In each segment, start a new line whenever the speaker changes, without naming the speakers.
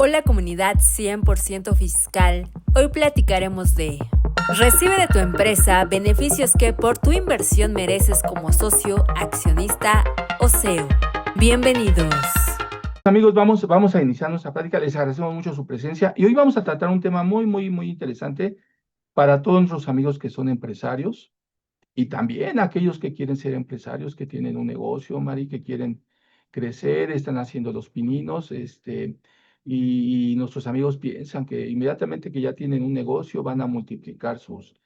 Hola comunidad 100% fiscal. Hoy platicaremos de recibe de tu empresa beneficios que por tu inversión mereces como socio, accionista o CEO. Bienvenidos.
Amigos, vamos a iniciar nuestra plática. Les agradecemos mucho su presencia y hoy vamos a tratar un tema muy interesante para todos nuestros amigos que son empresarios y también aquellos que quieren ser empresarios, que tienen un negocio, Mari, que quieren crecer, están haciendo los pininos, y nuestros amigos piensan que inmediatamente que ya tienen un negocio van a multiplicar sus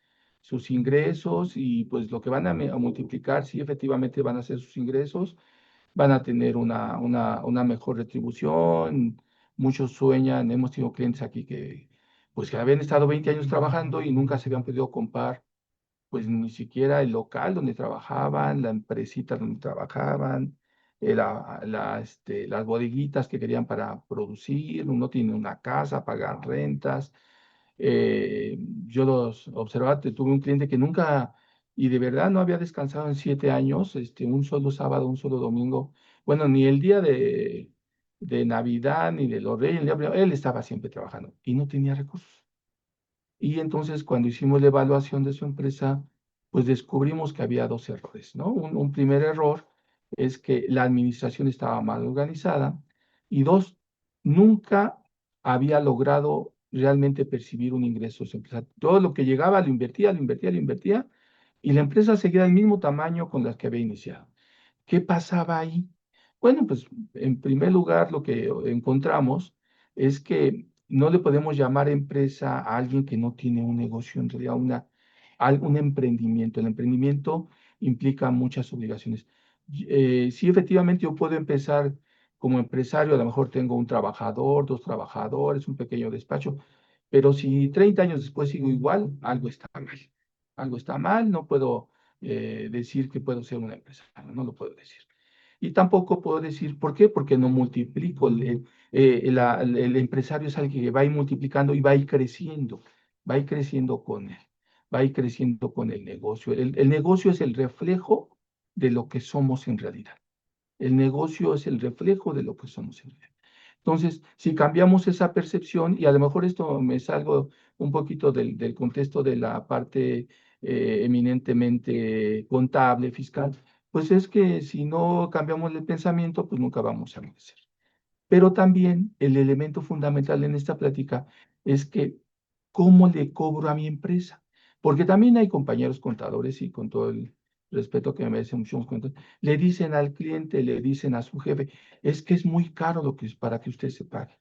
ingresos y pues lo que van a multiplicar, sí, efectivamente van a ser sus ingresos, van a tener una mejor retribución. Muchos sueñan, hemos tenido clientes aquí que pues que habían estado 20 años trabajando y nunca se habían podido comprar pues ni siquiera el local donde trabajaban, la empresita donde trabajaban, las bodeguitas que querían para producir, no tienen una casa, pagar rentas. Eh, yo los observaba, tuve un cliente que nunca, y de verdad no había descansado en 7 años, un solo sábado, un solo domingo, bueno, ni el día de Navidad, ni de los Reyes, él estaba siempre trabajando y no tenía recursos. Y entonces cuando hicimos la evaluación de su empresa, pues descubrimos que había dos errores, ¿no? Un primer error es que la administración estaba mal organizada y dos, nunca había logrado realmente percibir un ingreso de su empresa. Todo lo que llegaba lo invertía y la empresa seguía del mismo tamaño con las que había iniciado. ¿Qué pasaba ahí? Bueno, pues en primer lugar lo que encontramos es que no le podemos llamar empresa a alguien que no tiene un negocio, en realidad un emprendimiento. El emprendimiento implica muchas obligaciones. Sí, efectivamente yo puedo empezar como empresario, a lo mejor tengo un trabajador, dos trabajadores, un pequeño despacho, pero si 30 años después sigo igual, algo está mal. Algo está mal, no puedo decir que puedo ser una empresa, no lo puedo decir. Y tampoco puedo decir por qué, porque no multiplico. El empresario es alguien que va a ir multiplicando y va a ir creciendo, va a ir creciendo con él, va a ir creciendo con el negocio. El negocio es el reflejo de lo que somos en realidad. El negocio es el reflejo de lo que somos en realidad. Entonces, si cambiamos esa percepción, y a lo mejor esto me salgo un poquito del contexto de la parte eminentemente contable, fiscal, pues es que si no cambiamos el pensamiento, pues nunca vamos a crecer. Pero también el elemento fundamental en esta plática es que, ¿cómo le cobro a mi empresa? Porque también hay compañeros contadores y con todo el respeto que me merecen muchos contadores, le dicen al cliente, le dicen a su jefe, es que es muy caro lo que es para que usted se pague.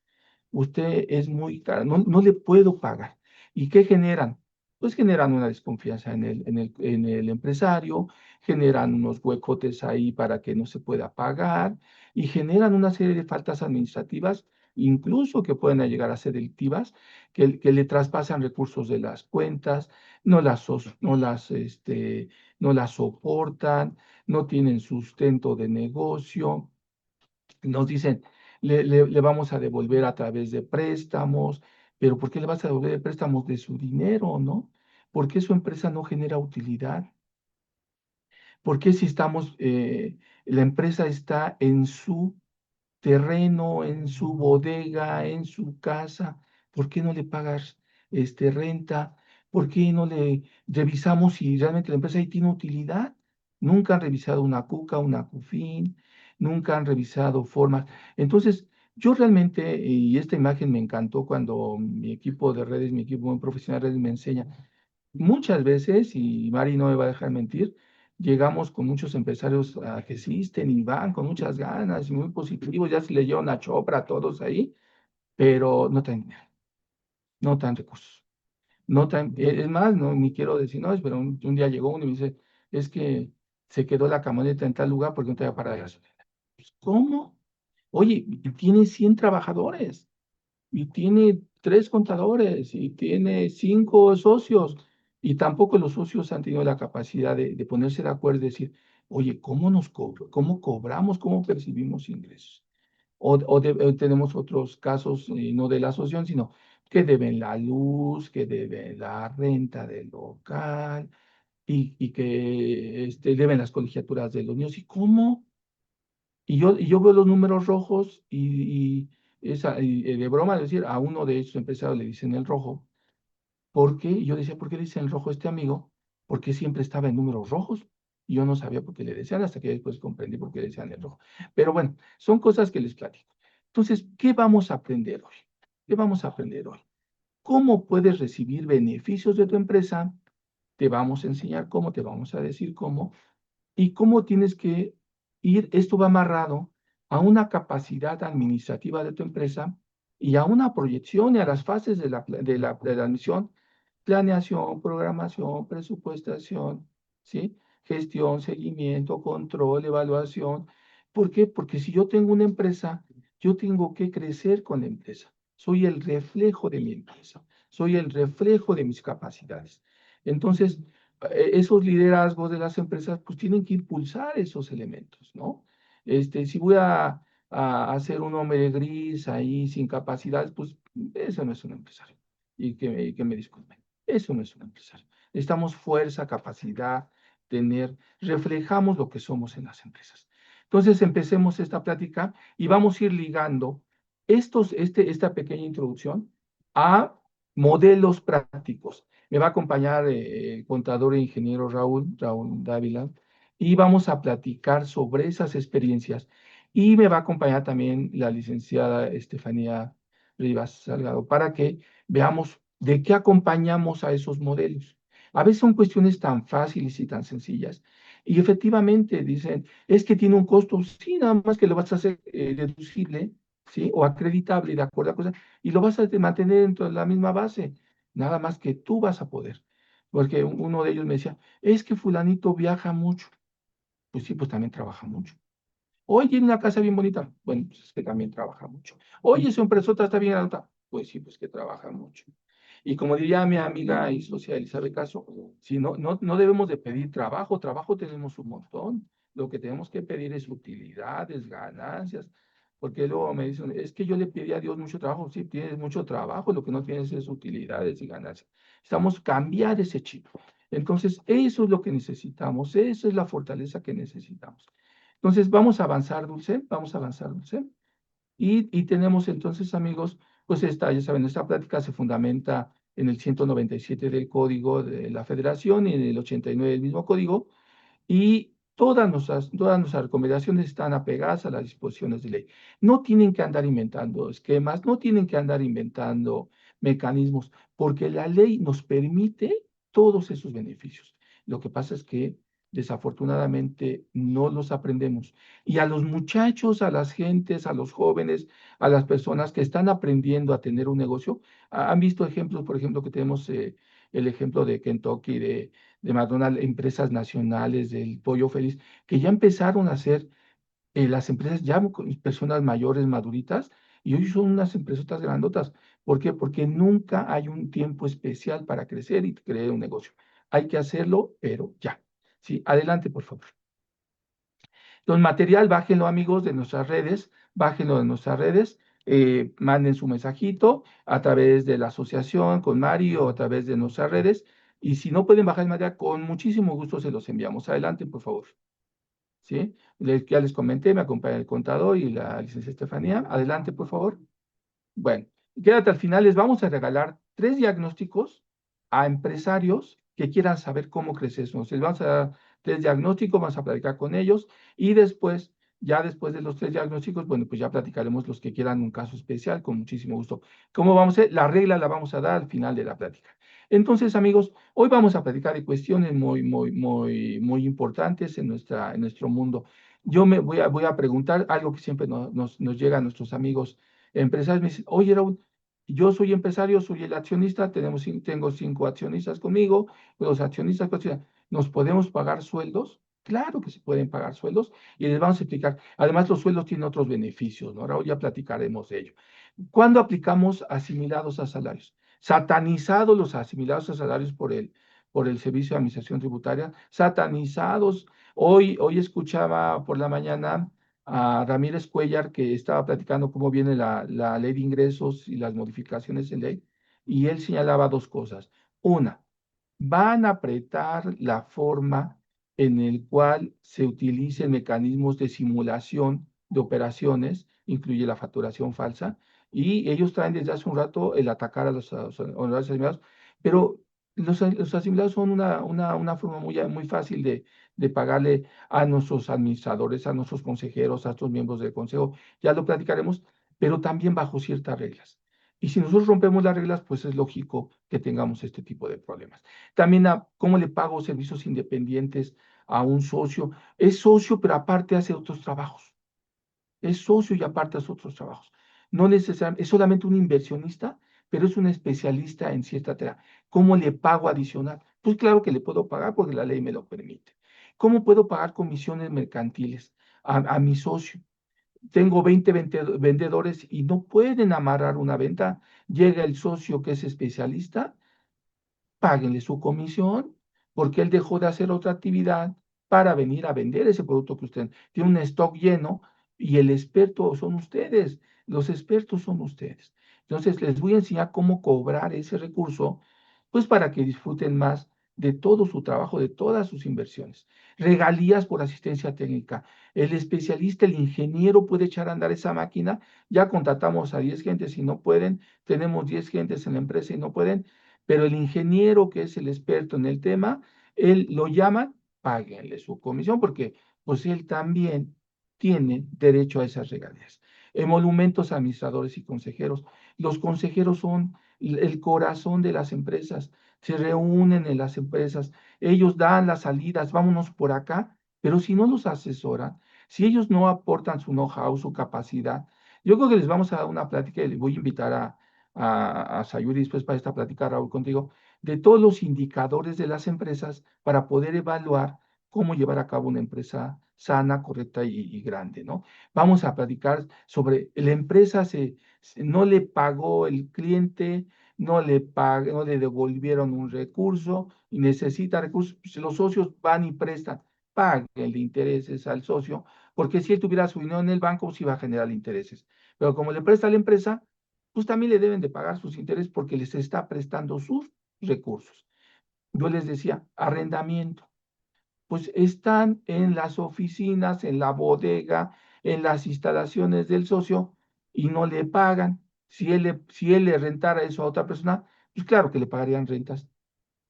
Usted es muy caro, no le puedo pagar. ¿Y qué generan? Pues generan una desconfianza en el empresario, generan unos huecotes ahí para que no se pueda pagar y generan una serie de faltas administrativas, incluso que pueden llegar a ser delictivas, que le traspasan recursos de las cuentas, no las soportan, no tienen sustento de negocio. Nos dicen, le vamos a devolver a través de préstamos, pero ¿por qué le vas a devolver de préstamos de su dinero, no? ¿Por qué su empresa no genera utilidad? ¿Por qué si la empresa está en su terreno, en su bodega, en su casa, ¿por qué no le pagas renta? ¿Por qué no le revisamos si realmente la empresa ahí tiene utilidad? Nunca han revisado una cuca, una CUFIN, nunca han revisado formas. Entonces, yo realmente, y esta imagen me encantó cuando mi equipo de redes, mi equipo muy profesional de redes me enseña, muchas veces, y Mari no me va a dejar mentir, llegamos con muchos empresarios que existen y van con muchas ganas y muy positivos, ya se le llevan a Chopra a todos ahí, pero no traen dinero, no traen recursos. No traen, es más, no, ni quiero decir, no, pero un día llegó uno y me dice, es que se quedó la camioneta en tal lugar porque no traía para la gasolina. Pues, ¿cómo? Oye, y tiene 100 trabajadores y tiene 3 contadores y tiene 5 socios y tampoco los socios han tenido la capacidad de ponerse de acuerdo y decir, oye, ¿cómo nos cobro? ¿Cómo cobramos? ¿Cómo percibimos ingresos? O tenemos otros casos, no de la asociación, sino que deben la luz, que deben la renta del local y que deben las colegiaturas de los niños. ¿Y cómo? Y yo veo los números rojos y de broma, decir, a uno de esos empresarios le dicen el rojo. ¿Por qué? Y yo decía, ¿por qué le dicen el rojo a este amigo? Porque siempre estaba en números rojos. Y yo no sabía por qué le decían, hasta que después comprendí por qué le decían el rojo. Pero bueno, son cosas que les platico. Entonces, ¿qué vamos a aprender hoy? ¿Qué vamos a aprender hoy? ¿Cómo puedes recibir beneficios de tu empresa? Te vamos a enseñar cómo, te vamos a decir cómo, y cómo tienes que ir. Esto va amarrado a una capacidad administrativa de tu empresa y a una proyección y a las fases de la admisión: planeación, programación, presupuestación, ¿sí? Gestión, seguimiento, control, evaluación. ¿Por qué? Porque si yo tengo una empresa, yo tengo que crecer con la empresa. Soy el reflejo de mi empresa, soy el reflejo de mis capacidades. Entonces, esos liderazgos de las empresas, pues tienen que impulsar esos elementos, ¿no? Si voy a hacer un hombre gris ahí sin capacidades, pues eso no es un empresario. Y que me disculpen, eso no es un empresario. Necesitamos fuerza, capacidad, reflejamos lo que somos en las empresas. Entonces, empecemos esta plática y vamos a ir ligando esta pequeña introducción a modelos prácticos. Me va a acompañar el contador e ingeniero Raúl Dávila, y vamos a platicar sobre esas experiencias. Y me va a acompañar también la licenciada Estefanía Rivas Salgado, para que veamos de qué acompañamos a esos modelos. A veces son cuestiones tan fáciles y tan sencillas. Y efectivamente dicen, es que tiene un costo, sí, nada más que lo vas a hacer deducible, ¿sí? O acreditable, de acuerdo a cosas, y lo vas a mantener dentro de la misma base. Nada más que tú vas a poder. Porque uno de ellos me decía, es que fulanito viaja mucho. Pues sí, pues también trabaja mucho. Oye, tiene una casa bien bonita. Bueno, pues es que también trabaja mucho. Oye, su empresota está bien alta. Pues sí, pues que trabaja mucho. Y como diría mi amiga y socia Elizabeth Caso, si no debemos de pedir trabajo, trabajo tenemos un montón. Lo que tenemos que pedir es utilidades, ganancias, porque luego me dicen, es que yo le pedí a Dios mucho trabajo. Sí, tienes mucho trabajo, lo que no tienes es utilidades y ganancias. Necesitamos cambiar ese chip. Entonces, eso es lo que necesitamos, esa es la fortaleza que necesitamos. Entonces, vamos a avanzar, Dulce, vamos a avanzar, Dulce. Y tenemos entonces, amigos, pues ya saben, esta plática se fundamenta en el 197 del Código de la Federación y en el 89 del mismo código, y todas nuestras recomendaciones están apegadas a las disposiciones de ley. No tienen que andar inventando esquemas, no tienen que andar inventando mecanismos, porque la ley nos permite todos esos beneficios. Lo que pasa es que desafortunadamente no los aprendemos. Y a los muchachos, a las gentes, a los jóvenes, a las personas que están aprendiendo a tener un negocio, han visto ejemplos, por ejemplo, que tenemos el ejemplo de Kentucky, de McDonald's, empresas nacionales, del Pollo Feliz, que ya empezaron a hacer las empresas ya con personas mayores, maduritas, y hoy son unas empresotas grandotas. ¿Por qué? Porque nunca hay un tiempo especial para crecer y crear un negocio. Hay que hacerlo, pero ya. Sí, adelante, por favor. Entonces, material, bájenlo, amigos, de nuestras redes, bájenlo de nuestras redes, manden su mensajito a través de la asociación con Mario o a través de nuestras redes. Y si no pueden bajar el material, con muchísimo gusto se los enviamos. Adelante, por favor. ¿Sí? Ya les comenté, me acompaña el contador y la licenciada Estefanía. Adelante, por favor. Bueno, quédate al final, les vamos a regalar 3 diagnósticos a empresarios que quieran saber cómo crecer su negocio. Les vamos a dar 3 diagnósticos, vamos a platicar con ellos, y después, ya después de los 3 diagnósticos, bueno, pues ya platicaremos los que quieran un caso especial, con muchísimo gusto. ¿Cómo vamos a hacer? La regla la vamos a dar al final de la plática. Entonces, amigos, hoy vamos a platicar de cuestiones muy, muy, muy, muy importantes en nuestro mundo. Yo voy a preguntar algo que siempre nos llega a nuestros amigos empresarios. Me dicen, oye, Raúl, yo soy empresario, soy el accionista, tengo 5 accionistas conmigo, los accionistas, ¿nos podemos pagar sueldos? Claro que se pueden pagar sueldos, y les vamos a explicar. Además, los sueldos tienen otros beneficios, ¿no? Raúl, ya platicaremos de ello. ¿Cuándo aplicamos asimilados a salarios? Satanizados los asimilados a salarios por el Servicio de Administración Tributaria, satanizados. Hoy escuchaba por la mañana a Ramírez Cuellar, que estaba platicando cómo viene la ley de ingresos y las modificaciones de ley, y él señalaba 2 cosas. Una, van a apretar la forma en el cual se utilicen mecanismos de simulación de operaciones, incluye la facturación falsa, y ellos traen desde hace un rato el atacar a los honorarios asimilados, pero los asimilados son una forma muy fácil de pagarle a nuestros administradores, a nuestros consejeros, a estos miembros del consejo, ya lo platicaremos, pero también bajo ciertas reglas. Y si nosotros rompemos las reglas, pues es lógico que tengamos este tipo de problemas. También cómo le pago servicios independientes a un socio. Es socio, pero aparte hace otros trabajos. Es socio y aparte hace otros trabajos. No necesariamente, es solamente un inversionista, pero es un especialista en cierta tarea. ¿Cómo le pago adicional? Pues claro que le puedo pagar porque la ley me lo permite. ¿Cómo puedo pagar comisiones mercantiles a mi socio? Tengo 20 vendedores y no pueden amarrar una venta. Llega el socio que es especialista, páguenle su comisión porque él dejó de hacer otra actividad para venir a vender ese producto que usted tiene un stock lleno y el experto son ustedes, los expertos son ustedes. Entonces, les voy a enseñar cómo cobrar ese recurso, pues para que disfruten más de todo su trabajo, de todas sus inversiones. Regalías por asistencia técnica. El especialista, el ingeniero puede echar a andar esa máquina. Ya contratamos a 10 gentes y no pueden. Tenemos 10 gentes en la empresa y no pueden, pero el ingeniero que es el experto en el tema, él lo llaman, páguenle su comisión porque pues él también tiene derecho a esas regalías. Emolumentos a administradores y consejeros. Los consejeros son el corazón de las empresas, se reúnen en las empresas, ellos dan las salidas, vámonos por acá, pero si no los asesoran, si ellos no aportan su know-how, su capacidad, yo creo que les vamos a dar una plática y les voy a invitar a Sayuri después para esta plática, Raúl, contigo, de todos los indicadores de las empresas para poder evaluar cómo llevar a cabo una empresa sana, correcta y grande, ¿no? Vamos a platicar sobre la empresa no le pagó el cliente, no le devolvieron un recurso y necesita recursos, pues los socios van y prestan, paguen intereses al socio, porque si él tuviera su dinero en el banco, sí va a generar intereses. Pero como le presta a la empresa, pues también le deben de pagar sus intereses porque les está prestando sus recursos. Yo les decía, arrendamiento, pues están en las oficinas, en la bodega, en las instalaciones del socio y no le pagan. Si él le rentara eso a otra persona, pues claro que le pagarían rentas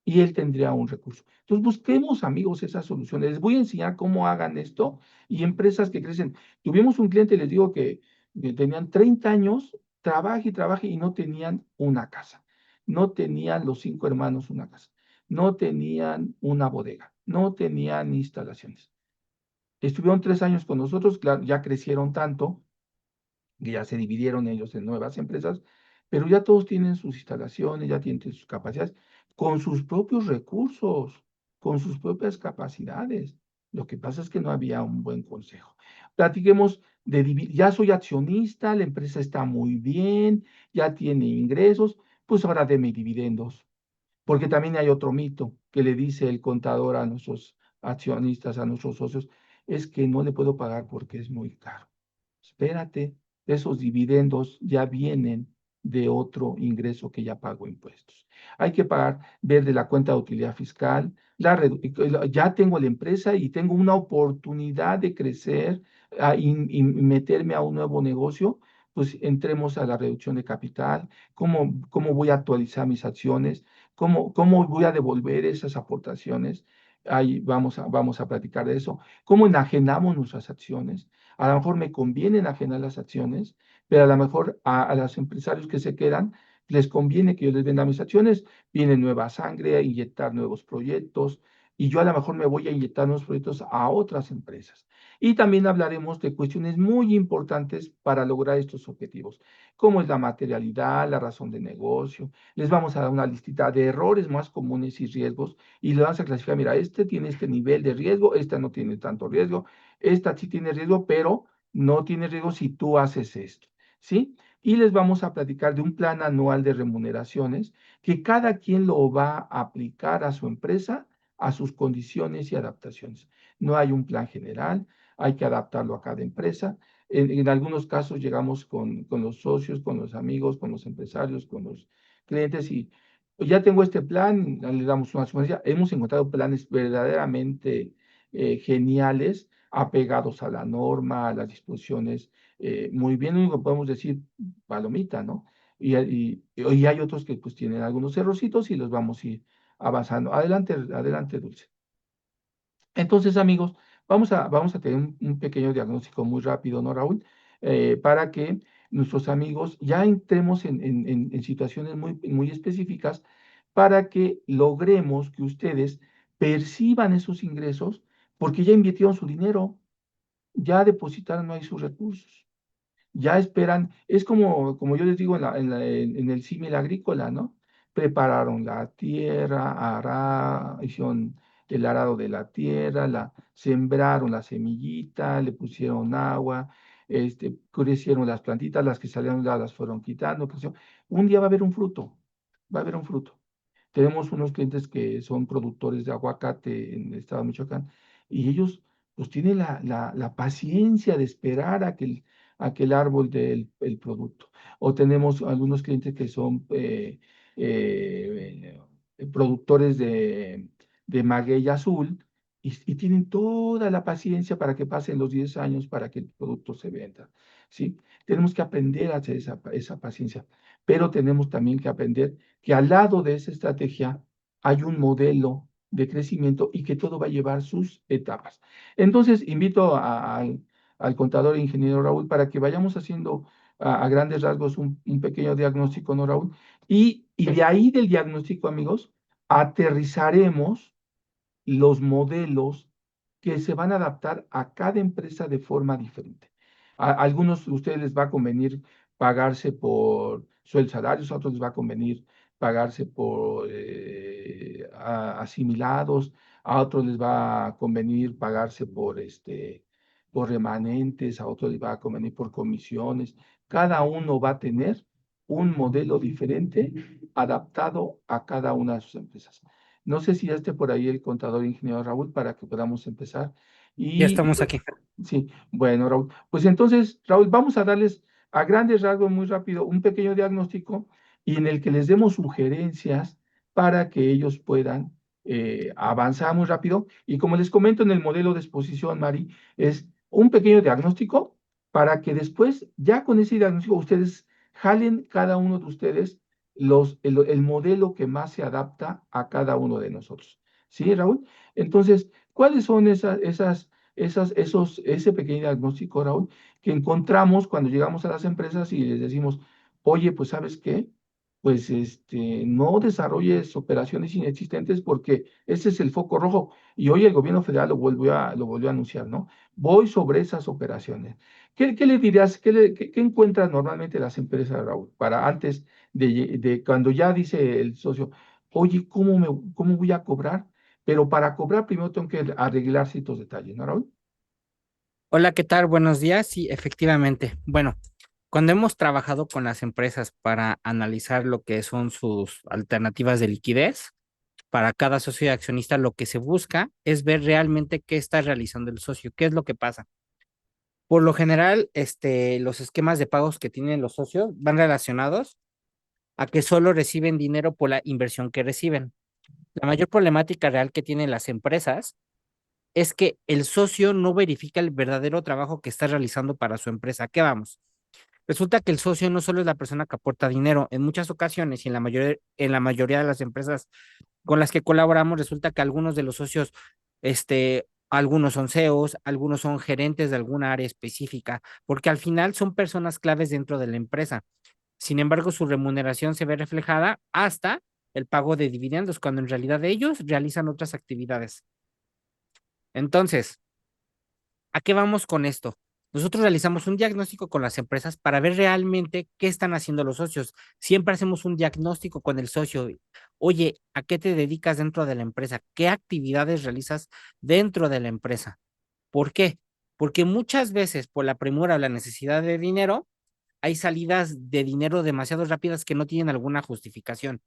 y él tendría un recurso. Entonces, busquemos, amigos, esas soluciones. Les voy a enseñar cómo hagan esto y empresas que crecen. Tuvimos un cliente, les digo que tenían 30 años, trabaje y no tenían una casa. No tenían los 5 hermanos una casa. No tenían una bodega. No tenían instalaciones. Estuvieron 3 años con nosotros, claro, ya crecieron tanto que ya se dividieron ellos en nuevas empresas, pero ya todos tienen sus instalaciones, ya tienen sus capacidades, con sus propios recursos, con sus propias capacidades. Lo que pasa es que no había un buen consejo. Platiquemos ya soy accionista, la empresa está muy bien, ya tiene ingresos, pues ahora deme dividendos. Porque también hay otro mito que le dice el contador a nuestros accionistas, a nuestros socios, es que no le puedo pagar porque es muy caro. Espérate, esos dividendos ya vienen de otro ingreso que ya pago impuestos. Hay que pagar, ver de la cuenta de utilidad fiscal, ya tengo la empresa y tengo una oportunidad de crecer y meterme a un nuevo negocio, pues entremos a la reducción de capital, cómo voy a actualizar mis acciones, cómo voy a devolver esas aportaciones. Ahí vamos a platicar de eso. ¿Cómo enajenamos nuestras acciones? A lo mejor me conviene enajenar las acciones, pero a lo mejor a los empresarios que se quedan les conviene que yo les venda mis acciones, viene nueva sangre a inyectar nuevos proyectos y yo a lo mejor me voy a inyectar nuevos proyectos a otras empresas. Y también hablaremos de cuestiones muy importantes para lograr estos objetivos, como es la materialidad, la razón de negocio. Les vamos a dar una listita de errores más comunes y riesgos y le vamos a clasificar, mira, este tiene este nivel de riesgo, esta no tiene tanto riesgo, esta sí tiene riesgo, pero no tiene riesgo si tú haces esto, ¿sí? Y les vamos a platicar de un plan anual de remuneraciones que cada quien lo va a aplicar a su empresa, a sus condiciones y adaptaciones. No hay un plan general, hay que adaptarlo a cada empresa. En algunos casos llegamos con los socios, con los amigos, con los empresarios, con los clientes y ya tengo este plan, le damos una sugerencia. Hemos encontrado planes verdaderamente geniales, apegados a la norma, a las disposiciones muy bien, lo único que podemos decir palomita, ¿no? Y hay otros que pues tienen algunos errorcitos y los vamos a ir avanzando. Adelante, adelante, Dulce. Entonces, amigos, vamos a tener un pequeño diagnóstico muy rápido, ¿no, Raúl? Para que nuestros amigos ya entremos en situaciones muy específicas para que logremos que ustedes perciban esos ingresos porque ya invirtieron su dinero, ya depositaron ahí sus recursos, ya esperan, es como yo les digo en el símil agrícola, ¿no? Prepararon la tierra, hicieron el arado de la tierra, sembraron la semillita, le pusieron agua, crecieron las plantitas, las que salieron ya las fueron quitando, creció. Un día va a haber un fruto, va a haber un fruto. Tenemos unos clientes que son productores de aguacate en el estado de Michoacán y ellos pues tienen la paciencia de esperar a que el árbol dé el producto. O tenemos algunos clientes que son productores de maguey azul y tienen toda la paciencia para que pasen los 10 años para que el producto se venda. ¿Sí? Tenemos que aprender a hacer esa paciencia, pero tenemos también que aprender que al lado de esa estrategia hay un modelo de crecimiento y que todo va a llevar sus etapas. Entonces, invito al contador e ingeniero Raúl para que vayamos haciendo a grandes rasgos un pequeño diagnóstico, ¿no, Raúl? Y de ahí del diagnóstico, amigos, aterrizaremos los modelos que se van a adaptar a cada empresa de forma diferente. A algunos de ustedes les va a convenir pagarse por sueldos salarios, a otros les va a convenir pagarse por asimilados, a otros les va a convenir pagarse por remanentes, a otros les va a convenir por comisiones. Cada uno va a tener un modelo diferente adaptado a cada una de sus empresas. No sé si ya esté por ahí el contador ingeniero Raúl para que podamos empezar.
Ya
Y
estamos aquí.
sí, bueno, Raúl. Pues entonces, Raúl, vamos a darles a grandes rasgos muy rápido un pequeño diagnóstico y en el que les demos sugerencias para que ellos puedan avanzar muy rápido. Y como les comento en el modelo de exposición, Mari, es un pequeño diagnóstico para que después, ya con ese diagnóstico, ustedes jalen cada uno de ustedes el modelo que más se adapta a cada uno de nosotros. ¿Sí, Raúl? Entonces, ¿cuáles son ese pequeño diagnóstico, Raúl, que encontramos cuando llegamos a las empresas y les decimos, oye, pues, ¿sabes qué? Pues no desarrolles operaciones inexistentes porque ese es el foco rojo. Y hoy el gobierno federal lo volvió a anunciar, ¿no? Voy sobre esas operaciones. ¿Qué le dirías? ¿Qué encuentran normalmente las empresas, Raúl, para antes de cuando ya dice el socio, oye, ¿cómo voy a cobrar? Pero para cobrar primero tengo que arreglar ciertos detalles, ¿no, Raúl?
Hola, ¿qué tal? Buenos días. Sí, efectivamente. Bueno, cuando hemos trabajado con las empresas para analizar lo que son sus alternativas de liquidez, para cada socio y accionista, lo que se busca es ver realmente qué está realizando el socio, qué es lo que pasa. Por lo general, los esquemas de pagos que tienen los socios van relacionados a que solo reciben dinero por la inversión que reciben. La mayor problemática real que tienen las empresas es que el socio no verifica el verdadero trabajo que está realizando para su empresa. ¿A qué vamos? Resulta que el socio no solo es la persona que aporta dinero, en muchas ocasiones y en la mayoría de las empresas con las que colaboramos, resulta que algunos de los socios, algunos son CEOs, algunos son gerentes de alguna área específica, porque al final son personas claves dentro de la empresa. Sin embargo, su remuneración se ve reflejada hasta el pago de dividendos, cuando en realidad ellos realizan otras actividades. Entonces, ¿a qué vamos con esto? Nosotros realizamos un diagnóstico con las empresas para ver realmente qué están haciendo los socios. Siempre hacemos un diagnóstico con el socio. Oye, ¿a qué te dedicas dentro de la empresa? ¿Qué actividades realizas dentro de la empresa? ¿Por qué? Porque muchas veces por la premura o la necesidad de dinero, hay salidas de dinero demasiado rápidas que no tienen alguna justificación.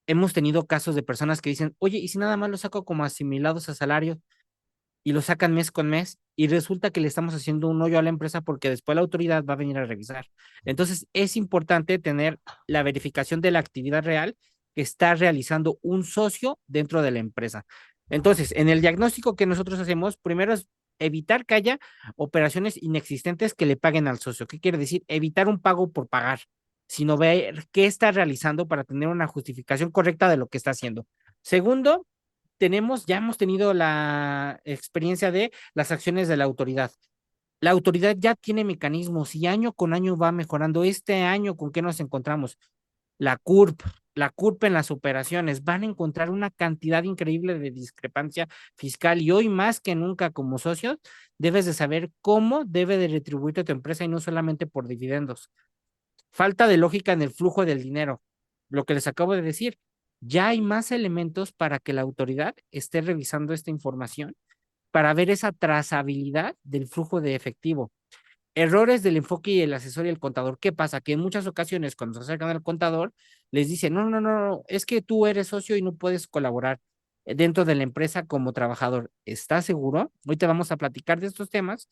Hemos tenido casos de personas que dicen, oye, ¿y si nada más lo saco como asimilados a salario? Y lo sacan mes con mes y resulta que le estamos haciendo un hoyo a la empresa porque después la autoridad va a venir a revisar. Entonces, es importante tener la verificación de la actividad real que está realizando un socio dentro de la empresa. Entonces, en el diagnóstico que nosotros hacemos, primero es evitar que haya operaciones inexistentes que le paguen al socio. ¿Qué quiere decir? Evitar un pago por pagar, sino ver qué está realizando para tener una justificación correcta de lo que está haciendo. Segundo, ya hemos tenido la experiencia de las acciones de la autoridad. La autoridad ya tiene mecanismos y año con año va mejorando. Este año, ¿con qué nos encontramos? La CURP, la CURP en las operaciones, van a encontrar una cantidad increíble de discrepancia fiscal y hoy más que nunca como socios debes de saber cómo debe de retribuirte tu empresa y no solamente por dividendos. Falta de lógica en el flujo del dinero. Lo que les acabo de decir, ya hay más elementos para que la autoridad esté revisando esta información para ver esa trazabilidad del flujo de efectivo. Errores del enfoque y el asesor y el contador. ¿Qué pasa? Que en muchas ocasiones cuando se acercan al contador, les dicen, no, no, no, no, es que tú eres socio y no puedes colaborar dentro de la empresa como trabajador. ¿Estás seguro? Hoy te vamos a platicar de estos temas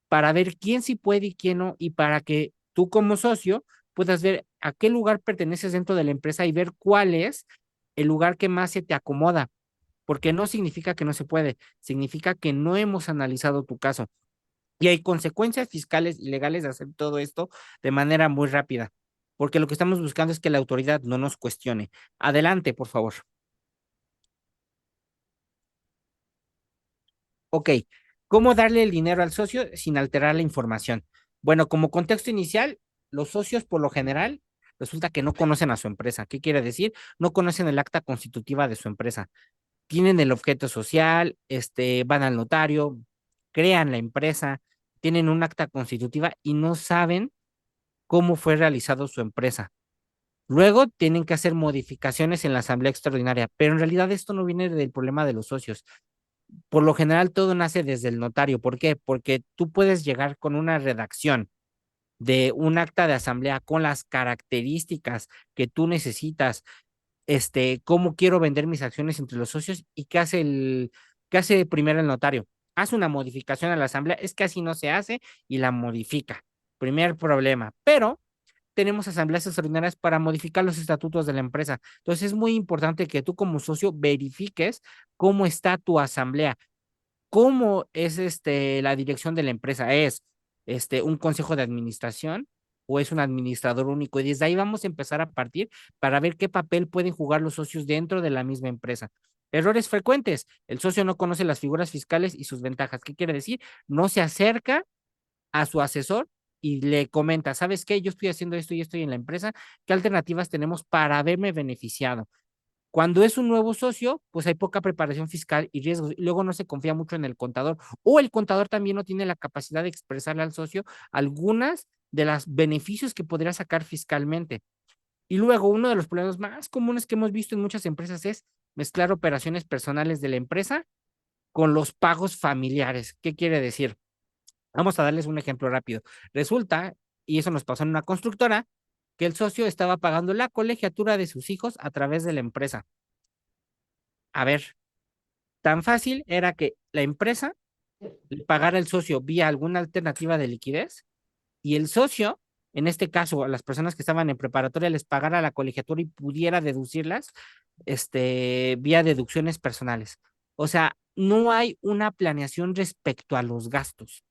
para ver quién sí puede y quién no, y para que tú como socio puedas ver a qué lugar perteneces dentro de la empresa y ver cuál es el lugar que más se te acomoda, porque no significa que no se puede, significa que no hemos analizado tu caso. Y hay consecuencias fiscales y legales de hacer todo esto de manera muy rápida, porque lo que estamos buscando es que la autoridad no nos cuestione. Adelante, por favor. Ok, ¿cómo darle el dinero al socio sin alterar la información? Bueno, como contexto inicial, los socios por lo general resulta que no conocen a su empresa. ¿Qué quiere decir? No conocen el acta constitutiva de su empresa. Tienen el objeto social, van al notario, crean la empresa, tienen un acta constitutiva y no saben cómo fue realizado su empresa. Luego tienen que hacer modificaciones en la asamblea extraordinaria, pero en realidad esto no viene del problema de los socios. Por lo general todo nace desde el notario. ¿Por qué? Porque tú puedes llegar con una redacción de un acta de asamblea con las características que tú necesitas, cómo quiero vender mis acciones entre los socios y qué hace primero el notario. Hace una modificación a la asamblea, es que así no se hace y la modifica. Primer problema, pero tenemos asambleas extraordinarias para modificar los estatutos de la empresa. Entonces es muy importante que tú como socio verifiques cómo está tu asamblea, cómo es la dirección de la empresa. ¿Es un consejo de administración o es un administrador único? Y desde ahí vamos a empezar a partir para ver qué papel pueden jugar los socios dentro de la misma empresa. Errores frecuentes. El socio no conoce las figuras fiscales y sus ventajas. ¿Qué quiere decir? No se acerca a su asesor y le comenta, ¿sabes qué? Yo estoy haciendo esto y estoy en la empresa. ¿Qué alternativas tenemos para haberme beneficiado? Cuando es un nuevo socio, pues hay poca preparación fiscal y riesgos. Y luego no se confía mucho en el contador o el contador también no tiene la capacidad de expresarle al socio algunas de los beneficios que podría sacar fiscalmente. Y luego uno de los problemas más comunes que hemos visto en muchas empresas es mezclar operaciones personales de la empresa con los pagos familiares. ¿Qué quiere decir? Vamos a darles un ejemplo rápido. Resulta, y eso nos pasó en una constructora, que el socio estaba pagando la colegiatura de sus hijos a través de la empresa. A ver, tan fácil era que la empresa le pagara al socio vía alguna alternativa de liquidez y el socio, en este caso, a las personas que estaban en preparatoria, les pagara la colegiatura y pudiera deducirlas, vía deducciones personales. O sea, no hay una planeación respecto a los gastos.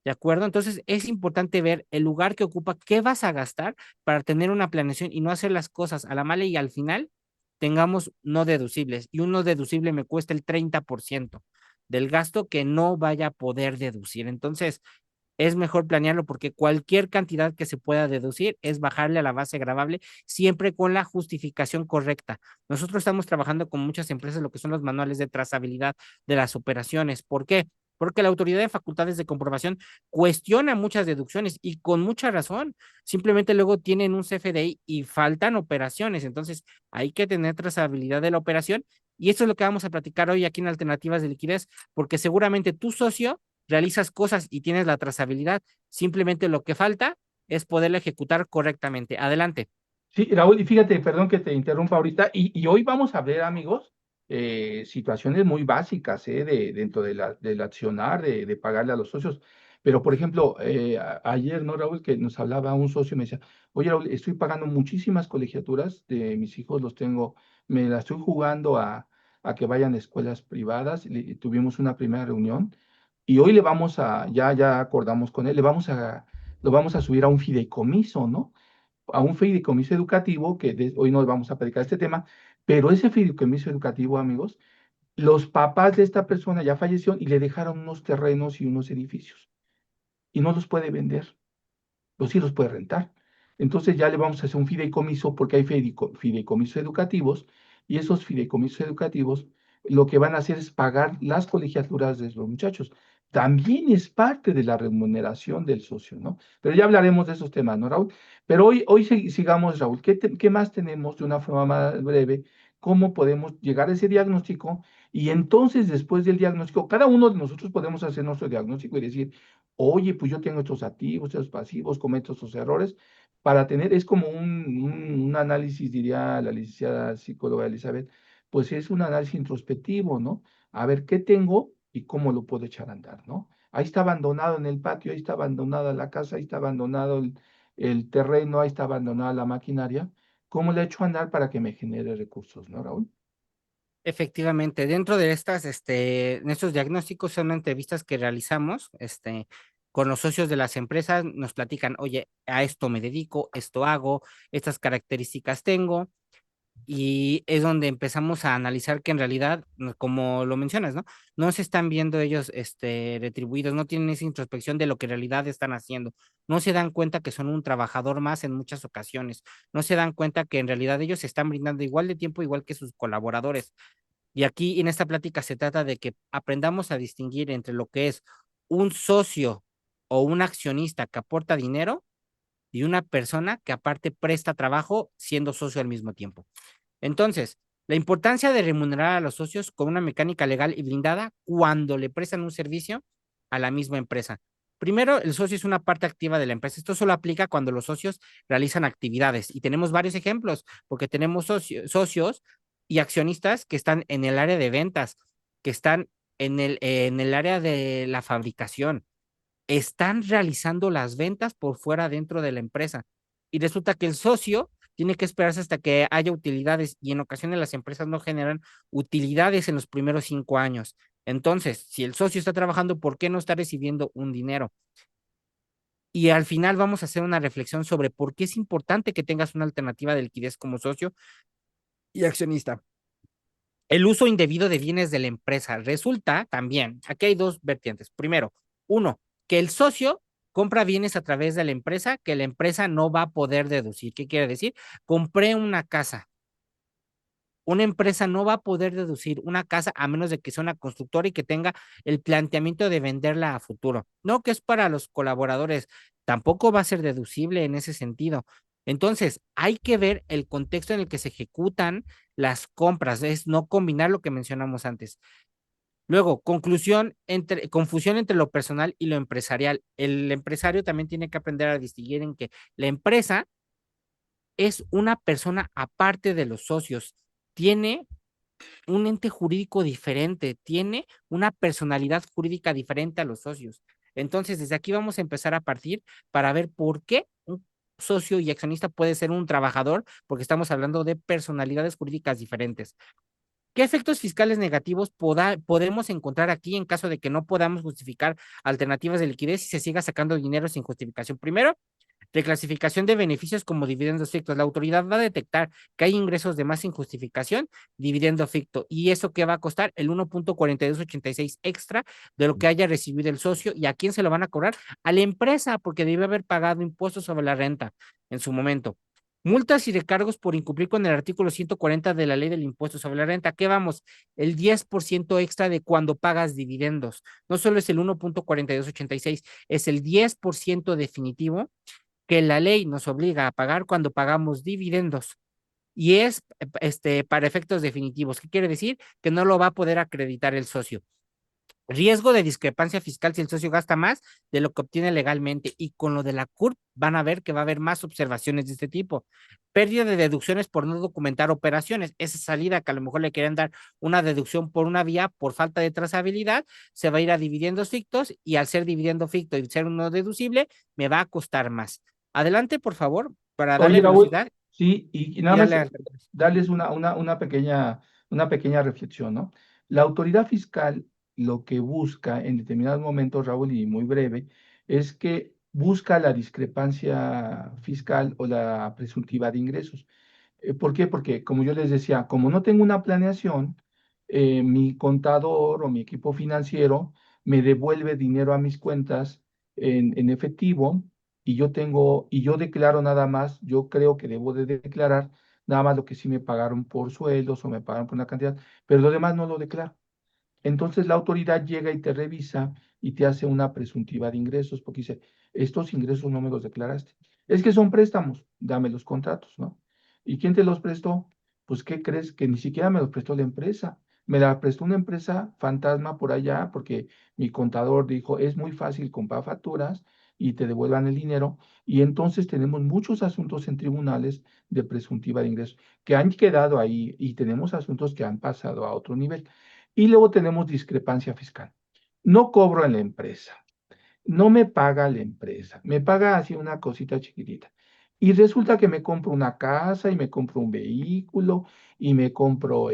¿De acuerdo? Entonces es importante ver el lugar que ocupa, qué vas a gastar para tener una planeación y no hacer las cosas a la mala y al final tengamos no deducibles. Y un no deducible me cuesta el 30% del gasto que no vaya a poder deducir. Entonces es mejor planearlo porque cualquier cantidad que se pueda deducir es bajarle a la base gravable siempre con la justificación correcta. Nosotros estamos trabajando con muchas empresas lo que son los manuales de trazabilidad de las operaciones. ¿Por qué? Porque la autoridad de facultades de comprobación cuestiona muchas deducciones y con mucha razón. Simplemente luego tienen un CFDI y faltan operaciones. Entonces hay que tener trazabilidad de la operación y esto es lo que vamos a platicar hoy aquí en Alternativas de Liquidez, porque seguramente tu socio realizas cosas y tienes la trazabilidad, simplemente lo que falta es poderla ejecutar correctamente. Adelante.
Sí, Raúl, y fíjate, perdón que te interrumpa ahorita, y hoy vamos a ver, amigos, situaciones muy básicas, dentro del accionar, de pagarle a los socios. Pero, por ejemplo, ayer, ¿no, Raúl? Que nos hablaba un socio y me decía, oye, Raúl, estoy pagando muchísimas colegiaturas de mis hijos, los tengo, me las estoy jugando a que vayan a escuelas privadas. Tuvimos una primera reunión y hoy le vamos ya acordamos con él, lo vamos a subir a un fideicomiso, ¿no? A un fideicomiso educativo, hoy no vamos a predicar este tema, pero ese fideicomiso educativo, amigos, los papás de esta persona ya fallecieron y le dejaron unos terrenos y unos edificios y no los puede vender, los sí los puede rentar. Entonces ya le vamos a hacer un fideicomiso porque hay fideicomisos educativos y esos fideicomisos educativos lo que van a hacer es pagar las colegiaturas de los muchachos. También es parte de la remuneración del socio, ¿no? Pero ya hablaremos de esos temas, ¿no, Raúl? Pero hoy sigamos, Raúl. ¿Qué más tenemos de una forma más breve? ¿Cómo podemos llegar a ese diagnóstico? Y entonces, después del diagnóstico, cada uno de nosotros podemos hacer nuestro diagnóstico y decir, oye, pues yo tengo estos activos, estos pasivos, cometo estos errores, para tener, es como un análisis, diría la licenciada psicóloga Elizabeth, pues es un análisis introspectivo, ¿no? A ver qué tengo y cómo lo puedo echar a andar, ¿no? Ahí está abandonado en el patio, ahí está abandonada la casa, ahí está abandonado el terreno, ahí está abandonada la maquinaria. ¿Cómo le echo a andar para que me genere recursos, ¿no, Raúl?
Efectivamente, dentro de en estos diagnósticos son entrevistas que realizamos, con los socios de las empresas, nos platican, oye, a esto me dedico, esto hago, estas características tengo, y es donde empezamos a analizar que en realidad, como lo mencionas, ¿no? No se están viendo ellos, retribuidos, no tienen esa introspección de lo que en realidad están haciendo, no se dan cuenta que son un trabajador más en muchas ocasiones, no se dan cuenta que en realidad ellos se están brindando igual de tiempo, igual que sus colaboradores. Y aquí en esta plática se trata de que aprendamos a distinguir entre lo que es un socio o un accionista que aporta dinero y una persona que aparte presta trabajo siendo socio al mismo tiempo. Entonces, la importancia de remunerar a los socios con una mecánica legal y blindada cuando le prestan un servicio a la misma empresa. Primero, el socio es una parte activa de la empresa. Esto solo aplica cuando los socios realizan actividades y tenemos varios ejemplos porque tenemos socios y accionistas que están en el área de ventas, que están en el área de la fabricación, están realizando las ventas por fuera dentro de la empresa. Y resulta que el socio tiene que esperarse hasta que haya utilidades y en ocasiones las empresas no generan utilidades en los primeros 5 años. Entonces, si el socio está trabajando, ¿por qué no está recibiendo un dinero? Y al final vamos a hacer una reflexión sobre por qué es importante que tengas una alternativa de liquidez como socio y accionista. El uso indebido de bienes de la empresa. Resulta también, aquí hay dos vertientes. Primero, uno, que el socio compra bienes a través de la empresa que la empresa no va a poder deducir. ¿Qué quiere decir? Compré una casa. Una empresa no va a poder deducir una casa a menos de que sea una constructora y que tenga el planteamiento de venderla a futuro. No que es para los colaboradores, tampoco va a ser deducible en ese sentido. Entonces, hay que ver el contexto en el que se ejecutan las compras, es no combinar lo que mencionamos antes. Luego, confusión entre lo personal y lo empresarial. El empresario también tiene que aprender a distinguir en que la empresa es una persona aparte de los socios, tiene un ente jurídico diferente, tiene una personalidad jurídica diferente a los socios. Entonces, desde aquí vamos a empezar a partir para ver por qué un socio y accionista puede ser un trabajador, porque estamos hablando de personalidades jurídicas diferentes. ¿Qué efectos fiscales negativos podemos encontrar aquí en caso de que no podamos justificar alternativas de liquidez y se siga sacando dinero sin justificación? Primero, reclasificación de beneficios como dividendos fictos. La autoridad va a detectar que hay ingresos de más sin justificación, dividendo ficto. ¿Y eso qué va a costar? El 1.4286 extra de lo que haya recibido el socio. ¿Y a quién se lo van a cobrar? A la empresa, porque debe haber pagado impuestos sobre la renta en su momento. Multas y recargos por incumplir con el artículo 140 de la ley del impuesto sobre la renta. ¿Qué vamos? El 10% extra de cuando pagas dividendos. No solo es el 1.4286, es el 10% definitivo que la ley nos obliga a pagar cuando pagamos dividendos. Y es para efectos definitivos. ¿Qué quiere decir? Que no lo va a poder acreditar el socio. Riesgo de discrepancia fiscal si el socio gasta más de lo que obtiene legalmente. Y con lo de la CURP van a ver que va a haber más observaciones de este tipo. Pérdida de deducciones por no documentar operaciones. Esa salida que a lo mejor le quieren dar una deducción por una vía por falta de trazabilidad, se va a ir a dividendos fictos y al ser dividendo ficto y ser uno deducible, me va a costar más. Adelante, por favor, para darle
Oye, Raúl,
velocidad
sí, y nada
y
más
darle al...
darles una pequeña reflexión, ¿no? La autoridad fiscal lo que busca en determinados momentos, Raúl, y muy breve, es que busca la discrepancia fiscal o la presuntiva de ingresos. ¿Por qué? Porque, como yo les decía, como no tengo una planeación, mi contador o mi equipo financiero me devuelve dinero a mis cuentas en efectivo y yo declaro nada más, yo creo que debo de declarar nada más lo que sí me pagaron por sueldos o me pagaron por una cantidad, pero lo demás no lo declaro. Entonces la autoridad llega y te revisa y te hace una presuntiva de ingresos porque dice, estos ingresos no me los declaraste. Es que son préstamos, dame los contratos, ¿no? ¿Y quién te los prestó? Pues, ¿qué crees? Que ni siquiera me los prestó la empresa. Me la prestó una empresa fantasma por allá porque mi contador dijo, es muy fácil comprar facturas y te devuelvan el dinero. Y entonces tenemos muchos asuntos en tribunales de presuntiva de ingresos que han quedado ahí y tenemos asuntos que han pasado a otro nivel. Y luego tenemos discrepancia fiscal. No cobro en la empresa, no me paga la empresa, me paga así una cosita chiquitita. Y resulta que me compro una casa y me compro un vehículo y me compro,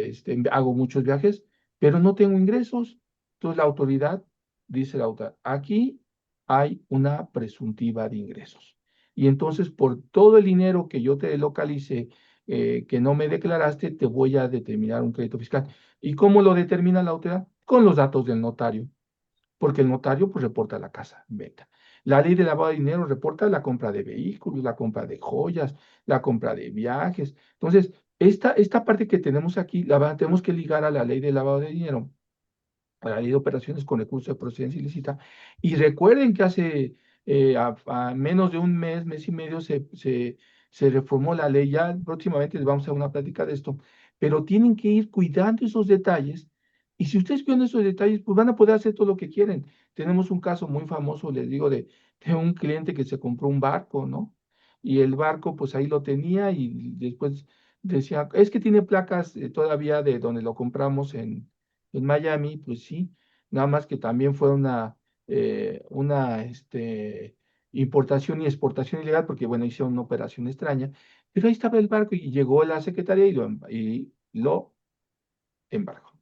hago muchos viajes, pero no tengo ingresos. Entonces la autoridad dice la autoridad, aquí hay una presuntiva de ingresos. Y entonces por todo el dinero que yo te localice, que no me declaraste, te voy a determinar un crédito fiscal. ¿Y cómo lo determina la autoridad? Con los datos del notario, porque el notario pues reporta la casa en venta. La ley de lavado de dinero reporta la compra de vehículos, la compra de joyas, la compra de viajes. Entonces, esta parte que tenemos aquí, tenemos que ligar a la ley de lavado de dinero, a la ley de operaciones con recursos de procedencia ilícita. Y recuerden que hace a menos de un mes, mes y medio, se reformó la ley. Ya próximamente les vamos a hacer una plática de esto, pero tienen que ir cuidando esos detalles. Y si ustedes cuidan esos detalles, pues van a poder hacer todo lo que quieren. Tenemos un caso muy famoso, les digo, de un cliente que se compró un barco, ¿no? Y el barco, pues ahí lo tenía y después decía, es que tiene placas todavía de donde lo compramos en Miami, pues sí, nada más que también fue una importación y exportación ilegal, porque bueno, hicieron una operación extraña, pero ahí estaba el barco y llegó la secretaría y lo embargó.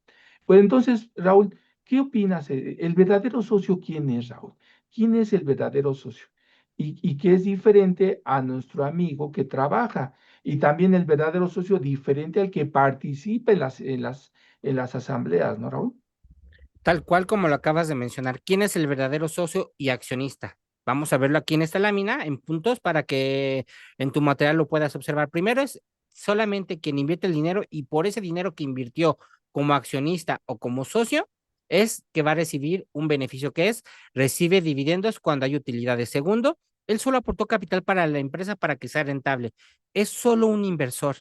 Pues entonces, Raúl, ¿qué opinas? ¿El verdadero socio quién es, Raúl? ¿Quién es el verdadero socio? Y qué es diferente a nuestro amigo que trabaja. Y también el verdadero socio diferente al que participa en las asambleas, ¿no, Raúl?
Tal cual como lo acabas de mencionar, ¿quién es el verdadero socio y accionista? Vamos a verlo aquí en esta lámina, en puntos, para que en tu material lo puedas observar. Primero es solamente quien invierte el dinero y por ese dinero que invirtió como accionista o como socio, es que va a recibir un beneficio que es, recibe dividendos cuando hay utilidades. Segundo, él solo aportó capital para la empresa para que sea rentable. Es solo un inversor,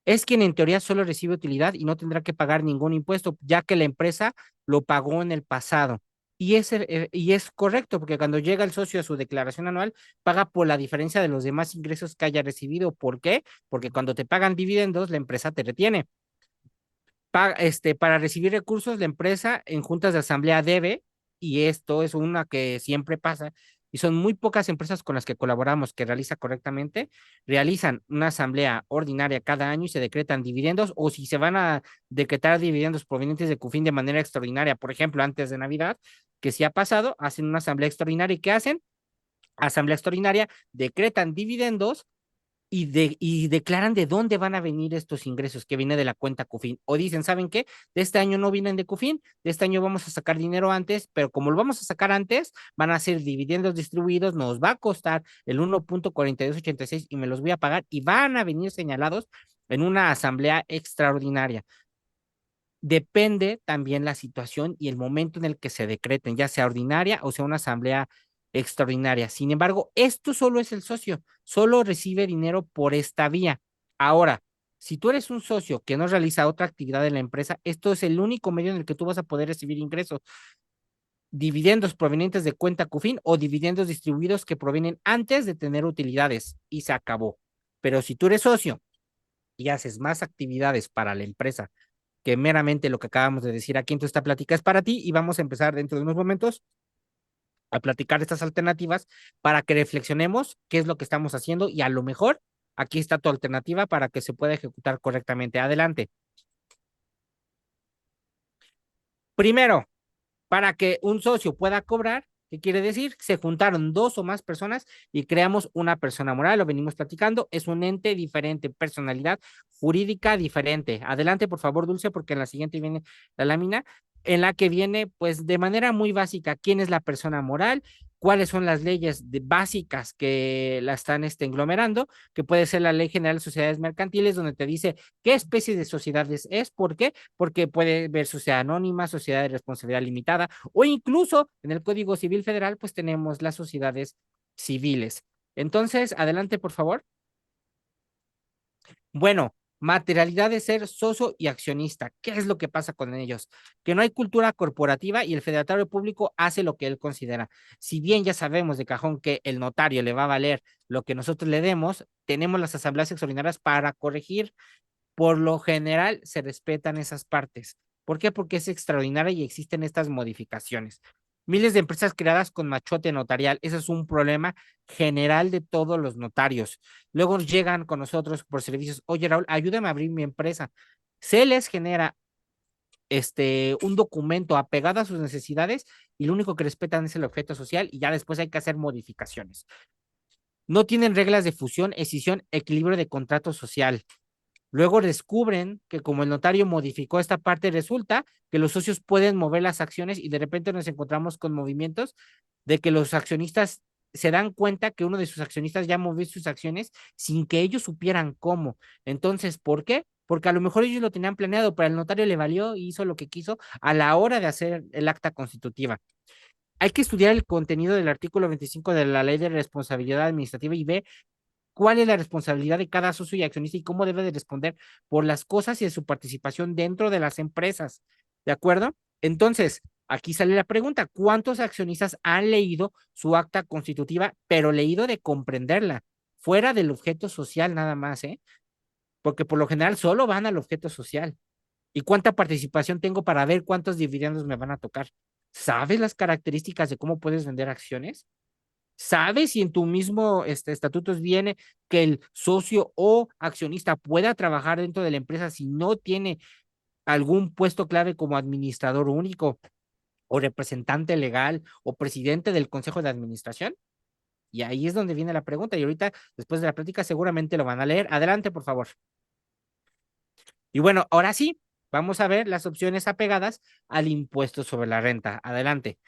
es quien en teoría solo recibe utilidad y no tendrá que pagar ningún impuesto, ya que la empresa lo pagó en el pasado. Y es correcto, porque cuando llega el socio a su declaración anual, paga por la diferencia de los demás ingresos que haya recibido. ¿Por qué? Porque cuando te pagan dividendos, la empresa te retiene. Para recibir recursos, la empresa en juntas de asamblea debe, y esto es una que siempre pasa, y son muy pocas empresas con las que colaboramos que realiza correctamente, realizan una asamblea ordinaria cada año y se decretan dividendos, o si se van a decretar dividendos provenientes de CUFIN de manera extraordinaria, por ejemplo, antes de Navidad, que si ha pasado, hacen una asamblea extraordinaria. ¿Y qué hacen? Asamblea extraordinaria, decretan dividendos y declaran de dónde van a venir estos ingresos que viene de la cuenta CUFIN. O dicen, ¿saben qué? De este año no vienen de CUFIN, de este año vamos a sacar dinero antes, pero como lo vamos a sacar antes, van a ser dividendos distribuidos, nos va a costar el 1.4286 y me los voy a pagar y van a venir señalados en una asamblea extraordinaria. Depende también la situación y el momento en el que se decreten, ya sea ordinaria o sea una asamblea extraordinaria. Sin embargo, esto solo es el socio, solo recibe dinero por esta vía. Ahora, si tú eres un socio que no realiza otra actividad en la empresa, esto es el único medio en el que tú vas a poder recibir ingresos, dividendos provenientes de cuenta CUFIN o dividendos distribuidos que provienen antes de tener utilidades y se acabó. Pero si tú eres socio y haces más actividades para la empresa que meramente lo que acabamos de decir aquí, entonces esta plática es para ti y vamos a empezar dentro de unos momentos a platicar estas alternativas para que reflexionemos qué es lo que estamos haciendo y a lo mejor aquí está tu alternativa para que se pueda ejecutar correctamente. Adelante. Primero, Para que un socio pueda cobrar, ¿qué quiere decir? Se juntaron dos o más personas y creamos una persona moral, lo venimos platicando, es un ente diferente, personalidad jurídica diferente. Adelante, por favor, Dulce, porque en la siguiente viene la lámina, en la que viene, pues, de manera muy básica, quién es la persona moral, cuáles son las leyes básicas que la están englomerando, que puede ser la Ley General de Sociedades Mercantiles, donde te dice qué especie de sociedades es, ¿por qué? Porque puede ver sociedad anónima, sociedad de responsabilidad limitada, o incluso en el Código Civil Federal, pues tenemos las sociedades civiles. Entonces, adelante, por favor. Bueno, materialidad de ser socio y accionista. ¿Qué es lo que pasa con ellos? Que no hay cultura corporativa y el federatario público hace lo que él considera. Si bien ya sabemos de cajón que el notario le va a valer lo que nosotros le demos, tenemos las asambleas extraordinarias para corregir. Por lo general se respetan esas partes. ¿Por qué? Porque es extraordinaria y existen estas modificaciones. Miles de empresas creadas con machote notarial. Ese es un problema general de todos los notarios. Luego llegan con nosotros por servicios. Oye, Raúl, ayúdame a abrir mi empresa. Se les genera un documento apegado a sus necesidades y lo único que respetan es el objeto social y ya después hay que hacer modificaciones. No tienen reglas de fusión, escisión, equilibrio de contrato social. Luego descubren que como el notario modificó esta parte, resulta que los socios pueden mover las acciones y de repente nos encontramos con movimientos de que los accionistas se dan cuenta que uno de sus accionistas ya movió sus acciones sin que ellos supieran cómo. Entonces, ¿por qué? Porque a lo mejor ellos lo tenían planeado, pero al notario le valió y hizo lo que quiso a la hora de hacer el acta constitutiva. Hay que estudiar el contenido del artículo 25 de la Ley de Responsabilidad Administrativa y ver cuál es la responsabilidad de cada socio y accionista y cómo debe de responder por las cosas y de su participación dentro de las empresas. ¿De acuerdo? Entonces, aquí sale la pregunta, ¿cuántos accionistas han leído su acta constitutiva, pero leído de comprenderla, fuera del objeto social nada más, ¿eh? Porque por lo general solo van al objeto social. ¿Y cuánta participación tengo para ver cuántos dividendos me van a tocar? ¿Sabes las características de cómo puedes vender acciones? ¿Sabes si en tu mismo estatutos viene que el socio o accionista pueda trabajar dentro de la empresa si no tiene algún puesto clave como administrador único o representante legal o presidente del consejo de administración? Y ahí es donde viene la pregunta. Y ahorita, después de la plática, seguramente lo van a leer. Adelante, por favor. Y bueno, ahora sí, vamos a ver las opciones apegadas al impuesto sobre la renta. Adelante.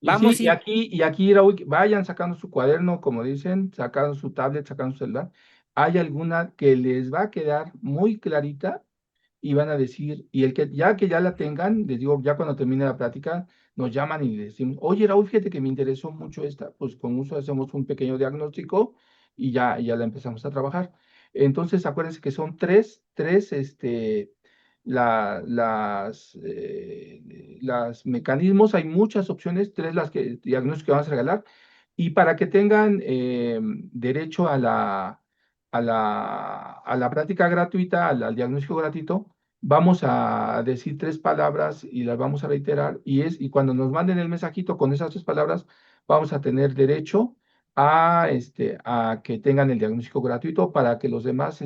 Y sí,
Vamos a ir.
y aquí, Raúl, vayan sacando su cuaderno, como dicen, sacando su tablet, sacando su celular. Hay alguna que les va a quedar muy clarita y van a decir, y el que ya la tengan, les digo, ya cuando termine la plática, nos llaman y les decimos, oye, Raúl, fíjate que me interesó mucho esta, pues con uso hacemos un pequeño diagnóstico y ya la empezamos a trabajar. Entonces, acuérdense que son tres, las mecanismos, hay muchas opciones, tres las que diagnósticos que vamos a regalar, y para que tengan derecho a la práctica gratuita, al diagnóstico gratuito, vamos a decir tres palabras y las vamos a reiterar, y cuando nos manden el mensajito con esas tres palabras, vamos a tener derecho a que tengan el diagnóstico gratuito para que los demás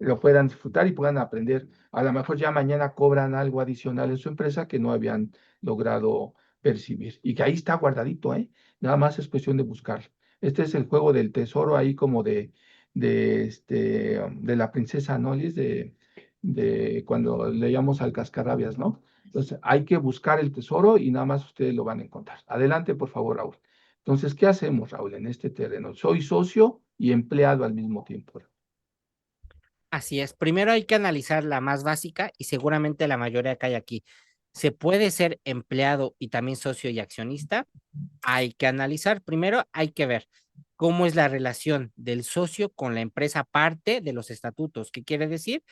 lo puedan disfrutar y puedan aprender. A lo mejor ya mañana cobran algo adicional en su empresa que no habían logrado percibir y que ahí está guardadito, ¿eh? Nada más es cuestión de buscarlo. Este es el juego del tesoro ahí como de la princesa Nolis de cuando leíamos al Cascarrabias, ¿no? Entonces hay que buscar el tesoro y nada más ustedes lo van a encontrar. Adelante, por favor, Raúl. Entonces, ¿qué hacemos, Raúl, en este terreno? Soy socio y empleado al mismo tiempo.
Así es. Primero hay que analizar la más básica y seguramente la mayoría que hay aquí. ¿Se puede ser empleado y también socio y accionista? Hay que analizar. Primero hay que ver cómo es la relación del socio con la empresa parte de los estatutos. ¿Qué quiere decir?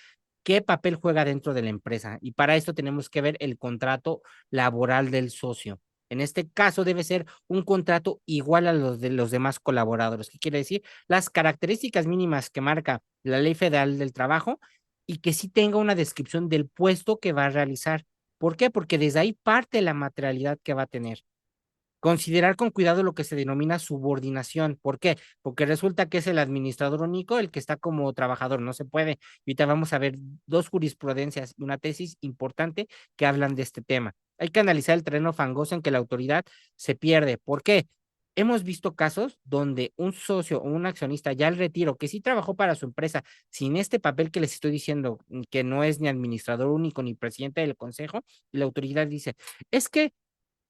¿Qué papel juega dentro de la empresa? Y para esto tenemos que ver el contrato laboral del socio. En este caso debe ser un contrato igual a los de los demás colaboradores. ¿Qué quiere decir? Las características mínimas que marca la Ley Federal del Trabajo y que sí tenga una descripción del puesto que va a realizar. ¿Por qué? Porque desde ahí parte la materialidad que va a tener. Considerar con cuidado lo que se denomina subordinación. ¿Por qué? Porque resulta que es el administrador único el que está como trabajador, no se puede. Y ahorita vamos a ver dos jurisprudencias y una tesis importante que hablan de este tema. Hay que analizar el terreno fangoso en que la autoridad se pierde. ¿Por qué? Hemos visto casos donde un socio o un accionista ya al retiro, que sí trabajó para su empresa, sin este papel que les estoy diciendo, que no es ni administrador único ni presidente del consejo, y la autoridad dice, es que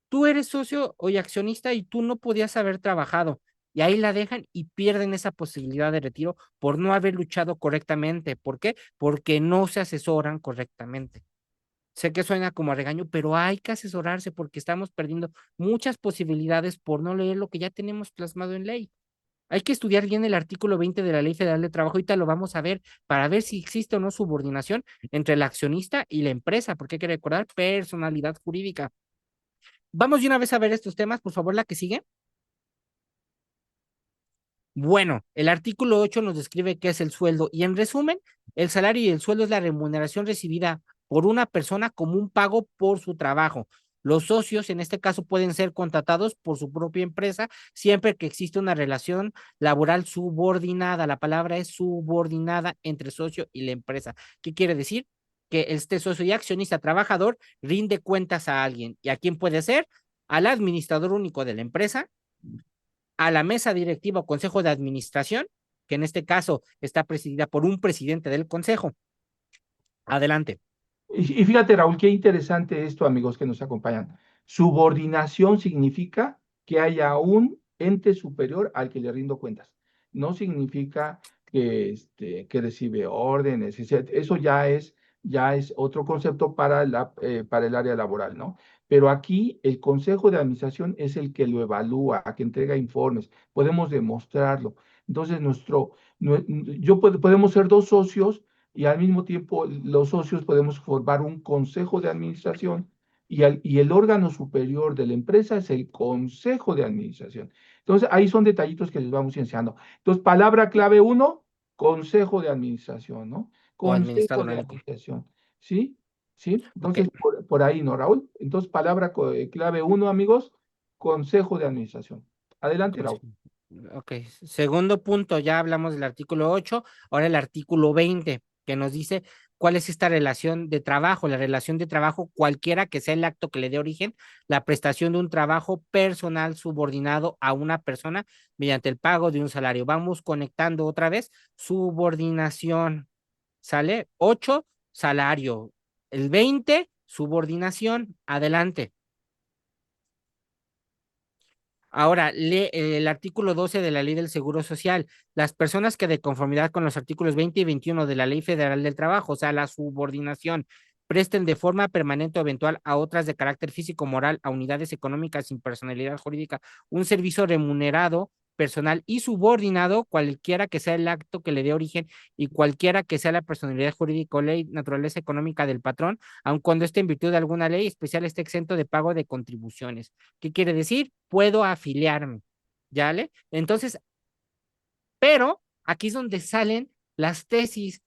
tú eres socio o accionista y tú no podías haber trabajado. Y ahí la dejan y pierden esa posibilidad de retiro por no haber luchado correctamente. ¿Por qué? Porque no se asesoran correctamente. Sé que suena como a regaño, pero hay que asesorarse porque estamos perdiendo muchas posibilidades por no leer lo que ya tenemos plasmado en ley. Hay que estudiar bien el artículo 20 de la Ley Federal de Trabajo, ahorita lo vamos a ver para ver si existe o no subordinación entre el accionista y la empresa, porque hay que recordar personalidad jurídica. Vamos de una vez a ver estos temas, por favor, la que sigue. Bueno, el artículo 8 nos describe qué es el sueldo y en resumen, el salario y el sueldo es la remuneración recibida por una persona como un pago por su trabajo. Los socios, en este caso, pueden ser contratados por su propia empresa siempre que existe una relación laboral subordinada. La palabra es subordinada entre socio y la empresa. ¿Qué quiere decir? Que este socio y accionista trabajador rinde cuentas a alguien. ¿Y a quién puede ser? Al administrador único de la empresa, a la mesa directiva o consejo de administración, que en este caso está presidida por un presidente del consejo. Adelante.
Y fíjate, Raúl, qué interesante esto, amigos que nos acompañan. Subordinación significa que haya un ente superior al que le rindo cuentas. No significa que recibe órdenes. Eso ya es otro concepto para el área laboral, ¿no? Pero aquí el Consejo de Administración es el que lo evalúa, que entrega informes. Podemos demostrarlo. Entonces, podemos ser dos socios y al mismo tiempo los socios podemos formar un consejo de administración y el órgano superior de la empresa es el consejo de administración. Entonces, ahí son detallitos que les vamos enseñando. Entonces, palabra clave uno, consejo de administración, ¿no?
O
Consejo
administrador
de
único.
administración, ¿sí? ¿Sí?
Ok,
Entonces, por ahí, ¿no, Raúl? Entonces, palabra clave uno, amigos, consejo de administración. Adelante, Raúl.
ok. Segundo punto, ya hablamos del artículo 8, ahora el artículo 20, que nos dice cuál es esta relación de trabajo. La relación de trabajo, cualquiera que sea el acto que le dé origen, la prestación de un trabajo personal subordinado a una persona mediante el pago de un salario. Vamos conectando otra vez, subordinación, ¿sale? 8, salario. El 20, subordinación. Adelante. Ahora, lee el artículo 12 de la Ley del Seguro Social. Las personas que de conformidad con los artículos 20 y 21 de la Ley Federal del Trabajo, o sea, la subordinación, presten de forma permanente o eventual a otras de carácter físico-moral, a unidades económicas sin personalidad jurídica, un servicio remunerado, personal y subordinado, cualquiera que sea el acto que le dé origen y cualquiera que sea la personalidad jurídica o ley, naturaleza económica del patrón, aun cuando esté en virtud de alguna ley especial, esté exento de pago de contribuciones. ¿Qué quiere decir? Puedo afiliarme, ¿ya? Entonces, pero aquí es donde salen las tesis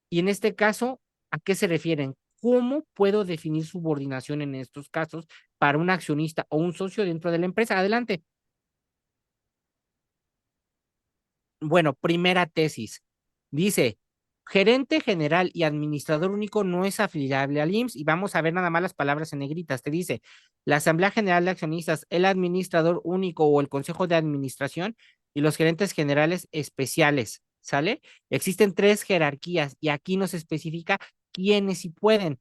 y en este caso, ¿a qué se refieren? ¿Cómo puedo definir subordinación en estos casos para un accionista o un socio dentro de la empresa? Adelante. Bueno, primera tesis. Dice, gerente general y administrador único no es afiliable al IMSS y vamos a ver nada más las palabras en negritas. Te dice, la Asamblea General de Accionistas, el administrador único o el Consejo de Administración y los gerentes generales especiales, ¿sale? Existen tres jerarquías y aquí nos especifica quiénes sí pueden.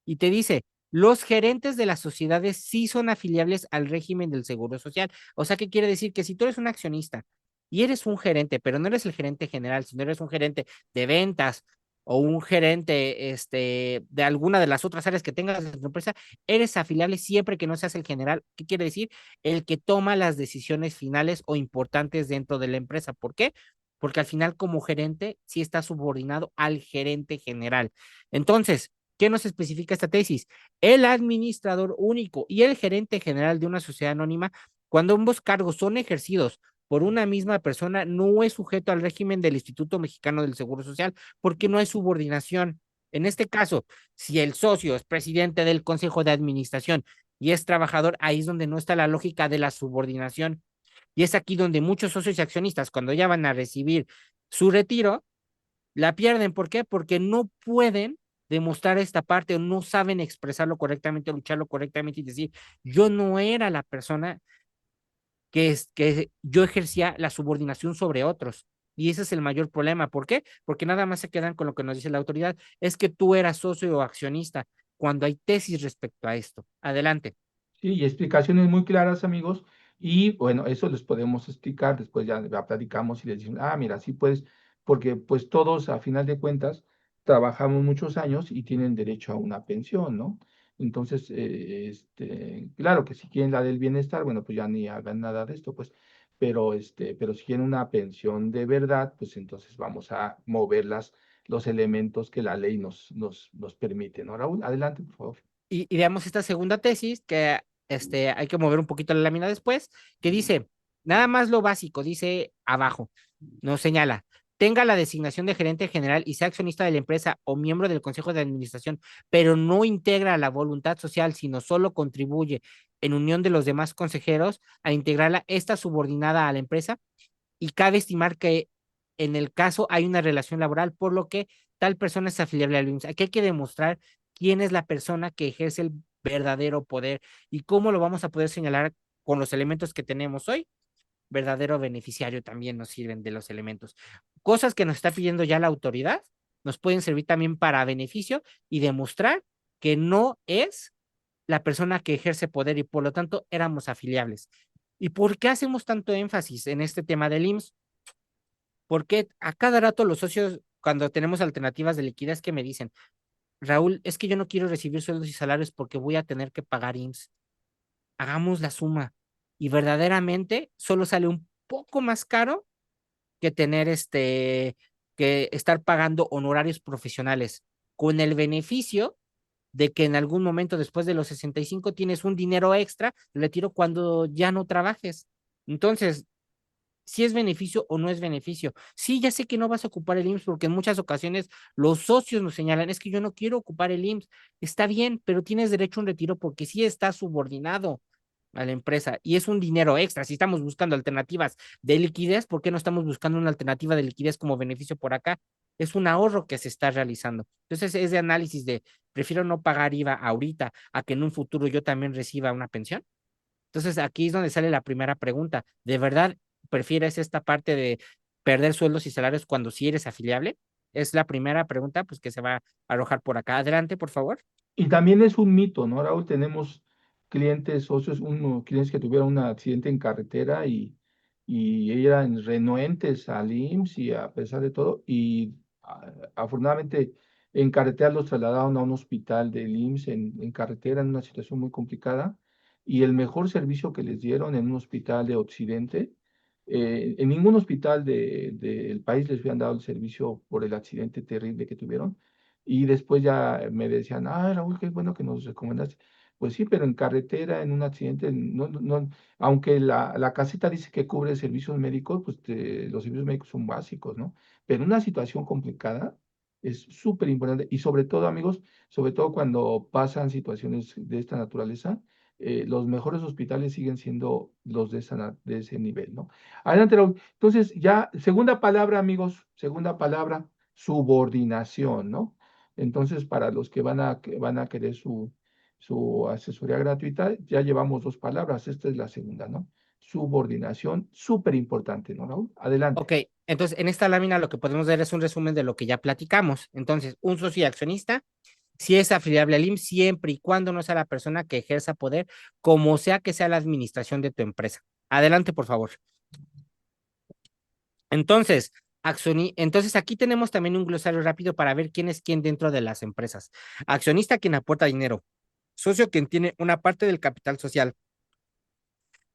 Y te dice, los gerentes de las sociedades sí son afiliables al régimen del Seguro Social. O sea, ¿qué quiere decir? Que si tú eres un accionista y eres un gerente, pero no eres el gerente general, sino eres un gerente de ventas o un gerente de alguna de las otras áreas que tengas en tu empresa, eres afiliable siempre que no seas el general. ¿Qué quiere decir? El que toma las decisiones finales o importantes dentro de la empresa. ¿Por qué? Porque al final como gerente sí está subordinado al gerente general. Entonces, ¿qué nos especifica esta tesis? El administrador único y el gerente general de una sociedad anónima, cuando ambos cargos son ejercidos por una misma persona, no es sujeto al régimen del Instituto Mexicano del Seguro Social porque no hay subordinación. En este caso, si el socio es presidente del Consejo de Administración y es trabajador, ahí es donde no está la lógica de la subordinación. Y es aquí donde muchos socios y accionistas, cuando ya van a recibir su retiro, la pierden. ¿Por qué? Porque no pueden demostrar esta parte o no saben expresarlo correctamente, lucharlo correctamente y decir, yo no era la persona que yo ejercía la subordinación sobre otros. Y ese es el mayor problema. ¿Por qué? Porque nada más se quedan con lo que nos dice la autoridad. Es que tú eras socio o accionista cuando hay tesis respecto a esto. Adelante.
Sí, y explicaciones muy claras, amigos. Y bueno, eso les podemos explicar, después ya platicamos y les dicen, ah, mira, sí puedes, porque pues todos a final de cuentas trabajamos muchos años y tienen derecho a una pensión, ¿no? Entonces, claro que si quieren la del bienestar, bueno, pues ya ni hagan nada de esto, pues, pero si quieren una pensión de verdad, pues entonces vamos a mover los elementos que la ley nos permite, ¿no, Raúl? Adelante, por favor.
Y veamos esta segunda tesis que hay que mover un poquito la lámina después, que dice, nada más lo básico, dice abajo, nos señala, tenga la designación de gerente general y sea accionista de la empresa o miembro del consejo de administración, pero no integra la voluntad social, sino solo contribuye en unión de los demás consejeros a integrarla, esta subordinada a la empresa, y cabe estimar que en el caso hay una relación laboral, por lo que tal persona es afiliable al IMSS. Aquí hay que demostrar quién es la persona que ejerce el verdadero poder y cómo lo vamos a poder señalar con los elementos que tenemos hoy. Verdadero beneficiario también nos sirven de los elementos. Cosas que nos está pidiendo ya la autoridad nos pueden servir también para beneficio y demostrar que no es la persona que ejerce poder y por lo tanto éramos afiliables. ¿Y por qué hacemos tanto énfasis en este tema del IMSS? Porque a cada rato los socios, cuando tenemos alternativas de liquidez, que me dicen, Raúl, es que yo no quiero recibir sueldos y salarios porque voy a tener que pagar IMSS. Hagamos la suma. Y verdaderamente solo sale un poco más caro que tener que estar pagando honorarios profesionales, con el beneficio de que en algún momento después de los 65 tienes un dinero extra, retiro cuando ya no trabajes. Entonces, si es beneficio o no es beneficio. Sí, ya sé que no vas a ocupar el IMSS porque en muchas ocasiones los socios nos señalan, es que yo no quiero ocupar el IMSS. Está bien, pero tienes derecho a un retiro porque sí está subordinado a la empresa y es un dinero extra. Si estamos buscando alternativas de liquidez, ¿por qué no estamos buscando una alternativa de liquidez como beneficio por acá? Es un ahorro que se está realizando. Entonces es de análisis de, prefiero no pagar IVA ahorita a que en un futuro yo también reciba una pensión. Entonces aquí es donde sale la primera pregunta. ¿De verdad prefieres esta parte de perder sueldos y salarios cuando sí eres afiliable? Es la primera pregunta, pues que se va a arrojar por acá. Adelante, por favor.
Y también es un mito, ¿no, Raúl? Tenemos clientes, socios, clientes que tuvieron un accidente en carretera y eran renuentes al IMSS y a pesar de todo, y afortunadamente en carretera los trasladaron a un hospital del IMSS en carretera en una situación muy complicada y el mejor servicio que les dieron en un hospital de Occidente, en ningún hospital del país les habían dado el servicio por el accidente terrible que tuvieron y después ya me decían, ah, Raúl, qué bueno que nos recomendaste. Pues sí, pero en carretera, en un accidente, aunque la caseta dice que cubre servicios médicos, pues los servicios médicos son básicos, ¿no? Pero en una situación complicada es súper importante y sobre todo, amigos, sobre todo cuando pasan situaciones de esta naturaleza, los mejores hospitales siguen siendo los de ese nivel, ¿no? Adelante, Raúl. Entonces, ya, segunda palabra, amigos, segunda palabra, subordinación, ¿no? Entonces, para los que van a querer su asesoría gratuita, ya llevamos dos palabras. Esta es la segunda, ¿no? Subordinación, súper importante, ¿no, Raúl? Adelante.
Ok, entonces en esta lámina lo que podemos ver es un resumen de lo que ya platicamos. Entonces, un socio y accionista, si es afiliable al IMSS, siempre y cuando no sea la persona que ejerza poder, como sea que sea la administración de tu empresa. Adelante, por favor. Entonces, entonces aquí tenemos también un glosario rápido para ver quién es quién dentro de las empresas. Accionista quien aporta dinero, socio quien tiene una parte del capital social,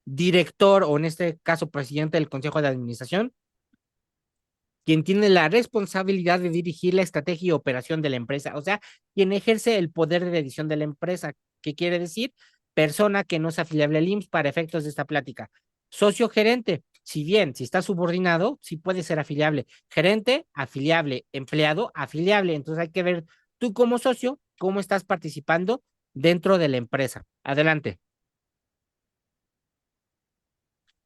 director o en este caso presidente del consejo de administración, quien tiene la responsabilidad de dirigir la estrategia y operación de la empresa, o sea, quien ejerce el poder de decisión de la empresa. ¿Qué quiere decir? Persona que no es afiliable al IMSS para efectos de esta plática. Socio gerente, si bien, si está subordinado, sí puede ser afiliable. Gerente, afiliable. Empleado, afiliable. Entonces hay que ver tú como socio, cómo estás participando dentro de la empresa. Adelante.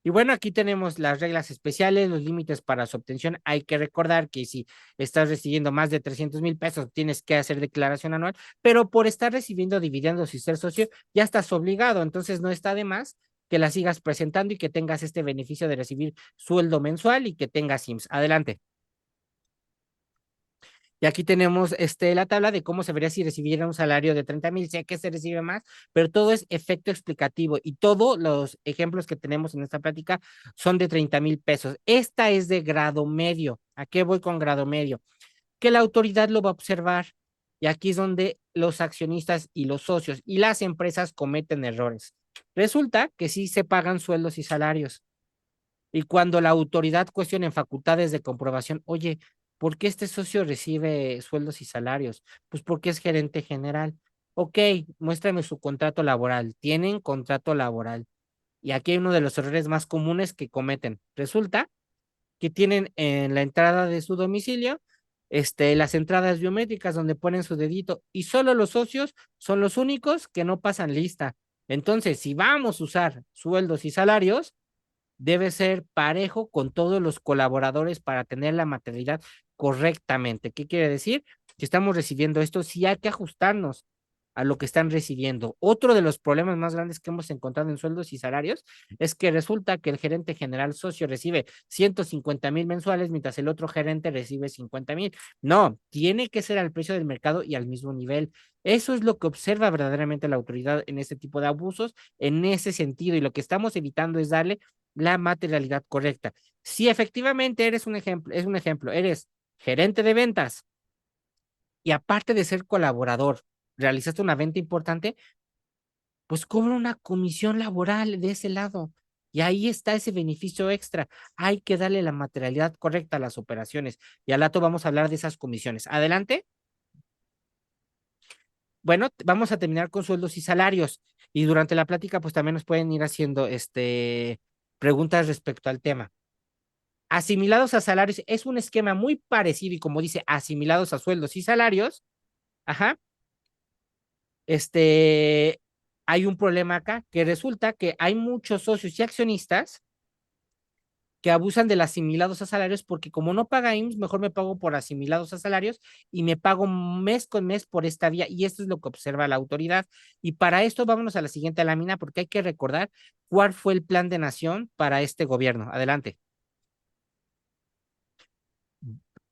Y bueno, aquí tenemos las reglas especiales, los límites para su obtención. Hay que recordar que si estás recibiendo más de 300,000 pesos, tienes que hacer declaración anual, pero por estar recibiendo dividendos y ser socio, ya estás obligado. Entonces no está de más que la sigas presentando y que tengas este beneficio de recibir sueldo mensual y que tengas IMSS. Adelante. Y aquí tenemos la tabla de cómo se vería si recibiera un salario de 30,000. Sé que se recibe más, pero todo es efecto explicativo y todos los ejemplos que tenemos en esta plática son de 30,000 pesos. Esta es de grado medio. ¿A qué voy con grado medio? Que la autoridad lo va a observar. Y aquí es donde los accionistas y los socios y las empresas cometen errores. Resulta que sí se pagan sueldos y salarios. Y cuando la autoridad cuestiona en facultades de comprobación, oye, ¿por qué este socio recibe sueldos y salarios? Pues porque es gerente general. Ok, muéstrame su contrato laboral. Tienen contrato laboral. Y aquí hay uno de los errores más comunes que cometen. Resulta que tienen en la entrada de su domicilio, las entradas biométricas donde ponen su dedito y solo los socios son los únicos que no pasan lista. Entonces, si vamos a usar sueldos y salarios, debe ser parejo con todos los colaboradores para tener la materialidad correctamente. ¿Qué quiere decir? Si estamos recibiendo esto, sí hay que ajustarnos a lo que están recibiendo. Otro de los problemas más grandes que hemos encontrado en sueldos y salarios es que resulta que el gerente general socio recibe 150,000 mensuales, mientras el otro gerente recibe 50,000. No, tiene que ser al precio del mercado y al mismo nivel. Eso es lo que observa verdaderamente la autoridad en este tipo de abusos, en ese sentido, y lo que estamos evitando es darle la materialidad correcta. Si efectivamente eres un ejemplo, eres gerente de ventas y aparte de ser colaborador, realizaste una venta importante, pues cobra una comisión laboral de ese lado. Y ahí está ese beneficio extra. Hay que darle la materialidad correcta a las operaciones. Y al rato vamos a hablar de esas comisiones. Adelante. Bueno, vamos a terminar con sueldos y salarios. Y durante la plática, pues también nos pueden ir haciendo preguntas respecto al tema. Asimilados a salarios es un esquema muy parecido y como dice, asimilados a sueldos y salarios, ajá, este, hay un problema acá que resulta que hay muchos socios y accionistas que abusan del asimilados a salarios porque como no paga IMSS, mejor me pago por asimilados a salarios y me pago mes con mes por esta vía y esto es lo que observa la autoridad. Y para esto vámonos a la siguiente lámina porque hay que recordar cuál fue el plan de nación para este gobierno. Adelante.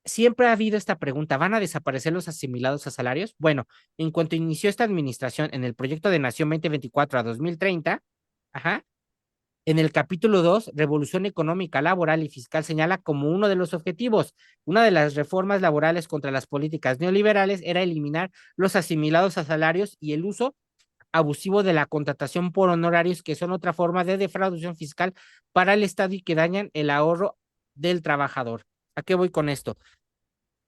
Siempre ha habido esta pregunta, ¿van a desaparecer los asimilados a salarios? Bueno, en cuanto inició esta administración en el proyecto de Nación 2024 a 2030, ajá, en el capítulo 2, Revolución Económica, Laboral y Fiscal señala como uno de los objetivos, una de las reformas laborales contra las políticas neoliberales era eliminar los asimilados a salarios y el uso abusivo de la contratación por honorarios, que son otra forma de defraudación fiscal para el Estado y que dañan el ahorro del trabajador. ¿A qué voy con esto?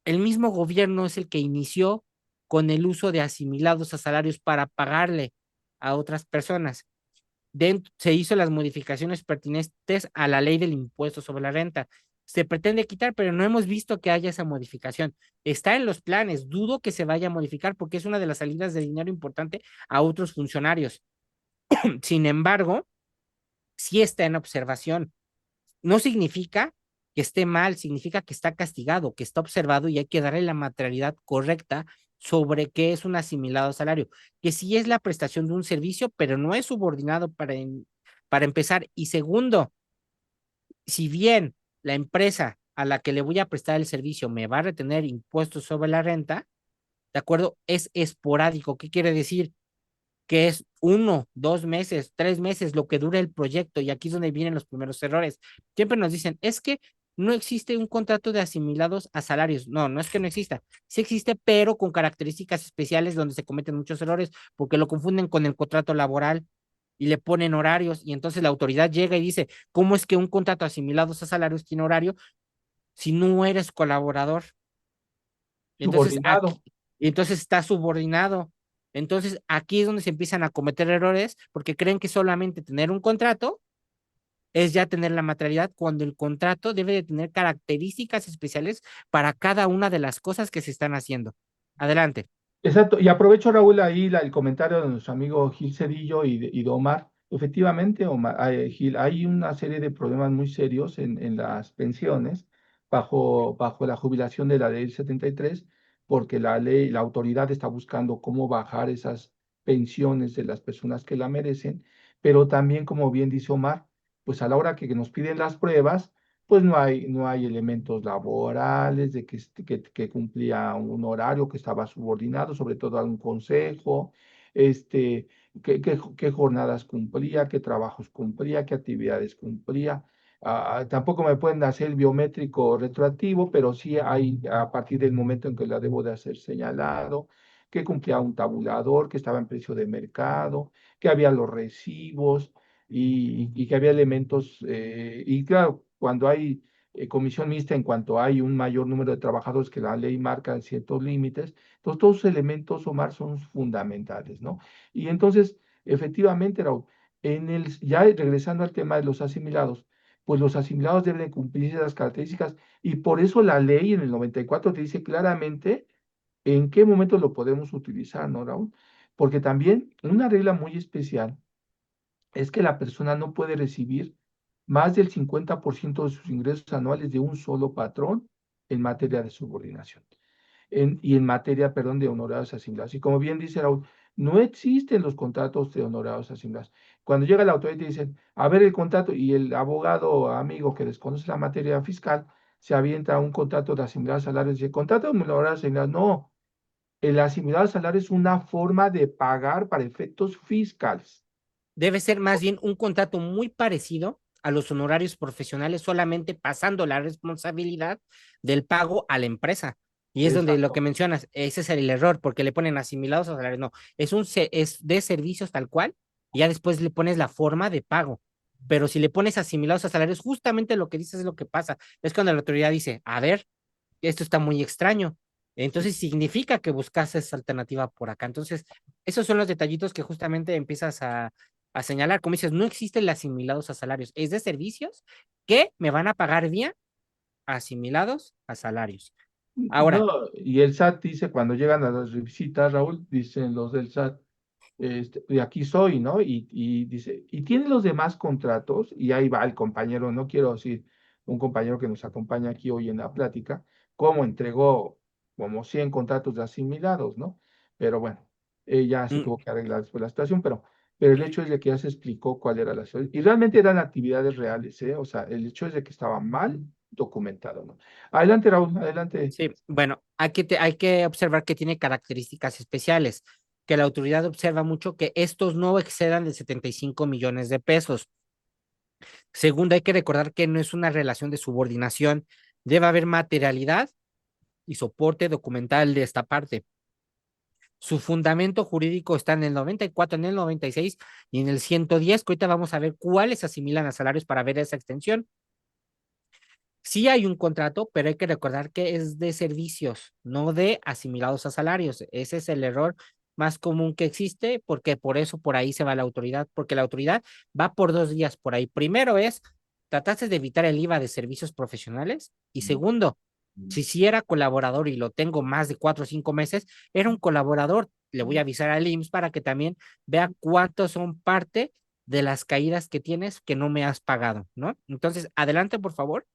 El mismo gobierno es el que inició con el uso de asimilados a salarios para pagarle a otras personas. Se hizo las modificaciones pertinentes a la ley del impuesto sobre la renta. Se pretende quitar, pero no hemos visto que haya esa modificación. Está en los planes, dudo que se vaya a modificar porque es una de las salidas de dinero importante a otros funcionarios. Sin embargo, sí está en observación. No significa que esté mal, significa que está castigado, que está observado y hay que darle la materialidad correcta sobre qué es un asimilado salario, que sí es la prestación de un servicio, pero no es subordinado para empezar. Y segundo, si bien la empresa a la que le voy a prestar el servicio me va a retener impuestos sobre la renta, ¿de acuerdo? Es esporádico. ¿Qué quiere decir? Que es 1, 2 meses, 3 meses, lo que dura el proyecto, y aquí es donde vienen los primeros errores. Siempre nos dicen, es que no existe un contrato de asimilados a salarios. No, no es que no exista. Sí existe, pero con características especiales donde se cometen muchos errores, porque lo confunden con el contrato laboral y le ponen horarios, y entonces la autoridad llega y dice, ¿cómo es que un contrato de asimilados a salarios tiene horario si no eres colaborador? Entonces,
Subordinado.
entonces está subordinado. Entonces, aquí es donde se empiezan a cometer errores porque creen que solamente tener un contrato es ya tener la materialidad, cuando el contrato debe de tener características especiales para cada una de las cosas que se están haciendo. Adelante.
Exacto, y aprovecho, Raúl, ahí el comentario de nuestro amigo Gil Cedillo y de Omar. Efectivamente, Omar, Gil, hay una serie de problemas muy serios en las pensiones bajo la jubilación de la ley 73, porque la autoridad está buscando cómo bajar esas pensiones de las personas que la merecen, pero también, como bien dice Omar, pues a la hora que nos piden las pruebas, pues no hay elementos laborales de que cumplía un horario, que estaba subordinado, sobre todo a un consejo, este, qué jornadas cumplía, qué trabajos cumplía, qué actividades cumplía. Tampoco me pueden hacer el biométrico retroactivo, pero sí hay a partir del momento en que la debo de hacer señalado, que cumplía un tabulador, que estaba en precio de mercado, que había los recibos y que había elementos, y claro, cuando hay comisión mixta, en cuanto hay un mayor número de trabajadores que la ley marca en ciertos límites, entonces todos esos elementos, Omar, son fundamentales, ¿no? Y entonces, efectivamente, Raúl, ya regresando al tema de los asimilados, pues los asimilados deben cumplir esas características y por eso la ley en el 94 te dice claramente en qué momento lo podemos utilizar, ¿no, Raúl? Porque también una regla muy especial es que la persona no puede recibir más del 50% de sus ingresos anuales de un solo patrón en materia de subordinación y en materia, perdón, de honorarios asimilados. Y como bien dice Raúl, no existen los contratos de honorarios asimilados. Cuando llega la autoridad y dicen, a ver el contrato, y el abogado amigo que desconoce la materia fiscal se avienta un contrato de asimilado a salarios y dice, contrato de honorarios asimilados. No, el asimilado a salarios es una forma de pagar para efectos fiscales.
Debe ser más bien un contrato muy parecido a los honorarios profesionales, solamente pasando la responsabilidad del pago a la empresa. Y es donde lo que
Exacto.
mencionas, ese es el error, porque le ponen asimilados a salarios. No, es de servicios tal cual, y ya después le pones la forma de pago. Pero si le pones asimilados a salarios, justamente lo que dices es lo que pasa. Es cuando la autoridad dice, a ver, esto está muy extraño.
Sí.
Entonces significa que buscas esa alternativa por acá. Entonces, esos son los detallitos que justamente empiezas a señalar. Como dices, no existen asimilados a salarios, es de servicios que me van a pagar bien asimilados a salarios. Ahora,
No, y el SAT dice, cuando llegan a las visitas, Raúl, dicen los del SAT, de aquí soy, ¿no? Y dice, ¿y tiene los demás contratos? Y ahí va el compañero, no quiero decir un compañero que nos acompaña aquí hoy en la plática, cómo entregó como 100 contratos de asimilados, ¿no? Pero bueno, ya se
mm,
tuvo que arreglar después la situación, pero el hecho es de que ya se explicó cuál era la situación. Y realmente eran actividades reales, ¿eh? O sea, el hecho es de que estaba mal documentado, ¿no? Adelante, Raúl, adelante.
sí, bueno, hay que observar que tiene características especiales, que la autoridad observa mucho que estos no excedan de 75 millones de pesos. Segundo, hay que recordar que no es una relación de subordinación, debe haber materialidad y soporte documental de esta parte. Su fundamento jurídico está en el 94, en el 96 y en el 110, que ahorita vamos a ver cuáles asimilan a salarios para ver esa extensión. Sí hay un contrato, pero hay que recordar que es de servicios, no de asimilados a salarios. Ese es el error más común que existe, porque por eso por ahí se va la autoridad, porque la autoridad va por dos días por ahí. Primero es, trataste de evitar el IVA de servicios profesionales y segundo, si era colaborador y lo tengo más de 4 o 5 meses, era un colaborador. Le voy a avisar al IMSS para que también vea cuántos son parte de las caídas que tienes que no me has pagado, ¿no? Entonces, adelante, por favor.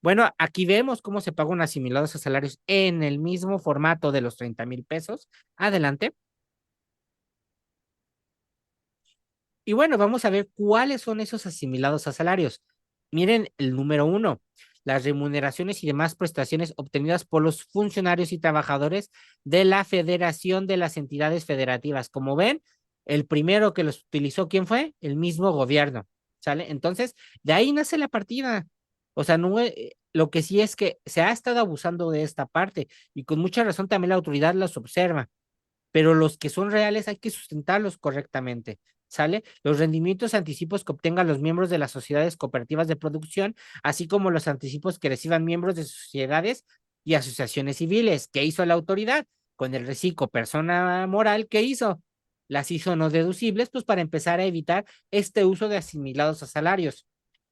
Bueno, aquí vemos cómo se pagan asimilados a salarios en el mismo formato de los 30,000 pesos. Adelante. Y bueno, vamos a ver cuáles son esos asimilados a salarios. Miren el número uno, las remuneraciones y demás prestaciones obtenidas por los funcionarios y trabajadores de la Federación de las Entidades Federativas. Como ven, el primero que los utilizó, ¿quién fue? El mismo gobierno, ¿sale? Entonces, de ahí nace la partida. O sea, no, lo que sí es que se ha estado abusando de esta parte y con mucha razón también la autoridad los observa, pero los que son reales hay que sustentarlos correctamente. ¿Sale? Los rendimientos anticipos que obtengan los miembros de las sociedades cooperativas de producción, así como los anticipos que reciban miembros de sociedades y asociaciones civiles. ¿Qué hizo la autoridad? Con el reciclo persona moral, ¿qué hizo? Las hizo no deducibles, pues para empezar a evitar este uso de asimilados a salarios.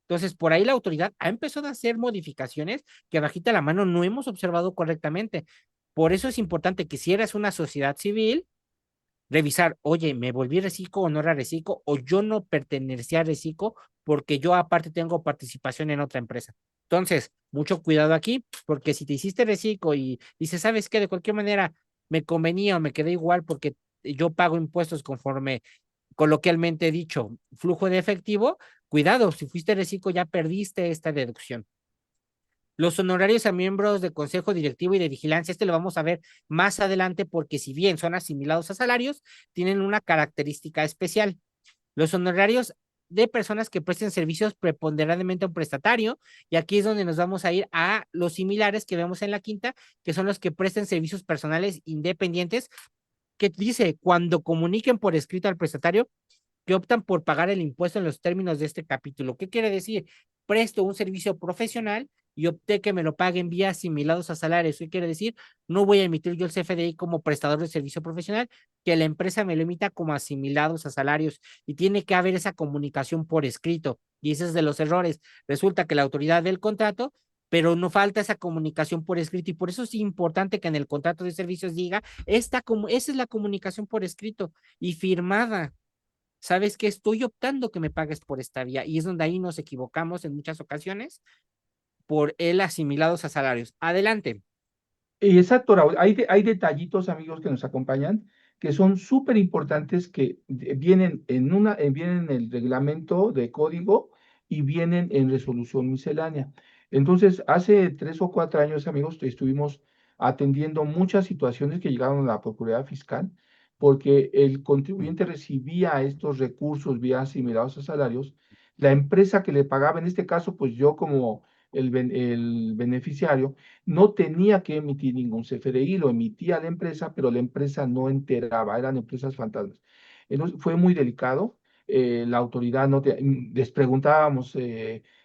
Entonces, por ahí la autoridad ha empezado a hacer modificaciones que bajita la mano no hemos observado correctamente. Por eso es importante que si eres una sociedad civil, revisar, oye, ¿me volví reciclo o no era reciclo? O yo no pertenecía a reciclo porque yo aparte tengo participación en otra empresa. Entonces, mucho cuidado aquí, porque si te hiciste reciclo y dices, ¿sabes qué? De cualquier manera me convenía o me quedé igual porque yo pago impuestos conforme coloquialmente dicho, flujo de efectivo, cuidado, si fuiste reciclo ya perdiste esta deducción. Los honorarios a miembros de consejo directivo y de vigilancia, este lo vamos a ver más adelante porque si bien son asimilados a salarios, tienen una característica especial. Los honorarios de personas que presten servicios preponderantemente a un prestatario, y aquí es donde nos vamos a ir a los similares que vemos en la quinta, que son los que presten servicios personales independientes, que dice, cuando comuniquen por escrito al prestatario que optan por pagar el impuesto en los términos de este capítulo. ¿Qué quiere decir? Presto un servicio profesional y opté que me lo paguen vía asimilados a salarios. ¿Qué quiere decir? No voy a emitir yo el CFDI como prestador de servicio profesional, que la empresa me lo emita como asimilados a salarios y tiene que haber esa comunicación por escrito. Y ese es de los errores. Resulta que la autoridad del contrato, pero no falta esa comunicación por escrito y por eso es importante que en el contrato de servicios diga, esa es la comunicación por escrito y firmada. ¿Sabes qué? Estoy optando que me pagues por esta vía y es donde ahí nos equivocamos en muchas ocasiones por el asimilados a salarios. Adelante.
Exacto, Raúl. Hay detallitos, amigos, que nos acompañan, que son súper importantes, que vienen vienen en el reglamento de código y vienen en resolución miscelánea. Entonces, hace 3 o 4 años, amigos, estuvimos atendiendo muchas situaciones que llegaron a la Procuraduría Fiscal, porque el contribuyente recibía estos recursos vía asimilados a salarios. La empresa que le pagaba, en este caso, pues yo como el beneficiario, no tenía que emitir ningún CFDI, lo emitía la empresa, pero la empresa no enteraba, eran empresas fantasmas. Entonces, fue muy delicado. La autoridad les preguntábamos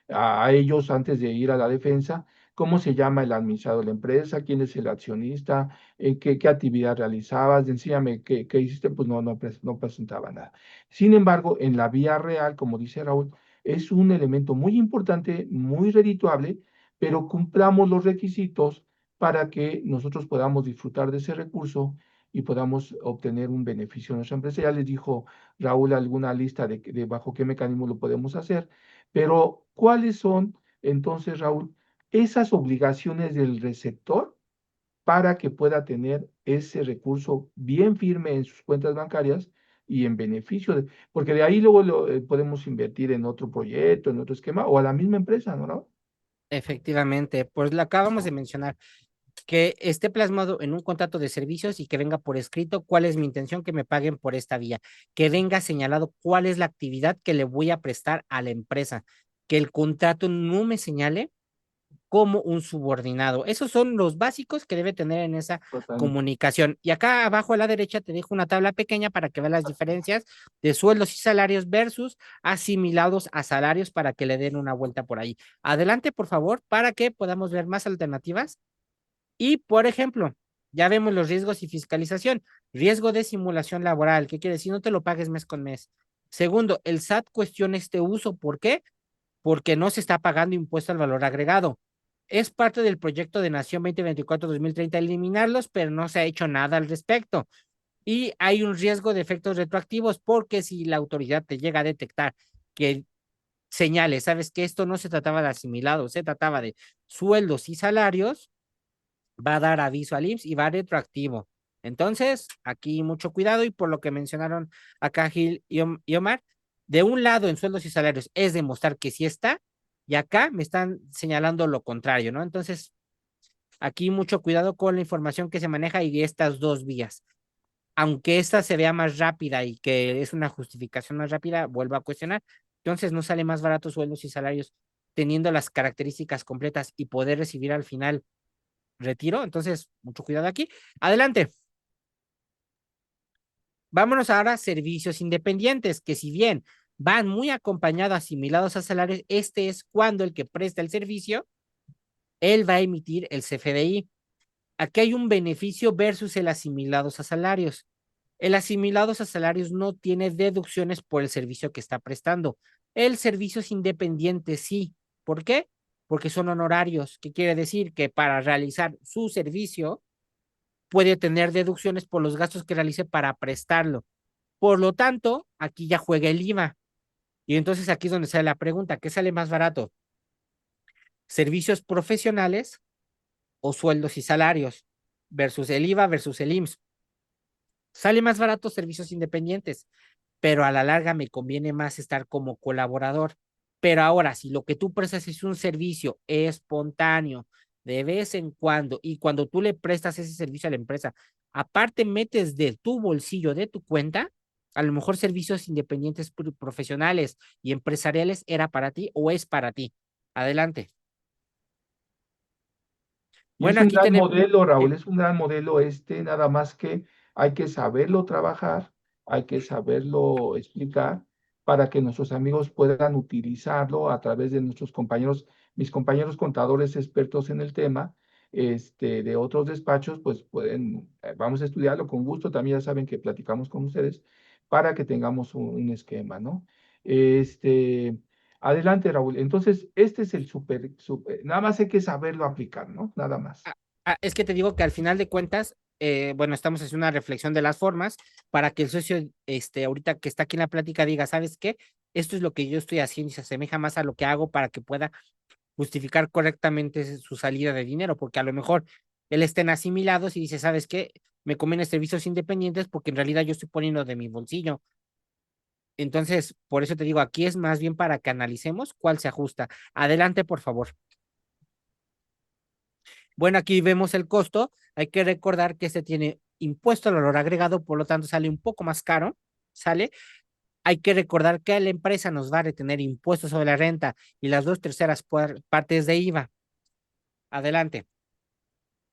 a ellos antes de ir a la defensa, cómo se llama el administrador de la empresa, quién es el accionista, qué actividad realizabas, enséñame qué hiciste, pues no presentaba nada. Sin embargo, en la vía real, como dice Raúl, es un elemento muy importante, muy redituable, pero cumplamos los requisitos para que nosotros podamos disfrutar de ese recurso y podamos obtener un beneficio en nuestra empresa. Ya les dijo Raúl alguna lista de bajo qué mecanismo lo podemos hacer, pero ¿cuáles son entonces, Raúl, esas obligaciones del receptor para que pueda tener ese recurso bien firme en sus cuentas bancarias y en beneficio porque de ahí luego podemos invertir en otro proyecto, en otro esquema o a la misma empresa, ¿no, Raúl?
Efectivamente, pues lo acabamos de mencionar, que esté plasmado en un contrato de servicios y que venga por escrito cuál es mi intención que me paguen por esta vía, que venga señalado cuál es la actividad que le voy a prestar a la empresa, que el contrato no me señale como un subordinado. Esos son los básicos que debe tener en esa
Totalmente.
comunicación. Y acá abajo a la derecha te dejo una tabla pequeña para que veas las diferencias de sueldos y salarios versus asimilados a salarios para que le den una vuelta por ahí. Adelante, por favor, para que podamos ver más alternativas. Y, por ejemplo, ya vemos los riesgos y fiscalización. Riesgo de simulación laboral, ¿qué quiere decir? No te lo pagues mes con mes. Segundo, el SAT cuestiona este uso. ¿Por qué? Porque no se está pagando impuesto al valor agregado. Es parte del proyecto de Nación 2024-2030 eliminarlos, pero no se ha hecho nada al respecto. Y hay un riesgo de efectos retroactivos porque si la autoridad te llega a detectar que señales, sabes que esto no se trataba de asimilados, se trataba de sueldos y salarios, va a dar aviso al IMSS y va retroactivo. Entonces, aquí mucho cuidado y por lo que mencionaron acá Gil y Omar, de un lado en sueldos y salarios es demostrar que sí está y acá me están señalando lo contrario, ¿no? Entonces, aquí mucho cuidado con la información que se maneja y estas dos vías. Aunque esta se vea más rápida y que es una justificación más rápida, vuelvo a cuestionar. Entonces, no sale más barato sueldos y salarios teniendo las características completas y poder recibir al final retiro. Entonces, mucho cuidado aquí. Adelante. Vámonos ahora a servicios independientes, que si bien van muy acompañados, asimilados a salarios, este es cuando el que presta el servicio, él va a emitir el CFDI. Aquí hay un beneficio versus el asimilados a salarios. El asimilados a salarios no tiene deducciones por el servicio que está prestando. El servicio es independiente, sí. ¿Por qué? Porque son honorarios. ¿Qué quiere decir? Que para realizar su servicio, puede tener deducciones por los gastos que realice para prestarlo. Por lo tanto, aquí ya juega el IVA. Y entonces aquí es donde sale la pregunta, ¿qué sale más barato? ¿Servicios profesionales o sueldos y salarios? Versus el IVA versus el IMSS. Sale más barato servicios independientes, pero a la larga me conviene más estar como colaborador. Pero ahora, si lo que tú prestas es un servicio espontáneo, de vez en cuando, y cuando tú le prestas ese servicio a la empresa, aparte metes de tu bolsillo, de tu cuenta, a lo mejor servicios independientes profesionales y empresariales era para ti o es para ti. Adelante.
Y es
Bueno,
un
aquí
gran
tenemos,
modelo, Raúl, es un gran modelo nada más que hay que saberlo trabajar, hay que saberlo explicar para que nuestros amigos puedan utilizarlo a través de nuestros compañeros, mis compañeros contadores expertos en el tema, de otros despachos, pues pueden, vamos a estudiarlo con gusto, también ya saben que platicamos con ustedes para que tengamos un esquema, ¿no? Este, Adelante, Raúl. Entonces, este es el nada más hay que saberlo aplicar, ¿no? Nada más.
es que te digo que al final de cuentas, bueno, estamos haciendo una reflexión de las formas para que el socio, ahorita que está aquí en la plática diga, ¿sabes qué? Esto es lo que yo estoy haciendo y se asemeja más a lo que hago para que pueda justificar correctamente su salida de dinero, porque a lo mejor él está en asimilados y dice, ¿sabes qué? Me conviene servicios independientes porque en realidad yo estoy poniendo de mi bolsillo. Entonces, por eso te digo, aquí es más bien para que analicemos cuál se ajusta. Adelante, por favor. Bueno, aquí vemos el costo. Hay que recordar que este tiene impuesto al valor agregado, por lo tanto sale un poco más caro, ¿sale? Hay que recordar que la empresa nos va a retener impuestos sobre la renta y las dos terceras partes de IVA. Adelante.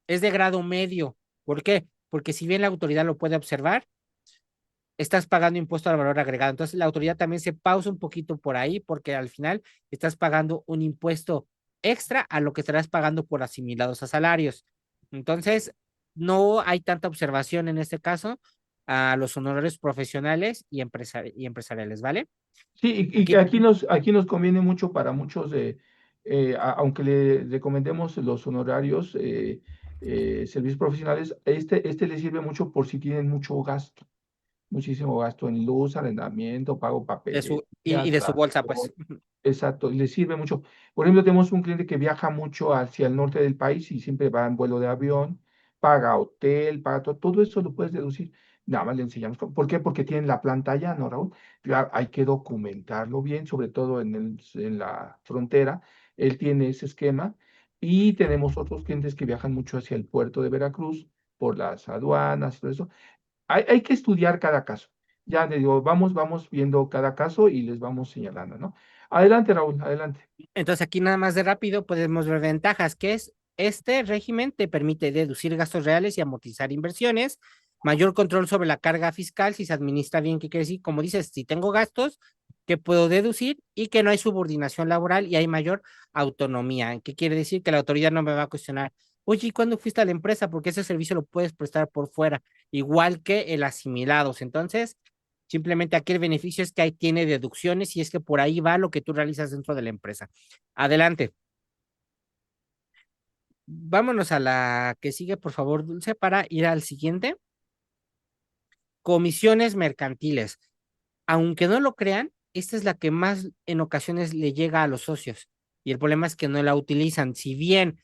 Es de grado medio. ¿Por qué? Porque si bien la autoridad lo puede observar, estás pagando impuesto al valor agregado. Entonces la autoridad también se pausa un poquito por ahí porque al final estás pagando un impuesto extra a lo que estarás pagando por asimilados a salarios. Entonces, no hay tanta observación en este caso a los honorarios profesionales y, y empresariales, ¿vale?
Sí, y que
Aquí,
aquí nos conviene mucho para muchos, aunque le recomendemos los honorarios, servicios profesionales, este les sirve mucho por si tienen mucho gasto, muchísimo gasto en luz, arrendamiento, pago
y
papelería,
de su bolsa, pues.
transporte. Exacto, y les sirve mucho. Por ejemplo, tenemos un cliente que viaja mucho hacia el norte del país y siempre va en vuelo de avión, paga hotel, paga todo eso lo puedes deducir. Nada más le enseñamos. ¿Por qué? Porque tienen la planta allá, ¿no, Raúl? Claro, hay que documentarlo bien, sobre todo en la frontera. Él tiene ese esquema y tenemos otros clientes que viajan mucho hacia el puerto de Veracruz por las aduanas y todo eso. Hay que estudiar cada caso. Ya le digo, vamos viendo cada caso y les vamos señalando, ¿no? Adelante, Raúl, adelante.
Entonces aquí nada más de rápido podemos ver ventajas, que es este régimen te permite deducir gastos reales y amortizar inversiones, mayor control sobre la carga fiscal si se administra bien, ¿qué quiere decir? Como dices, si tengo gastos que puedo deducir y que no hay subordinación laboral y hay mayor autonomía. ¿Qué quiere decir? Que la autoridad no me va a cuestionar, oye, ¿y cuándo fuiste a la empresa? Porque ese servicio lo puedes prestar por fuera, igual que el asimilados. Entonces, simplemente aquí el beneficio es que ahí tiene deducciones y es que por ahí va lo que tú realizas dentro de la empresa. Adelante. Vámonos a la que sigue, por favor, Dulce, para ir al siguiente. Comisiones mercantiles. Aunque no lo crean, esta es la que más en ocasiones le llega a los socios. Y el problema es que no la utilizan. Si bien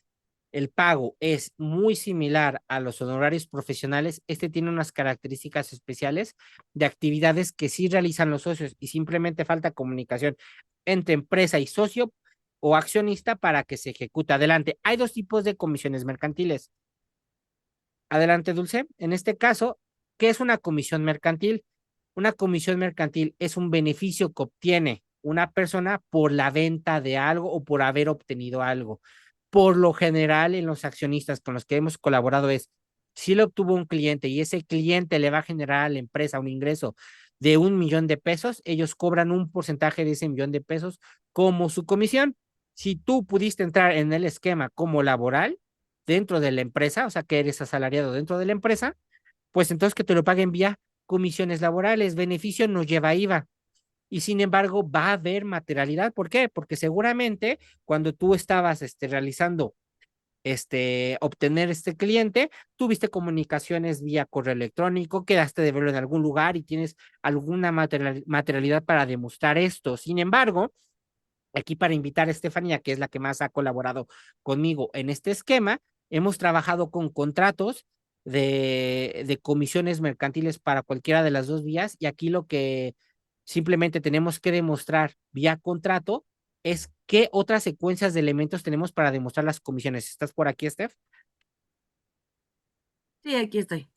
el pago es muy similar a los honorarios profesionales, este tiene unas características especiales de actividades que sí realizan los socios y simplemente falta comunicación entre empresa y socio o accionista para que se ejecute. Adelante. Hay dos tipos de comisiones mercantiles. Adelante, Dulce. En este caso, ¿qué es una comisión mercantil? Una comisión mercantil es un beneficio que obtiene una persona por la venta de algo o por haber obtenido algo. Por lo general, en los accionistas con los que hemos colaborado es, si lo obtuvo un cliente y ese cliente le va a generar a la empresa un ingreso de 1 millón de pesos, ellos cobran un porcentaje de ese 1 millón de pesos como su comisión. Si tú pudiste entrar en el esquema como laboral dentro de la empresa, o sea que eres asalariado dentro de la empresa, pues entonces que te lo paguen vía comisiones laborales, beneficio no lleva IVA. Y sin embargo, va a haber materialidad. ¿Por qué? Porque seguramente cuando tú estabas realizando obtener este cliente, tuviste comunicaciones vía correo electrónico, quedaste de verlo en algún lugar y tienes alguna materialidad para demostrar esto. Sin embargo, aquí para invitar a Estefanía, que es la que más ha colaborado conmigo en este esquema, hemos trabajado con contratos de comisiones mercantiles para cualquiera de las dos vías y aquí lo que simplemente tenemos que demostrar vía contrato es qué otras secuencias de elementos tenemos para demostrar las comisiones. ¿Estás por aquí, Steph?
Sí, aquí estoy.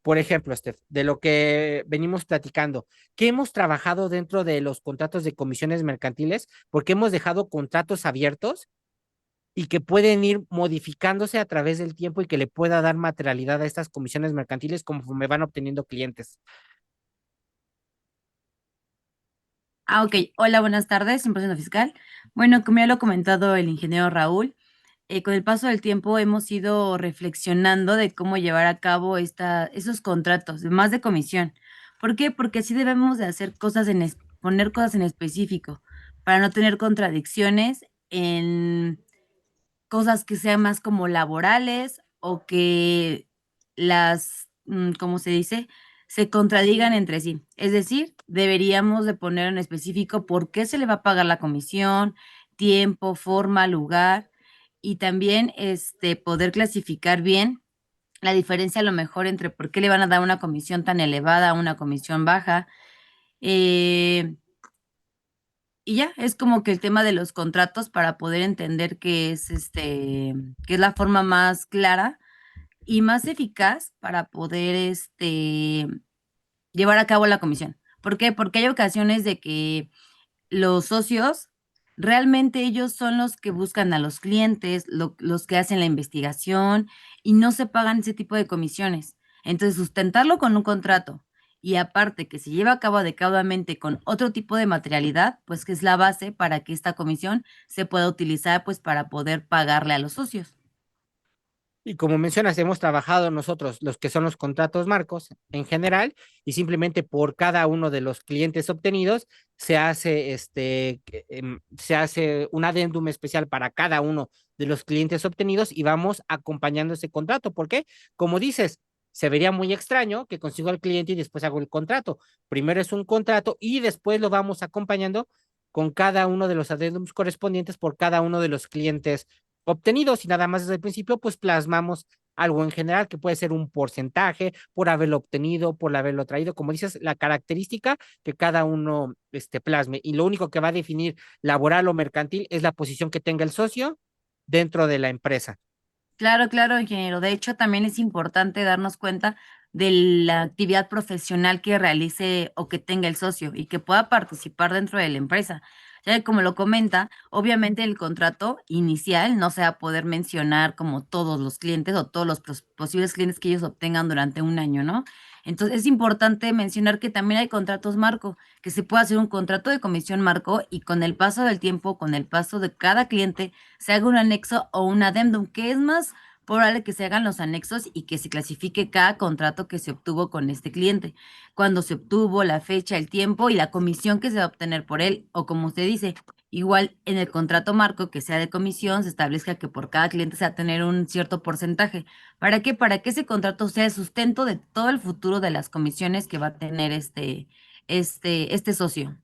Por ejemplo, Steph, de lo que venimos platicando, ¿qué hemos trabajado dentro de los contratos de comisiones mercantiles? Porque hemos dejado contratos abiertos y que pueden ir modificándose a través del tiempo y que le pueda dar materialidad a estas comisiones mercantiles conforme van obteniendo clientes.
Ok. Hola, buenas tardes, 100% fiscal. Bueno, como ya lo ha comentado el ingeniero Raúl, con el paso del tiempo hemos ido reflexionando de cómo llevar a cabo esos contratos, más de comisión. ¿Por qué? Porque así debemos de hacer poner cosas en específico, para no tener contradicciones en cosas que sean más como laborales o que ¿cómo se dice? Se contradigan entre sí. Es decir, deberíamos de poner en específico por qué se le va a pagar la comisión, tiempo, forma, lugar y también poder clasificar bien la diferencia a lo mejor entre por qué le van a dar una comisión tan elevada a una comisión baja. Eh, y ya, es como que el tema de los contratos para poder entender que es la forma más clara y más eficaz para poder llevar a cabo la comisión. ¿Por qué? Porque hay ocasiones de que los socios realmente ellos son los que buscan a los clientes, los que hacen la investigación y no se pagan ese tipo de comisiones. Entonces, sustentarlo con un contrato y aparte que se lleva a cabo adecuadamente con otro tipo de materialidad, pues que es la base para que esta comisión se pueda utilizar pues para poder pagarle a los socios.
Y como mencionas, hemos trabajado nosotros los que son los contratos marcos en general y simplemente por cada uno de los clientes obtenidos se hace un adendum especial para cada uno de los clientes obtenidos y vamos acompañando ese contrato. ¿Por qué? Como dices, se vería muy extraño que consigo al cliente y después hago el contrato. Primero es un contrato y después lo vamos acompañando con cada uno de los adendums correspondientes por cada uno de los clientes obtenidos y nada más desde el principio, pues plasmamos algo en general que puede ser un porcentaje por haberlo obtenido, por haberlo traído, como dices, la característica que cada uno plasme. Y lo único que va a definir laboral o mercantil es la posición que tenga el socio dentro de la empresa.
Claro, claro, ingeniero. De hecho, también es importante darnos cuenta de la actividad profesional que realice o que tenga el socio y que pueda participar dentro de la empresa. Ya que como lo comenta, obviamente el contrato inicial no se va a poder mencionar como todos los clientes o todos los posibles clientes que ellos obtengan durante un año, ¿no? Entonces es importante mencionar que también hay contratos marco, que se puede hacer un contrato de comisión marco y con el paso del tiempo, con el paso de cada cliente, se haga un anexo o un adendum, que es más probable que se hagan los anexos y que se clasifique cada contrato que se obtuvo con este cliente, cuando se obtuvo, la fecha, el tiempo y la comisión que se va a obtener por él, o como usted dice, igual en el contrato marco que sea de comisión, se establezca que por cada cliente se va a tener un cierto porcentaje. ¿Para qué? Para que ese contrato sea el sustento de todo el futuro de las comisiones que va a tener este socio.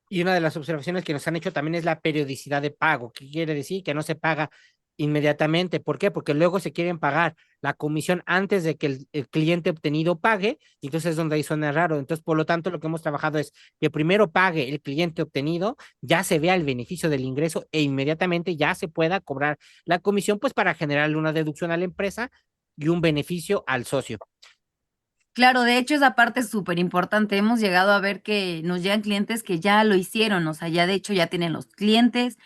Y una de las observaciones que nos han hecho también es la periodicidad de pago. ¿Qué quiere decir? Que no se paga inmediatamente. ¿Por qué? Porque luego se quieren pagar la comisión antes de que el cliente obtenido pague, y entonces es donde ahí suena raro. Entonces, por lo tanto, lo que hemos trabajado es que primero pague el cliente obtenido, ya se vea el beneficio del ingreso e inmediatamente ya se pueda cobrar la comisión, pues para generarle una deducción a la empresa y un beneficio al socio.
Claro, de hecho esa parte es súper importante. Hemos llegado a ver que nos llegan clientes que ya lo hicieron, o sea, ya de hecho ya tienen los clientes,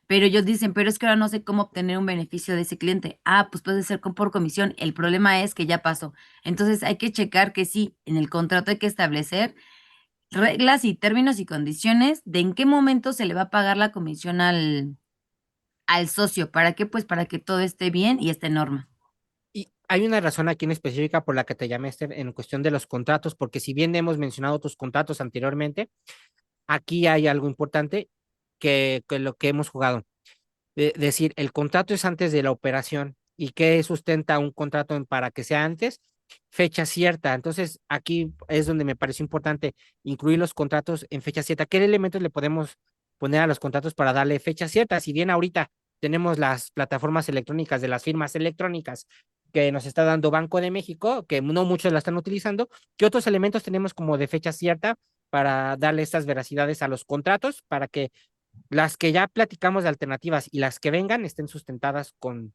pero ellos dicen, pero es que ahora no sé cómo obtener un beneficio de ese cliente. Ah, pues puede ser por comisión. El problema es que ya pasó. Entonces hay que checar que sí, en el contrato hay que establecer reglas y términos y condiciones de en qué momento se le va a pagar la comisión al socio. ¿Para qué? Pues para que todo esté bien y esté en norma.
Y hay una razón aquí en específica por la que te llamé, Esther, en cuestión de los contratos, porque si bien hemos mencionado otros contratos anteriormente, aquí hay algo importante que lo que hemos jugado. decir, el contrato es antes de la operación. ¿Y qué sustenta un contrato para que sea antes? Fecha cierta. Entonces, aquí es donde me pareció importante incluir los contratos en fecha cierta. ¿Qué elementos le podemos poner a los contratos para darle fecha cierta? Si bien ahorita tenemos las plataformas electrónicas de las firmas electrónicas que nos está dando Banco de México, que no muchos la están utilizando, ¿qué otros elementos tenemos como de fecha cierta para darle estas veracidades a los contratos para que las que ya platicamos de alternativas y las que vengan estén sustentadas con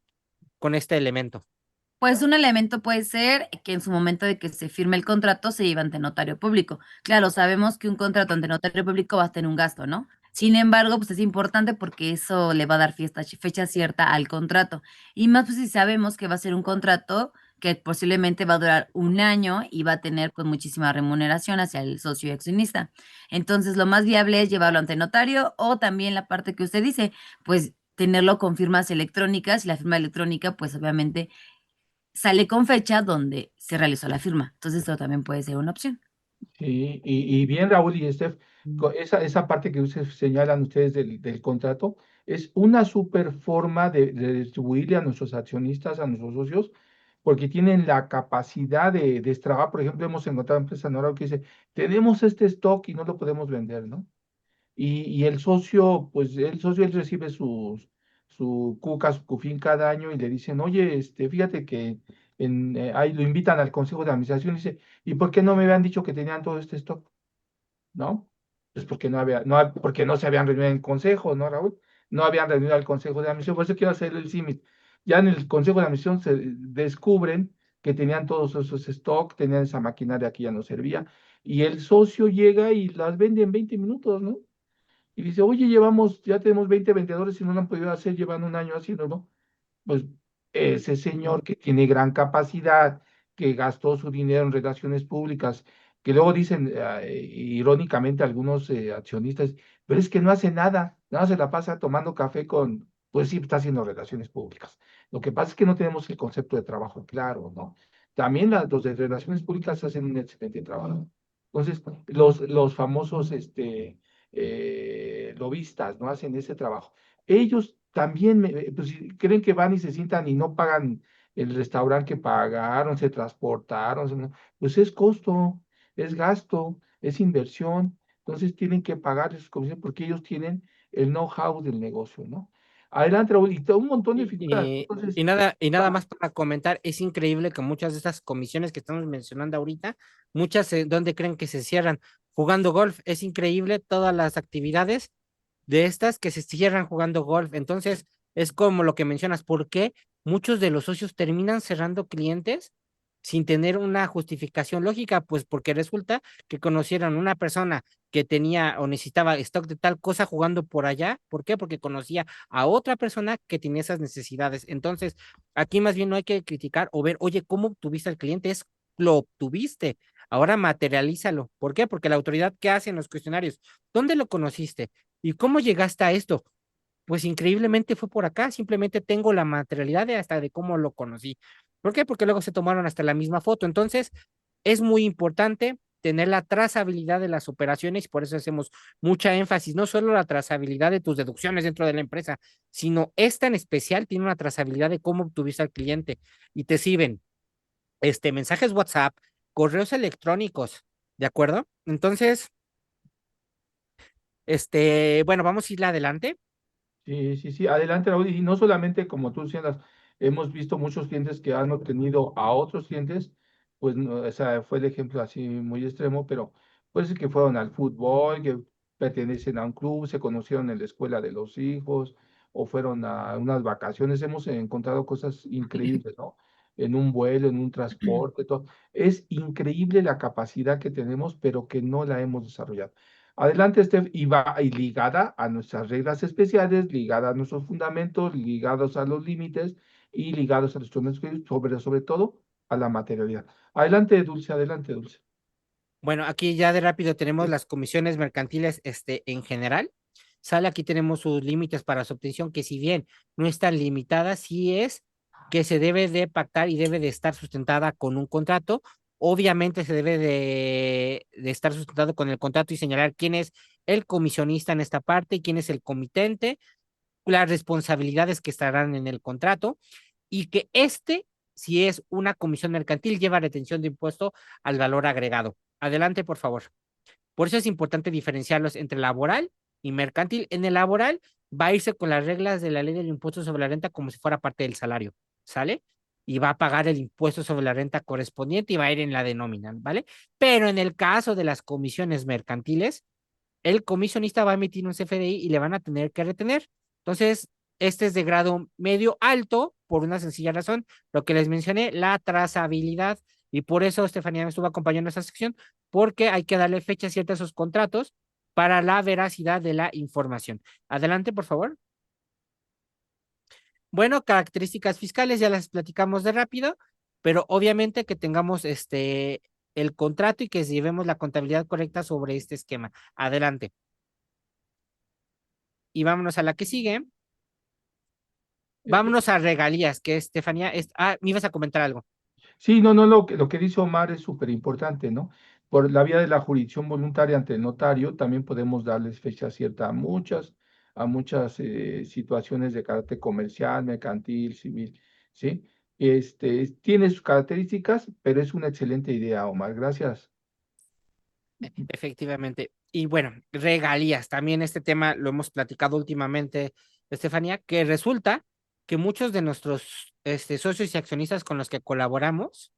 este elemento?
Pues un elemento puede ser que en su momento de que se firme el contrato se lleve ante notario público. Claro, sabemos que un contrato ante notario público va a tener un gasto, ¿no? Sin embargo, pues es importante porque eso le va a dar fecha cierta al contrato. Y más pues si sabemos que va a ser un contrato que posiblemente va a durar un año y va a tener pues muchísima remuneración hacia el socio y accionista. Entonces, lo más viable es llevarlo ante notario o también la parte que usted dice, pues tenerlo con firmas electrónicas y la firma electrónica pues obviamente sale con fecha donde se realizó la firma. Entonces, eso también puede ser una opción.
Sí, y bien, Raúl y Steph, esa parte que ustedes señalan ustedes del contrato es una super forma de distribuirle a nuestros accionistas, a nuestros socios, porque tienen la capacidad de destrabar. Por ejemplo, hemos encontrado empresas en que dice, tenemos este stock y no lo podemos vender, ¿no? Y el socio, pues el socio él recibe su cuca, su cufín cada año y le dicen, oye, fíjate que ahí lo invitan al consejo de administración y dice, ¿y por qué no me habían dicho que tenían todo este stock? ¿No? Pues porque porque no se habían reunido en consejo, ¿no, Raúl? No habían reunido al consejo de administración, por eso quiero hacer el símil. Ya en el consejo de administración se descubren que tenían todos esos stock, tenían esa maquinaria que ya no servía, y el socio llega y las vende en 20 minutos, ¿no? Y dice, oye, ya tenemos 20 vendedores y no lo han podido hacer, llevan un año haciendo, ¿no? Pues ese señor que tiene gran capacidad, que gastó su dinero en relaciones públicas, que luego dicen irónicamente algunos accionistas, pero es que no hace nada se la pasa tomando café pues sí, está haciendo relaciones públicas. Lo que pasa es que no tenemos el concepto de trabajo claro, ¿no? También los de relaciones públicas hacen un excelente trabajo. Entonces, los famosos lobistas, ¿no? Hacen ese trabajo. Ellos también pues, creen que van y se sientan y no pagan el restaurante que pagaron, se transportaron, pues es costo, es gasto, es inversión. Entonces tienen que pagar esas comisiones porque ellos tienen el know-how del negocio, ¿no? Adelante, Raúl, y un montón de
Y,
figuras.
y-
Entonces,
y nada
va,
más para comentar, es increíble que muchas de estas comisiones que estamos mencionando ahorita, muchas donde creen que se cierran jugando golf, es increíble todas las actividades de estas que se cierran jugando golf. Entonces, es como lo que mencionas, ¿por qué muchos de los socios terminan cerrando clientes sin tener una justificación lógica? Pues porque resulta que conocieron una persona que tenía o necesitaba stock de tal cosa jugando por allá. ¿Por qué? Porque conocía a otra persona que tenía esas necesidades. Entonces, aquí más bien no hay que criticar o ver, oye, ¿cómo obtuviste al cliente? Es lo obtuviste. Ahora materialízalo. ¿Por qué? Porque la autoridad, ¿qué hace en los cuestionarios? ¿Dónde lo conociste? ¿Y cómo llegaste a esto? Pues increíblemente fue por acá, simplemente tengo la materialidad de hasta de cómo lo conocí. ¿Por qué? Porque luego se tomaron hasta la misma foto. Entonces, es muy importante tener la trazabilidad de las operaciones, por eso hacemos mucha énfasis, no solo la trazabilidad de tus deducciones dentro de la empresa, sino esta en especial tiene una trazabilidad de cómo obtuviste al cliente y te sirven mensajes WhatsApp, correos electrónicos, ¿de acuerdo? Entonces, bueno, vamos a ir adelante.
sí, sí, sí, adelante, Raúl. Y no solamente como tú decías, hemos visto muchos clientes que han obtenido a otros clientes, pues o sea, fue el ejemplo así muy extremo, pero pues que fueron al fútbol, que pertenecen a un club, se conocieron en la escuela de los hijos, o fueron a unas vacaciones. Hemos encontrado cosas increíbles, ¿no? En un vuelo, en un transporte, todo. Es increíble la capacidad que tenemos, pero que no la hemos desarrollado. Adelante, Steph, y va y ligada a nuestras reglas especiales, ligada a nuestros fundamentos, ligados a los límites y ligados a los instrumentos, sobre todo a la materialidad. Adelante, Dulce.
Bueno, aquí ya de rápido tenemos las comisiones mercantiles, en general. Sale, aquí tenemos sus límites para su obtención, que si bien no están limitadas, sí es que se debe de pactar y debe de estar sustentada con un contrato. Obviamente se debe de estar sustentado con el contrato y señalar quién es el comisionista en esta parte y quién es el comitente. las responsabilidades que estarán en el contrato y que si es una comisión mercantil, lleva retención de impuesto al valor agregado. Adelante, por favor. Por eso es importante diferenciarlos entre laboral y mercantil. En el laboral va a irse con las reglas de la ley del impuesto sobre la renta como si fuera parte del salario, ¿sale? Y va a pagar el impuesto sobre la renta correspondiente y va a ir en la de nómina, ¿vale? Pero en el caso de las comisiones mercantiles, el comisionista va a emitir un CFDI y le van a tener que retener. Entonces, este es de grado medio alto por una sencilla razón, lo que les mencioné, la trazabilidad. Y por eso Estefanía me estuvo acompañando en esta sección, porque hay que darle fecha cierta a esos contratos para la veracidad de la información. Adelante, por favor. Bueno, características fiscales, ya las platicamos de rápido, pero obviamente que tengamos el contrato y que llevemos la contabilidad correcta sobre este esquema. Adelante. Y vámonos a la que sigue. Vámonos a regalías, que Estefanía, me ibas a comentar algo.
Sí, no, lo que dice Omar es súper importante, ¿no? Por la vía de la jurisdicción voluntaria ante el notario, también podemos darles fecha cierta a muchas situaciones de carácter comercial, mercantil, civil, ¿sí? Tiene sus características, pero es una excelente idea, Omar. Gracias.
Efectivamente. Y bueno, regalías, también este tema lo hemos platicado últimamente, Estefanía, que resulta que muchos de nuestros socios y accionistas con los que colaboramos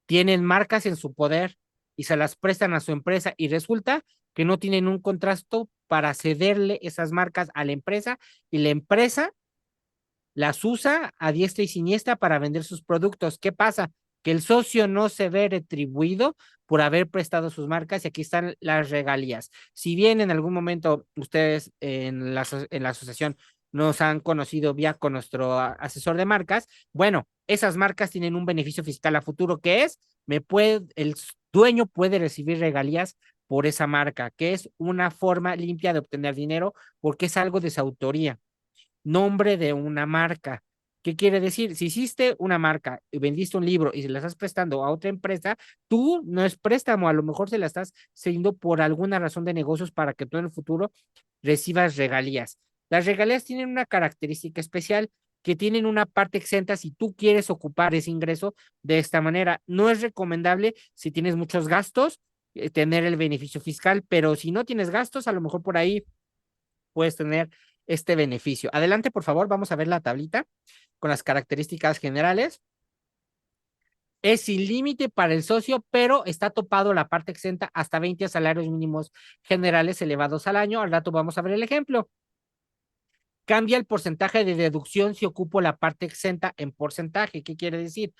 tienen marcas en su poder y se las prestan a su empresa y resulta que no tienen un contrato para cederle esas marcas a la empresa y la empresa las usa a diestra y siniestra para vender sus productos. ¿Qué pasa? Que el socio no se ve retribuido por haber prestado sus marcas y aquí están las regalías. Si bien en algún momento ustedes en la asociación nos han conocido vía con nuestro asesor de marcas, bueno, esas marcas tienen un beneficio fiscal a futuro que es, el dueño puede recibir regalías por esa marca, que es una forma limpia de obtener dinero porque es algo de su autoría. Nombre de una marca. ¿Qué quiere decir? Si hiciste una marca y vendiste un libro y se la estás prestando a otra empresa, tú no es préstamo, a lo mejor se la estás cediendo por alguna razón de negocios para que tú en el futuro recibas regalías. Las regalías tienen una característica especial que tienen una parte exenta si tú quieres ocupar ese ingreso de esta manera. No es recomendable si tienes muchos gastos tener el beneficio fiscal, pero si no tienes gastos, a lo mejor por ahí puedes tener este beneficio. Adelante, por favor, vamos a ver la tablita con las características generales. Es sin límite para el socio, pero está topado la parte exenta hasta 20 salarios mínimos generales elevados al año. Al rato vamos a ver el ejemplo. Cambia el porcentaje de deducción si ocupo la parte exenta en porcentaje. ¿Qué quiere decir?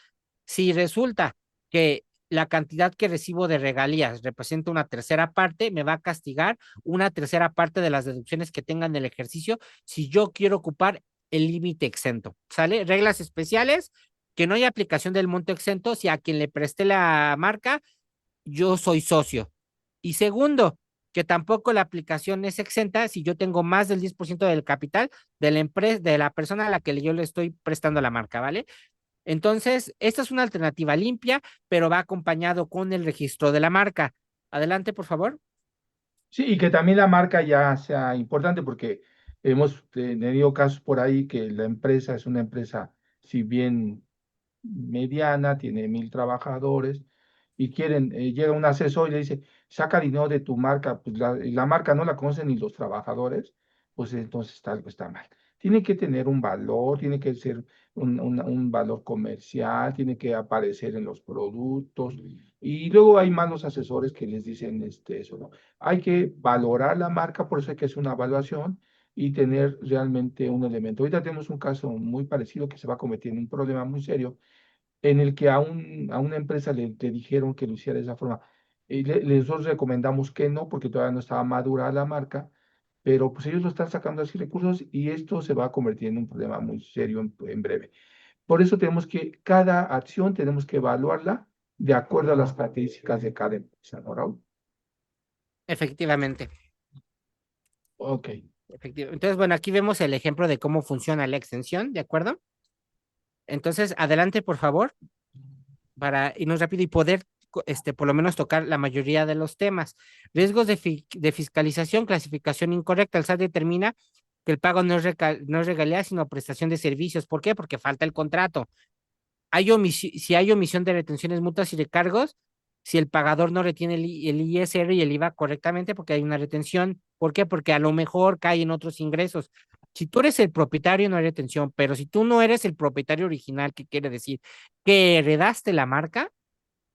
Si resulta que la cantidad que recibo de regalías representa una tercera parte, me va a castigar una tercera parte de las deducciones que tenga en el ejercicio si yo quiero ocupar el límite exento. ¿Sale? Reglas especiales, que no hay aplicación del monto exento si a quien le presté la marca, yo soy socio. Y segundo, que tampoco la aplicación es exenta si yo tengo más del 10% del capital de la empresa, de la persona a la que yo le estoy prestando la marca, ¿vale? Entonces, esta es una alternativa limpia, pero va acompañado con el registro de la marca. Adelante, por favor.
Sí, y que también la marca ya sea importante porque hemos tenido casos por ahí que la empresa es una empresa, si bien mediana, tiene 1000 trabajadores y llega un asesor y le dice, saca dinero de tu marca, pues la marca no la conocen ni los trabajadores, pues entonces algo está mal. Tiene que tener un valor, tiene que ser un valor comercial, tiene que aparecer en los productos. Y luego hay malos asesores que les dicen eso, ¿no? Hay que valorar la marca, por eso hay que hacer una evaluación y tener realmente un elemento. Ahorita tenemos un caso muy parecido que se va a convertir en un problema muy serio en el que a una empresa le dijeron que lo hiciera de esa forma. Y nosotros recomendamos que no, porque todavía no estaba madura la marca, pero pues ellos lo están sacando así recursos y esto se va a convertir en un problema muy serio en breve. Por eso cada acción tenemos que evaluarla de acuerdo a las características de cada empresa, ¿no, Raúl?
Efectivamente.
Ok.
Entonces, bueno, aquí vemos el ejemplo de cómo funciona la extensión, ¿de acuerdo? Entonces, adelante, por favor, para irnos rápido y poder, por lo menos tocar la mayoría de los temas. Riesgos de fiscalización, clasificación incorrecta. El SAT determina que el pago no es regalía, sino prestación de servicios. ¿Por qué? Porque falta el contrato. Si hay omisión de retenciones mutuas y recargos, si el pagador no retiene el ISR y el IVA correctamente, porque hay una retención. ¿Por qué? Porque a lo mejor cae en otros ingresos. Si tú eres el propietario, no hay retención, pero si tú no eres el propietario original, ¿qué quiere decir? Que heredaste la marca,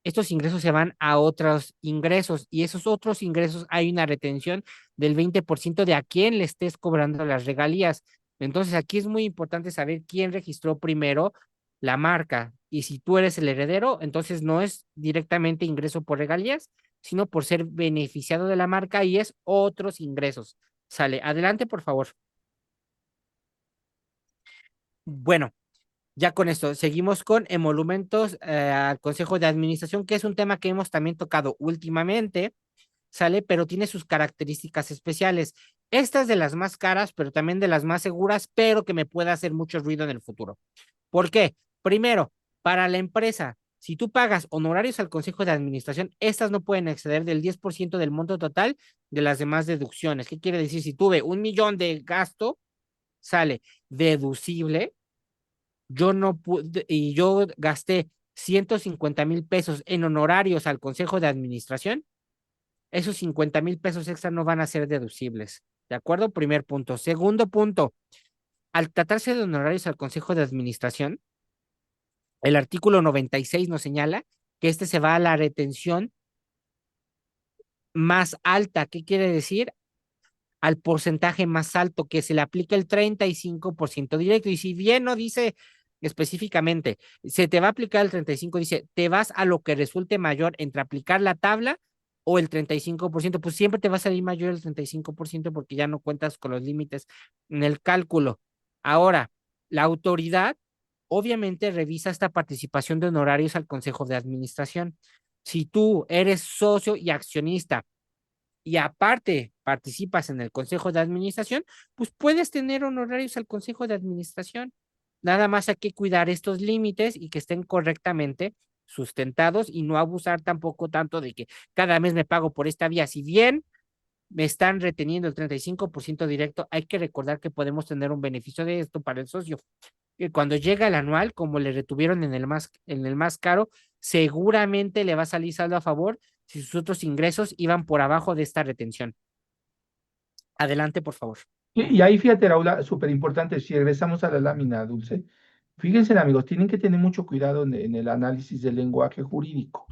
estos ingresos se van a otros ingresos y esos otros ingresos hay una retención del 20% de a quién le estés cobrando las regalías. Entonces aquí es muy importante saber quién registró primero la marca y si tú eres el heredero, entonces no es directamente ingreso por regalías, sino por ser beneficiado de la marca y es otros ingresos. Sale, adelante por favor. Bueno, ya con esto, seguimos con emolumentos al Consejo de Administración, que es un tema que hemos también tocado últimamente, ¿sale? Pero tiene sus características especiales. Esta es de las más caras, pero también de las más seguras, pero que me puede hacer mucho ruido en el futuro. ¿Por qué? Primero, para la empresa, si tú pagas honorarios al Consejo de Administración, estas no pueden exceder del 10% del monto total de las demás deducciones. ¿Qué quiere decir? Si tuve 1 millón de gasto, sale deducible, yo no pude, y yo gasté 150,000 pesos en honorarios al Consejo de Administración, esos 50,000 pesos extra no van a ser deducibles. ¿De acuerdo? Primer punto. Segundo punto, al tratarse de honorarios al Consejo de Administración, el artículo 96 nos señala que este se va a la retención más alta. ¿Qué quiere decir? Al porcentaje más alto, que se le aplica el 35% directo. Y si bien no dice específicamente, se te va a aplicar el 35%, dice, te vas a lo que resulte mayor entre aplicar la tabla o el 35%, pues siempre te va a salir mayor el 35% porque ya no cuentas con los límites en el cálculo. Ahora, la autoridad obviamente revisa esta participación de honorarios al Consejo de Administración. Si tú eres socio y accionista y aparte participas en el Consejo de Administración, pues puedes tener honorarios al Consejo de Administración. Nada más hay que cuidar estos límites y que estén correctamente sustentados y no abusar tampoco tanto de que cada mes me pago por esta vía. Si bien me están reteniendo el 35% directo, hay que recordar que podemos tener un beneficio de esto para el socio. Que cuando llega el anual, como le retuvieron en el más caro, seguramente le va a salir saldo a favor si sus otros ingresos iban por abajo de esta retención. Adelante, por favor.
Y ahí fíjate, Raúl, súper importante, si regresamos a la lámina, Dulce, fíjense, amigos, tienen que tener mucho cuidado en el análisis del lenguaje jurídico,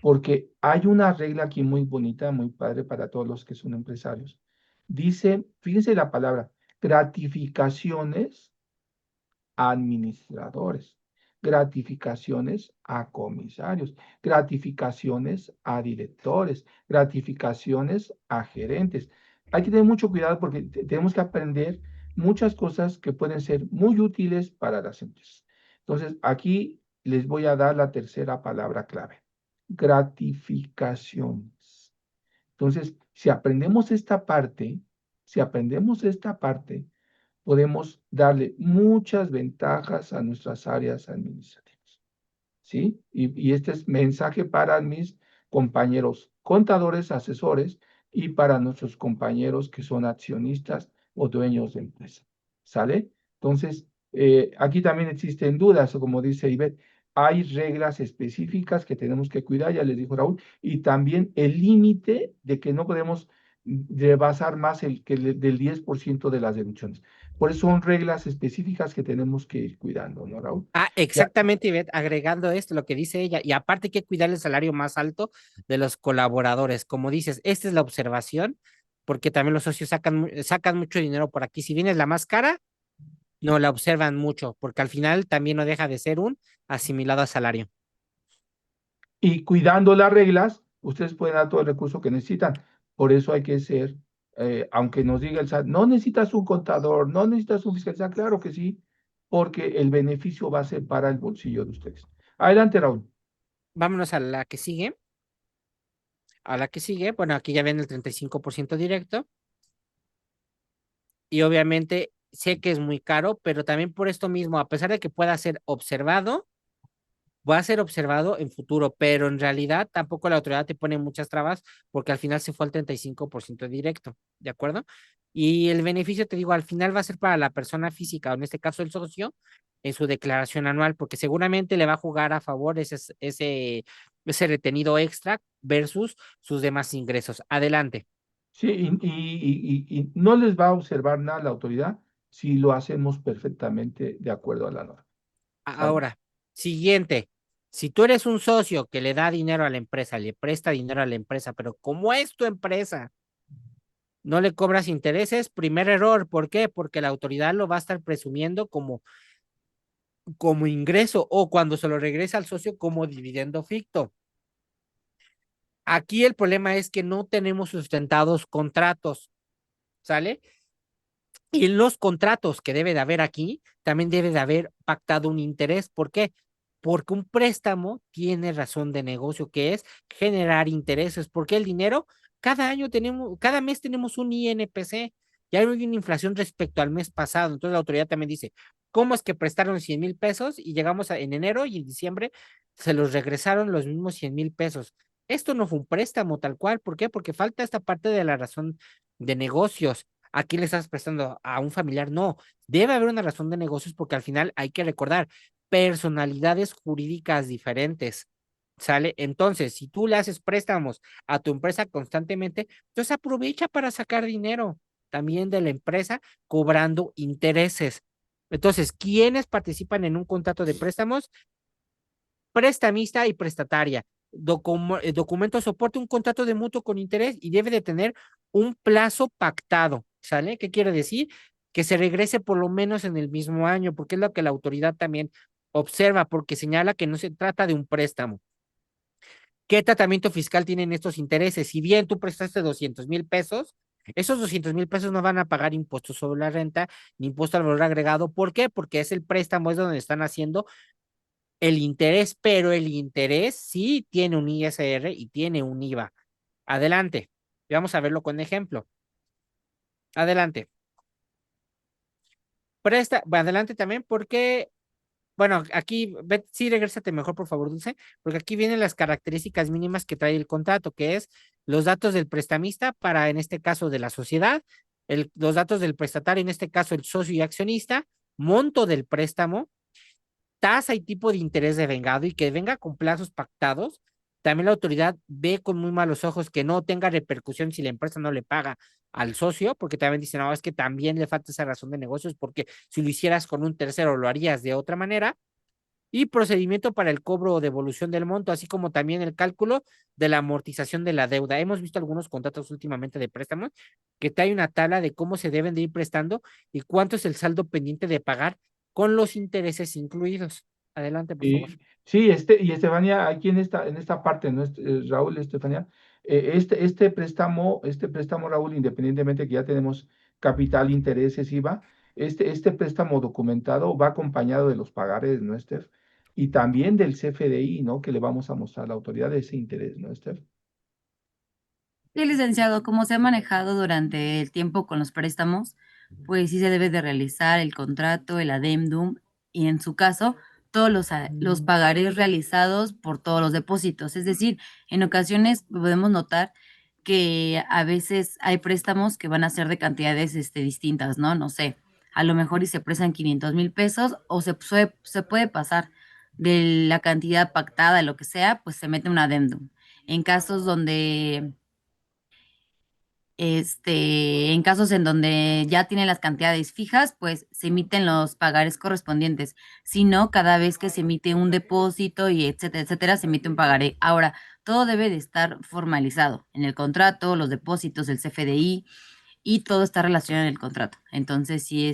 porque hay una regla aquí muy bonita, muy padre para todos los que son empresarios. Dice, fíjense la palabra, gratificaciones a administradores, gratificaciones a comisarios, gratificaciones a directores, gratificaciones a gerentes. Hay que tener mucho cuidado porque tenemos que aprender muchas cosas que pueden ser muy útiles para las empresas. Entonces, aquí les voy a dar la tercera palabra clave, gratificaciones. Entonces, si aprendemos esta parte, podemos darle muchas ventajas a nuestras áreas administrativas, ¿sí? Y este es mensaje para mis compañeros contadores, asesores y para nuestros compañeros que son accionistas o dueños de empresa, ¿sale? Entonces, aquí también existen dudas, o como dice Ivette, hay reglas específicas que tenemos que cuidar, ya les dijo Raúl, y también el límite de que no podemos rebasar más del 10% de las deducciones. Por eso son reglas específicas que tenemos que ir cuidando, ¿no, Raúl?
Ah,
Ya.
exactamente, Ivette, agregando esto, lo que dice ella, y aparte hay que cuidar el salario más alto de los colaboradores. Como dices, esta es la observación, porque también los socios sacan mucho dinero por aquí. Si bien es la más cara, no la observan mucho, porque al final también no deja de ser un asimilado a salario.
Y cuidando las reglas, ustedes pueden dar todo el recurso que necesitan. Por eso hay que ser, aunque nos diga el SAT, no necesitas un contador, no necesitas un fiscalista, claro que sí, porque el beneficio va a ser para el bolsillo de ustedes. Adelante, Raúl.
Vámonos a la que sigue. A la que sigue, bueno, aquí ya ven el 35% directo. Y obviamente sé que es muy caro, pero también por esto mismo, a pesar de que pueda ser observado, va a ser observado en futuro, pero en realidad tampoco la autoridad te pone muchas trabas porque al final se fue al 35% directo, ¿de acuerdo? Y el beneficio, te digo, al final va a ser para la persona física, o en este caso el socio, en su declaración anual, porque seguramente le va a jugar a favor ese retenido extra versus sus demás ingresos. Adelante.
Sí, y no les va a observar nada la autoridad si lo hacemos perfectamente de acuerdo a la norma. ¿Sale?
Ahora, siguiente. Si tú eres un socio que le da dinero a la empresa, le presta dinero a la empresa, pero como es tu empresa, no le cobras intereses, primer error. ¿Por qué? Porque la autoridad lo va a estar presumiendo como ingreso o cuando se lo regresa al socio como dividendo ficto. Aquí el problema es que no tenemos sustentados contratos, ¿sale? Y en los contratos que debe de haber aquí, también debe de haber pactado un interés. ¿Por qué? Porque un préstamo tiene razón de negocio, que es generar intereses. Porque el dinero, cada mes tenemos un INPC. Ya hay una inflación respecto al mes pasado. Entonces la autoridad también dice, ¿cómo es que prestaron 100,000 pesos y llegamos en enero y en diciembre se los regresaron los mismos 100,000 pesos? Esto no fue un préstamo tal cual. ¿Por qué? Porque falta esta parte de la razón de negocios. ¿A quién le estás prestando? ¿A un familiar? No, debe haber una razón de negocios porque al final hay que recordar personalidades jurídicas diferentes, ¿sale? Entonces, si tú le haces préstamos a tu empresa constantemente, entonces aprovecha para sacar dinero también de la empresa cobrando intereses. Entonces, ¿quiénes participan en un contrato de préstamos? Prestamista y prestataria. Documento soporte un contrato de mutuo con interés y debe de tener un plazo pactado, ¿sale? ¿Qué quiere decir? Que se regrese por lo menos en el mismo año, porque es lo que la autoridad también observa, porque señala que no se trata de un préstamo. ¿Qué tratamiento fiscal tienen estos intereses? Si bien tú prestaste 200,000 pesos, esos 200,000 pesos no van a pagar impuestos sobre la renta ni impuesto al valor agregado. ¿Por qué? Porque es el préstamo, es donde están haciendo el interés, pero el interés sí tiene un ISR y tiene un IVA. Adelante. Vamos a verlo con ejemplo. Adelante. Adelante también porque, bueno, aquí, sí, regrésate mejor, por favor, Dulce, porque aquí vienen las características mínimas que trae el contrato, que es los datos del prestamista para, en este caso, de la sociedad, los datos del prestatario, en este caso, el socio y accionista, monto del préstamo, tasa y tipo de interés devengado y que venga con plazos pactados, también la autoridad ve con muy malos ojos que no tenga repercusión si la empresa no le paga al socio, porque también dice, no, es que también le falta esa razón de negocios, porque si lo hicieras con un tercero lo harías de otra manera, y procedimiento para el cobro o devolución del monto, así como también el cálculo de la amortización de la deuda. Hemos visto algunos contratos últimamente de préstamos que trae una tabla de cómo se deben de ir prestando y cuánto es el saldo pendiente de pagar con los intereses incluidos. Adelante, por favor.
Sí, y Estefanía, aquí en esta parte, ¿no? Raúl, Estefanía, este préstamo, Raúl, independientemente que ya tenemos capital, intereses, IVA, este préstamo documentado va acompañado de los pagares, ¿no, Estef? Y también del CFDI, ¿no? Que le vamos a mostrar a la autoridad de ese interés, ¿no, Estef?
Sí, licenciado, como se ha manejado durante el tiempo con los préstamos, pues sí se debe de realizar el contrato, el adendum y en su caso todos los pagarés realizados por todos los depósitos. Es decir, en ocasiones podemos notar que a veces hay préstamos que van a ser de cantidades distintas, ¿no? No sé, a lo mejor y se prestan 500,000 pesos o se puede pasar de la cantidad pactada, lo que sea, pues se mete un adendum. En casos donde en casos en donde ya tienen las cantidades fijas, pues se emiten los pagares correspondientes. Si no, cada vez que se emite un depósito y etcétera, etcétera, se emite un pagaré. Ahora, todo debe de estar formalizado en el contrato, los depósitos, el CFDI y todo está relacionado en el contrato. Entonces, sí,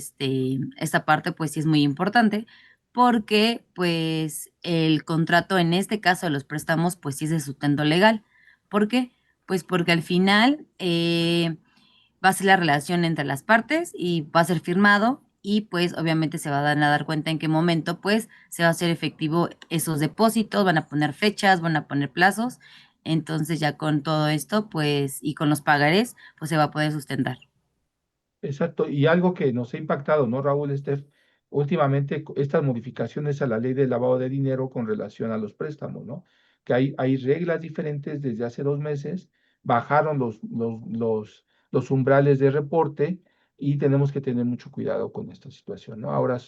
esta parte pues sí es muy importante porque pues el contrato en este caso de los préstamos pues sí es de sustento legal. ¿Por qué? Pues porque al final va a ser la relación entre las partes y va a ser firmado y pues obviamente se van a dar cuenta en qué momento pues se va a hacer efectivo esos depósitos, van a poner fechas, van a poner plazos. Entonces ya con todo esto pues y con los pagarés pues se va a poder sustentar.
Exacto. Y algo que nos ha impactado, ¿no, Raúl, Estef? últimamente estas modificaciones a la ley de lavado de dinero con relación a los préstamos, ¿no? Que hay reglas diferentes desde hace 2 meses, bajaron los umbrales de reporte y tenemos que tener mucho cuidado con esta situación, ¿no? Ahora,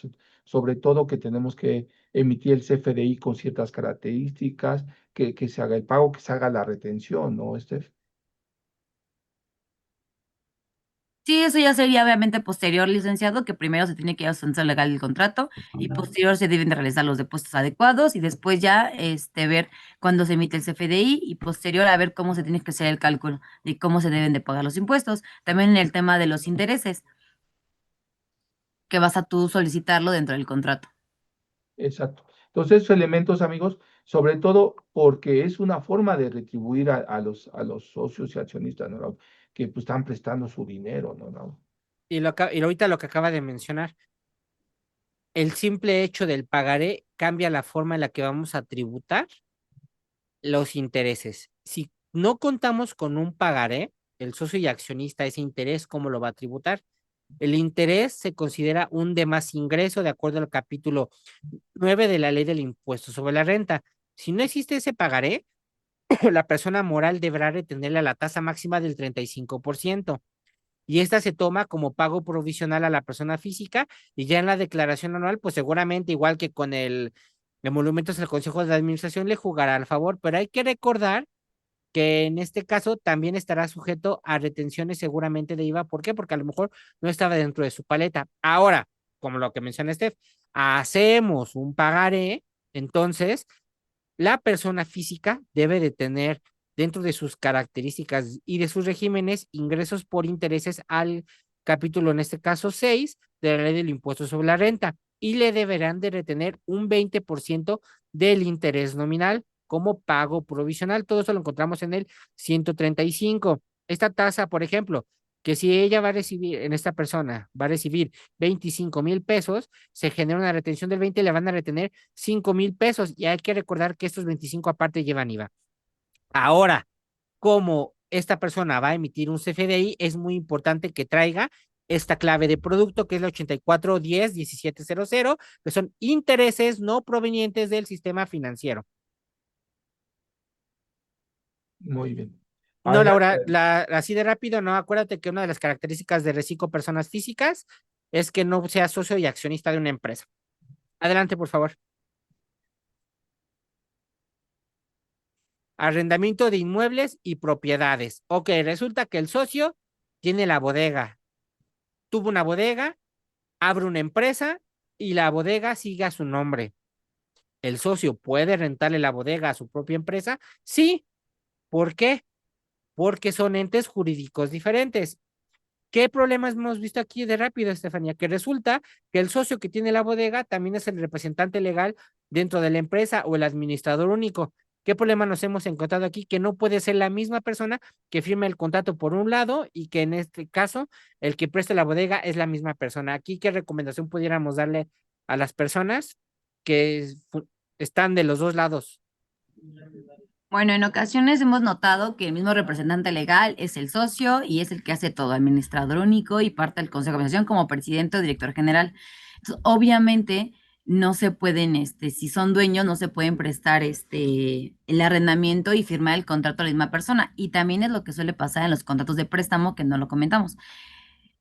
sobre todo que tenemos que emitir el CFDI con ciertas características, que se haga el pago, que se haga la retención, ¿no, Steph?
Sí, eso ya sería obviamente posterior, licenciado, que primero se tiene que ir a sanción legal del contrato y posterior se deben de realizar los depósitos adecuados y después ya ver cuándo se emite el CFDI y posterior a ver cómo se tiene que hacer el cálculo de cómo se deben de pagar los impuestos. También en el tema de los intereses, que vas a tú solicitarlo dentro del contrato.
Exacto. Entonces, esos elementos, amigos, sobre todo porque es una forma de retribuir a los socios y accionistas, ¿no, Raúl? Que pues están prestando su dinero, ¿no, Raúl?
Y ahorita lo que acaba de mencionar, el simple hecho del pagaré cambia la forma en la que vamos a tributar los intereses. Si no contamos con un pagaré, el socio y accionista, ese interés, ¿cómo lo va a tributar? El interés se considera un demás ingreso de acuerdo al capítulo 9 de la ley del impuesto sobre la renta. Si no existe ese pagaré, la persona moral deberá retenerle a la tasa máxima del 35% y esta se toma como pago provisional a la persona física y ya en la declaración anual, pues seguramente igual que con el emolumentos el Consejo de Administración le jugará al favor, pero hay que recordar que en este caso también estará sujeto a retenciones seguramente de IVA. ¿Por qué? Porque a lo mejor no estaba dentro de su paleta. Ahora, como lo que menciona Steph, hacemos un pagaré, entonces la persona física debe de tener dentro de sus características y de sus regímenes ingresos por intereses al capítulo, en este caso 6 de la ley del impuesto sobre la renta, y le deberán de retener un 20% del interés nominal como pago provisional. Todo eso lo encontramos en el 135. Esta tasa, por ejemplo, que si ella va a recibir, en esta persona, va a recibir 25,000 pesos, se genera una retención del 20, le van a retener 5,000 pesos y hay que recordar que estos 25 aparte llevan IVA. Ahora, como esta persona va a emitir un CFDI, es muy importante que traiga esta clave de producto que es la 84101700, que son intereses no provenientes del sistema financiero.
Muy bien.
No,
Adelante.
Laura, así de rápido, no, acuérdate que una de las características de Reciclo Personas Físicas es que no sea socio y accionista de una empresa. Adelante, por favor. Arrendamiento de inmuebles y propiedades. Ok, resulta que el socio tiene la bodega, tuvo una bodega, abre una empresa y la bodega sigue a su nombre. ¿El socio puede rentarle la bodega a su propia empresa? Sí. ¿Por qué? Porque son entes jurídicos diferentes. ¿Qué problemas hemos visto aquí de rápido, Estefanía? Que resulta que el socio que tiene la bodega también es el representante legal dentro de la empresa o el administrador único. ¿Qué problema nos hemos encontrado aquí? Que no puede ser la misma persona que firma el contrato por un lado y que en este caso el que presta la bodega es la misma persona. Aquí, ¿qué recomendación pudiéramos darle a las personas que están de los dos lados?
Bueno, en ocasiones hemos notado que el mismo representante legal es el socio y es el que hace todo, administrador único y parte del Consejo de Administración como presidente o director general. Entonces, obviamente, no se pueden, si son dueños, no se pueden prestar el arrendamiento y firmar el contrato a la misma persona. Y también es lo que suele pasar en los contratos de préstamo, que no lo comentamos,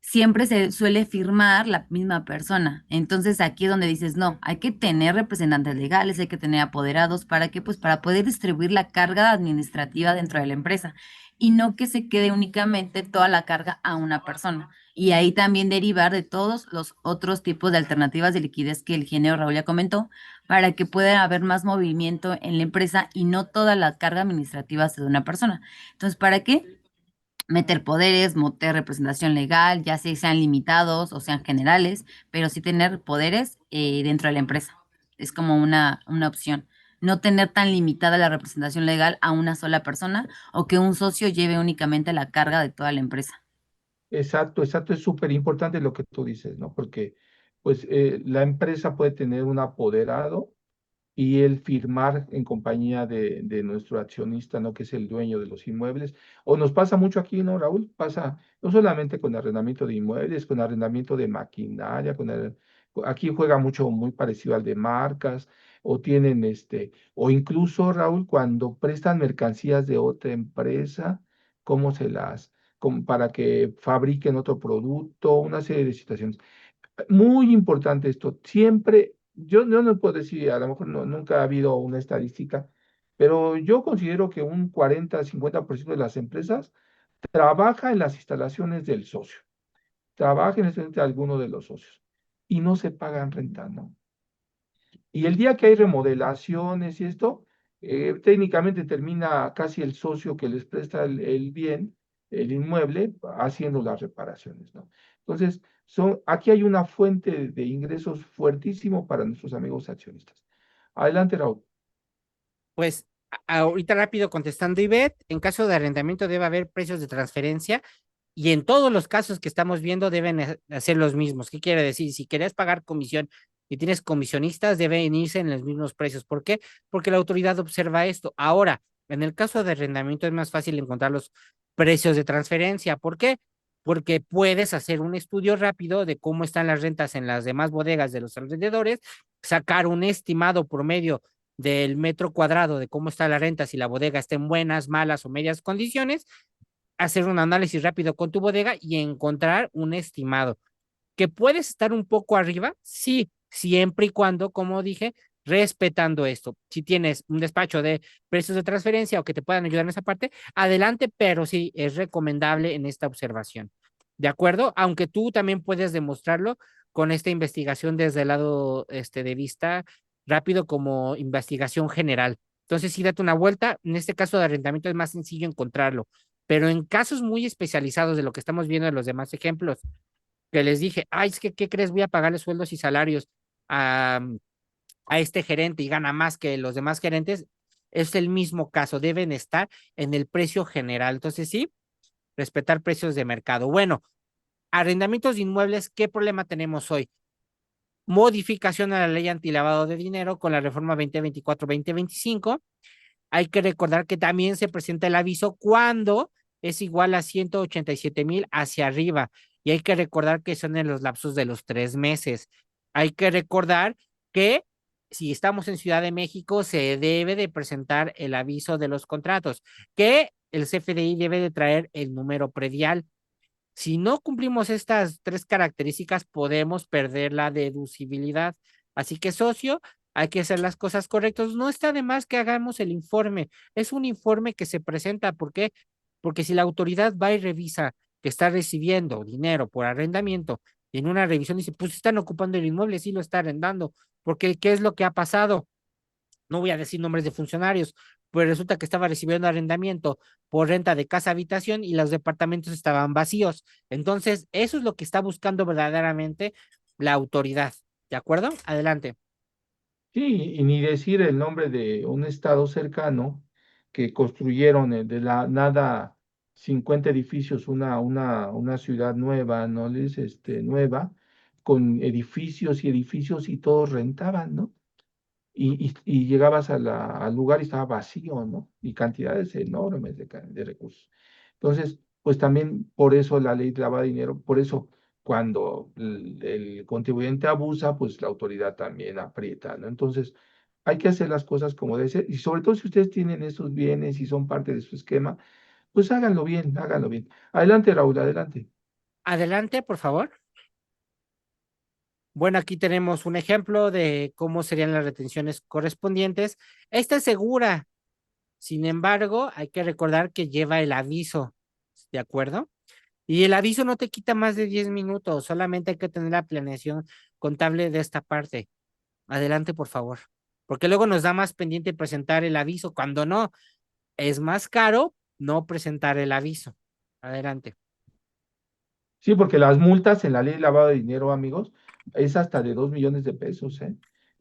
siempre se suele firmar la misma persona. Entonces aquí es donde dices, no, hay que tener representantes legales, hay que tener apoderados para que, pues, para poder distribuir la carga administrativa dentro de la empresa y no que se quede únicamente toda la carga a una persona. Y ahí también derivar de todos los otros tipos de alternativas de liquidez que el ingeniero Raúl ya comentó, para que pueda haber más movimiento en la empresa y no toda la carga administrativa sea de una persona. Entonces, ¿para qué? Meter poderes, meter representación legal, ya sea sean limitados o sean generales, pero sí tener poderes dentro de la empresa. Es como una opción. No tener tan limitada la representación legal a una sola persona o que un socio lleve únicamente la carga de toda la empresa.
Exacto, exacto, es súper importante lo que tú dices, ¿no? Porque pues la empresa puede tener un apoderado y el firmar en compañía de nuestro accionista, ¿no? Que es el dueño de los inmuebles. O nos pasa mucho aquí, ¿no, Raúl? Pasa no solamente con arrendamiento de inmuebles, con arrendamiento de maquinaria, Aquí juega mucho, muy parecido al de marcas, o tienen o incluso, Raúl, cuando prestan mercancías de otra empresa, cómo se las, como para que fabriquen otro producto, una serie de situaciones. Muy importante esto, siempre, yo no puedo decir, a lo mejor nunca ha habido una estadística, pero yo considero que un 40-50% de las empresas trabaja en las instalaciones del socio, trabaja en de alguno de los socios y no se pagan renta, ¿no? Y el día que hay remodelaciones y esto, técnicamente termina casi el socio que les presta el bien, el inmueble, haciendo las reparaciones, ¿no? Entonces, aquí hay una fuente de ingresos fuertísimo para nuestros amigos accionistas. Adelante, Raúl.
Pues ahorita rápido contestando, Ivette, en caso de arrendamiento debe haber precios de transferencia y en todos los casos que estamos viendo deben hacer los mismos. ¿Qué quiere decir? Si querías pagar comisión y tienes comisionistas, deben irse en los mismos precios. ¿Por qué? Porque la autoridad observa esto. Ahora, en el caso de arrendamiento es más fácil encontrar los precios de transferencia. ¿Por qué? Porque puedes hacer un estudio rápido de cómo están las rentas en las demás bodegas de los alrededores, sacar un estimado promedio del metro cuadrado de cómo está la renta, si la bodega está en buenas, malas o medias condiciones, hacer un análisis rápido con tu bodega y encontrar un estimado. ¿Que puedes estar un poco arriba? Sí, siempre y cuando, como dije, respetando esto. Si tienes un despacho de precios de transferencia o que te puedan ayudar en esa parte, adelante, pero sí es recomendable en esta observación. ¿De acuerdo? Aunque tú también puedes demostrarlo con esta investigación desde el lado de vista rápido como investigación general. Entonces, sí, date una vuelta. En este caso de arrendamiento es más sencillo encontrarlo, pero en casos muy especializados de lo que estamos viendo en los demás ejemplos, que les dije, ay, es que, ¿qué crees? Voy a pagarle sueldos y salarios a, a este gerente y gana más que los demás gerentes, es el mismo caso, deben estar en el precio general. Entonces, sí, respetar precios de mercado. Bueno, arrendamientos de inmuebles, ¿qué problema tenemos hoy? Modificación a la ley antilavado de dinero con la reforma 2024-2025. Hay que recordar que también se presenta el aviso cuando es igual a 187,000 hacia arriba. Y hay que recordar que son en los lapsos de los 3 meses. Hay que recordar que si estamos en Ciudad de México, se debe de presentar el aviso de los contratos, que el CFDI debe de traer el número predial. Si no cumplimos estas 3 características, podemos perder la deducibilidad. Así que, socio, hay que hacer las cosas correctas. No está de más que hagamos el informe. Es un informe que se presenta. ¿Por qué? Porque si la autoridad va y revisa que está recibiendo dinero por arrendamiento, y en una revisión dice, pues están ocupando el inmueble, sí lo está arrendando. Porque, ¿qué es lo que ha pasado? No voy a decir nombres de funcionarios, pues resulta que estaba recibiendo arrendamiento por renta de casa habitación y los departamentos estaban vacíos. Entonces, eso es lo que está buscando verdaderamente la autoridad. ¿De acuerdo? Adelante.
Sí, y ni decir el nombre de un estado cercano que construyeron de la nada 50 edificios, una ciudad nueva, ¿no? Nueva, con edificios y edificios y todos rentaban, ¿no? Y llegabas al lugar y estaba vacío, ¿no? Y cantidades enormes de recursos. Entonces, pues también por eso la ley lava dinero, por eso cuando el contribuyente abusa, pues la autoridad también aprieta, ¿no? Entonces, hay que hacer las cosas como debe ser, y sobre todo si ustedes tienen esos bienes y son parte de su esquema, pues háganlo bien, háganlo bien. Adelante, Raúl, adelante.
Adelante, por favor. Bueno, aquí tenemos un ejemplo de cómo serían las retenciones correspondientes. Esta es segura. Sin embargo, hay que recordar que lleva el aviso. ¿De acuerdo? Y el aviso no te quita más de 10 minutos, solamente hay que tener la planeación contable de esta parte. Adelante, por favor. Porque luego nos da más pendiente presentar el aviso, cuando no, es más caro no presentar el aviso. Adelante.
Sí, porque las multas en la ley de lavado de dinero, amigos, es hasta de 2 millones de pesos, ¿eh?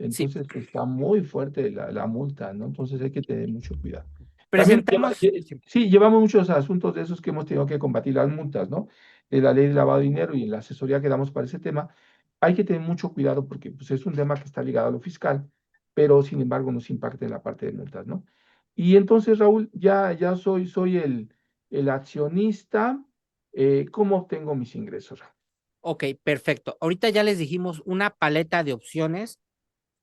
Sí,
Entonces está muy fuerte la multa, ¿no? Entonces hay que tener mucho cuidado. También,
presentamos, sí.
sí, llevamos muchos asuntos de esos que hemos tenido que combatir las multas, ¿no? De la ley de lavado de dinero y en la asesoría que damos para ese tema. Hay que tener mucho cuidado porque pues, es un tema que está ligado a lo fiscal, pero sin embargo nos impacta en la parte de multas, ¿no? Y entonces, Raúl, ya soy el accionista. ¿Cómo obtengo mis ingresos, Raúl?
Ok, perfecto. Ahorita ya les dijimos una paleta de opciones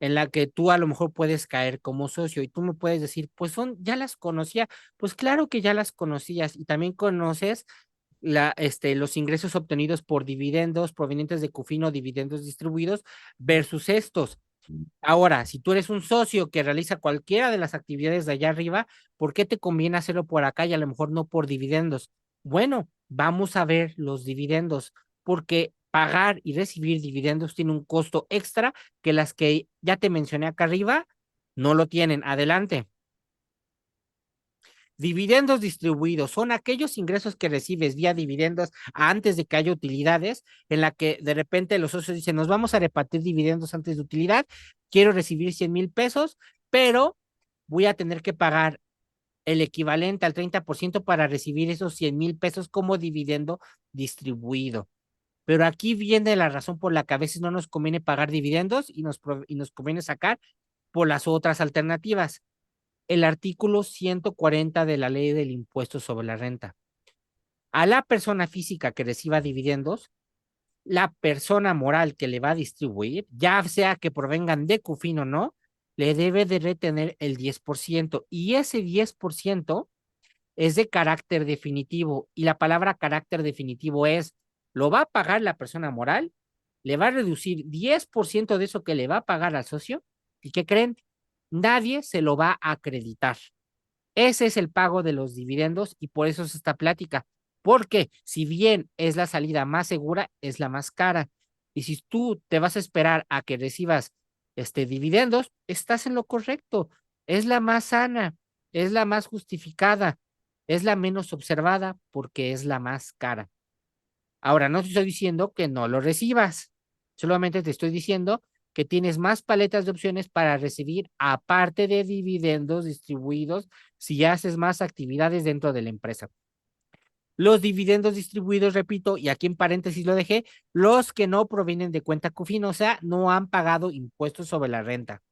en la que tú a lo mejor puedes caer como socio y tú me puedes decir, pues ya las conocía. Pues claro que ya las conocías y también conoces los ingresos obtenidos por dividendos provenientes de Cufino, dividendos distribuidos versus estos. Ahora, si tú eres un socio que realiza cualquiera de las actividades de allá arriba, ¿por qué te conviene hacerlo por acá y a lo mejor no por dividendos? Bueno, vamos a ver los dividendos, porque pagar y recibir dividendos tiene un costo extra que las que ya te mencioné acá arriba no lo tienen. Adelante. Dividendos distribuidos son aquellos ingresos que recibes vía dividendos antes de que haya utilidades, en la que de repente los socios dicen, nos vamos a repartir dividendos antes de utilidad, quiero recibir 100,000 pesos, pero voy a tener que pagar el equivalente al 30% para recibir esos 100,000 pesos como dividendo distribuido. Pero aquí viene la razón por la que a veces no nos conviene pagar dividendos y nos conviene sacar por las otras alternativas. El artículo 140 de la ley del impuesto sobre la renta. A la persona física que reciba dividendos, la persona moral que le va a distribuir, ya sea que provengan de CUFIN o no, le debe de retener el 10% y ese 10% es de carácter definitivo y la palabra carácter definitivo es, lo va a pagar la persona moral, le va a reducir 10% de eso que le va a pagar al socio y ¿qué creen? Nadie se lo va a acreditar. Ese es el pago de los dividendos y por eso es esta plática. Porque si bien es la salida más segura, es la más cara. Y si tú te vas a esperar a que recibas dividendos, estás en lo correcto. Es la más sana, es la más justificada, es la menos observada porque es la más cara. Ahora, no te estoy diciendo que no lo recibas, solamente te estoy diciendo que tienes más paletas de opciones para recibir, aparte de dividendos distribuidos, si haces más actividades dentro de la empresa. Los dividendos distribuidos, repito, y aquí en paréntesis lo dejé, los que no provienen de cuenta CUFIN, o sea, no han pagado impuestos sobre la renta.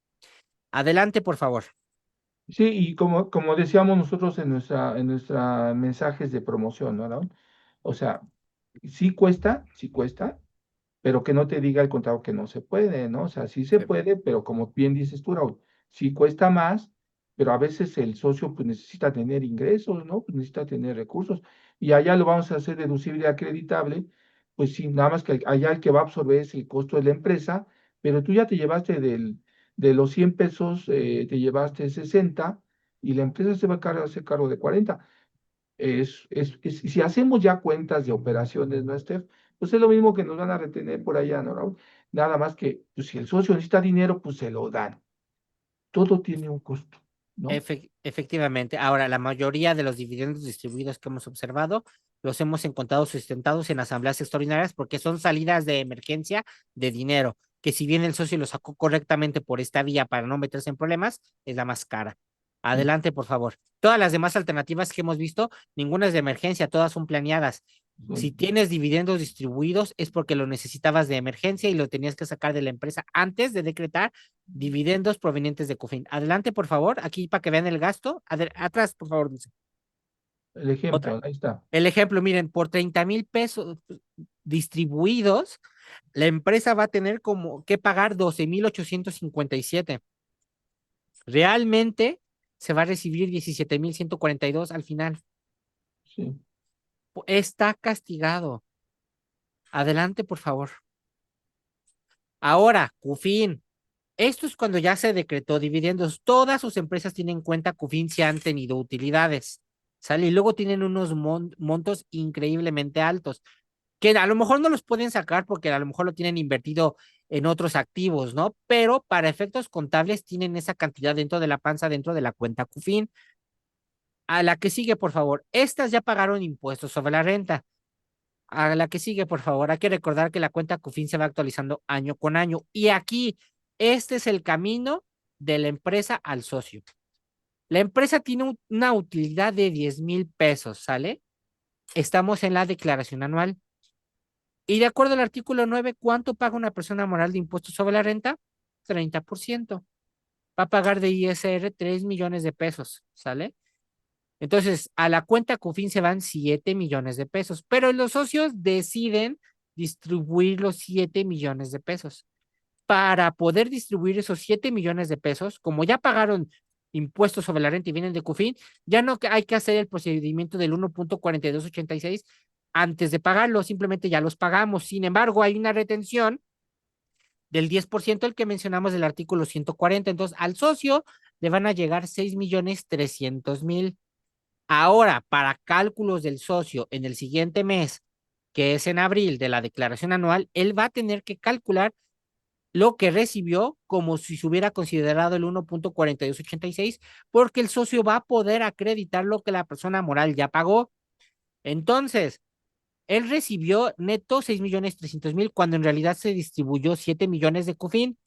Adelante, por favor.
Sí, y como decíamos nosotros en nuestra mensajes de promoción, ¿no, Aaron? O sea, sí cuesta, pero que no te diga el contador que no se puede, ¿no? O sea, sí se puede, pero como bien dices tú, Raúl, sí cuesta más, pero a veces el socio pues necesita tener ingresos, ¿no? Pues necesita tener recursos, y allá lo vamos a hacer deducible y acreditable, pues sí, nada más que allá el que va a absorber es el costo de la empresa, pero tú ya te llevaste de los 100 pesos, te llevaste 60, y la empresa se va a hacer cargo de 40. Si hacemos ya cuentas de operaciones, ¿no, Steph? Pues es lo mismo que nos van a retener por allá, ¿no, Raúl? Nada más que, pues, si el socio necesita dinero, pues se lo dan. Todo tiene un costo, ¿no?
Efectivamente. Ahora, la mayoría de los dividendos distribuidos que hemos observado los hemos encontrado sustentados en asambleas extraordinarias porque son salidas de emergencia de dinero, que si bien el socio lo sacó correctamente por esta vía para no meterse en problemas, es la más cara.
Sí,
Adelante, por favor. Todas las demás alternativas que hemos visto, ninguna es de emergencia, todas son planeadas. Si
sí.
tienes dividendos distribuidos es porque lo necesitabas de emergencia y lo tenías que sacar de la empresa antes de decretar dividendos provenientes de COFIN. Adelante, por favor, aquí para que vean el gasto. Atrás, por favor, dice.
El
Otra.
ejemplo, ahí está.
El ejemplo, miren, por 30,000 pesos distribuidos, la empresa va a tener como que pagar 12,857. Realmente se va a recibir 17,142 al final.
Sí.
Está castigado. Adelante, por favor. Ahora, CUFIN. Esto es cuando ya se decretó dividendos. Todas sus empresas tienen cuenta CUFIN si han tenido utilidades. ¿Sale? Y luego tienen unos montos increíblemente altos, que a lo mejor no los pueden sacar porque a lo mejor lo tienen invertido en otros activos, ¿no? Pero para efectos contables tienen esa cantidad dentro de la panza, dentro de la cuenta CUFIN. A la que sigue, por favor. Estas ya pagaron impuestos sobre la renta. A la que sigue, por favor. Hay que recordar que la cuenta CUFIN se va actualizando año con año. Y aquí, este es el camino de la empresa al socio. La empresa tiene una utilidad de 10,000 pesos, ¿sale? Estamos en la declaración anual. Y de acuerdo al artículo 9, ¿cuánto paga una persona moral de impuestos sobre la renta? 30%. Va a pagar de ISR 3 millones de pesos, ¿sale? Entonces, a la cuenta CUFIN se van 7 millones de pesos, pero los socios deciden distribuir los 7 millones de pesos. Para poder distribuir esos 7 millones de pesos, como ya pagaron impuestos sobre la renta y vienen de CUFIN, ya no hay que hacer el procedimiento del 1.4286 antes de pagarlo, simplemente ya los pagamos. Sin embargo, hay una retención del 10%, el que mencionamos del artículo 140. Entonces, al socio le van a llegar 6.300.000. Ahora, para cálculos del socio en el siguiente mes, que es en abril de la declaración anual, él va a tener que calcular lo que recibió como si se hubiera considerado el 1.4286, porque el socio va a poder acreditar lo que la persona moral ya pagó. Entonces, él recibió neto 6.300.000 cuando en realidad se distribuyó 7 millones de CUFIN,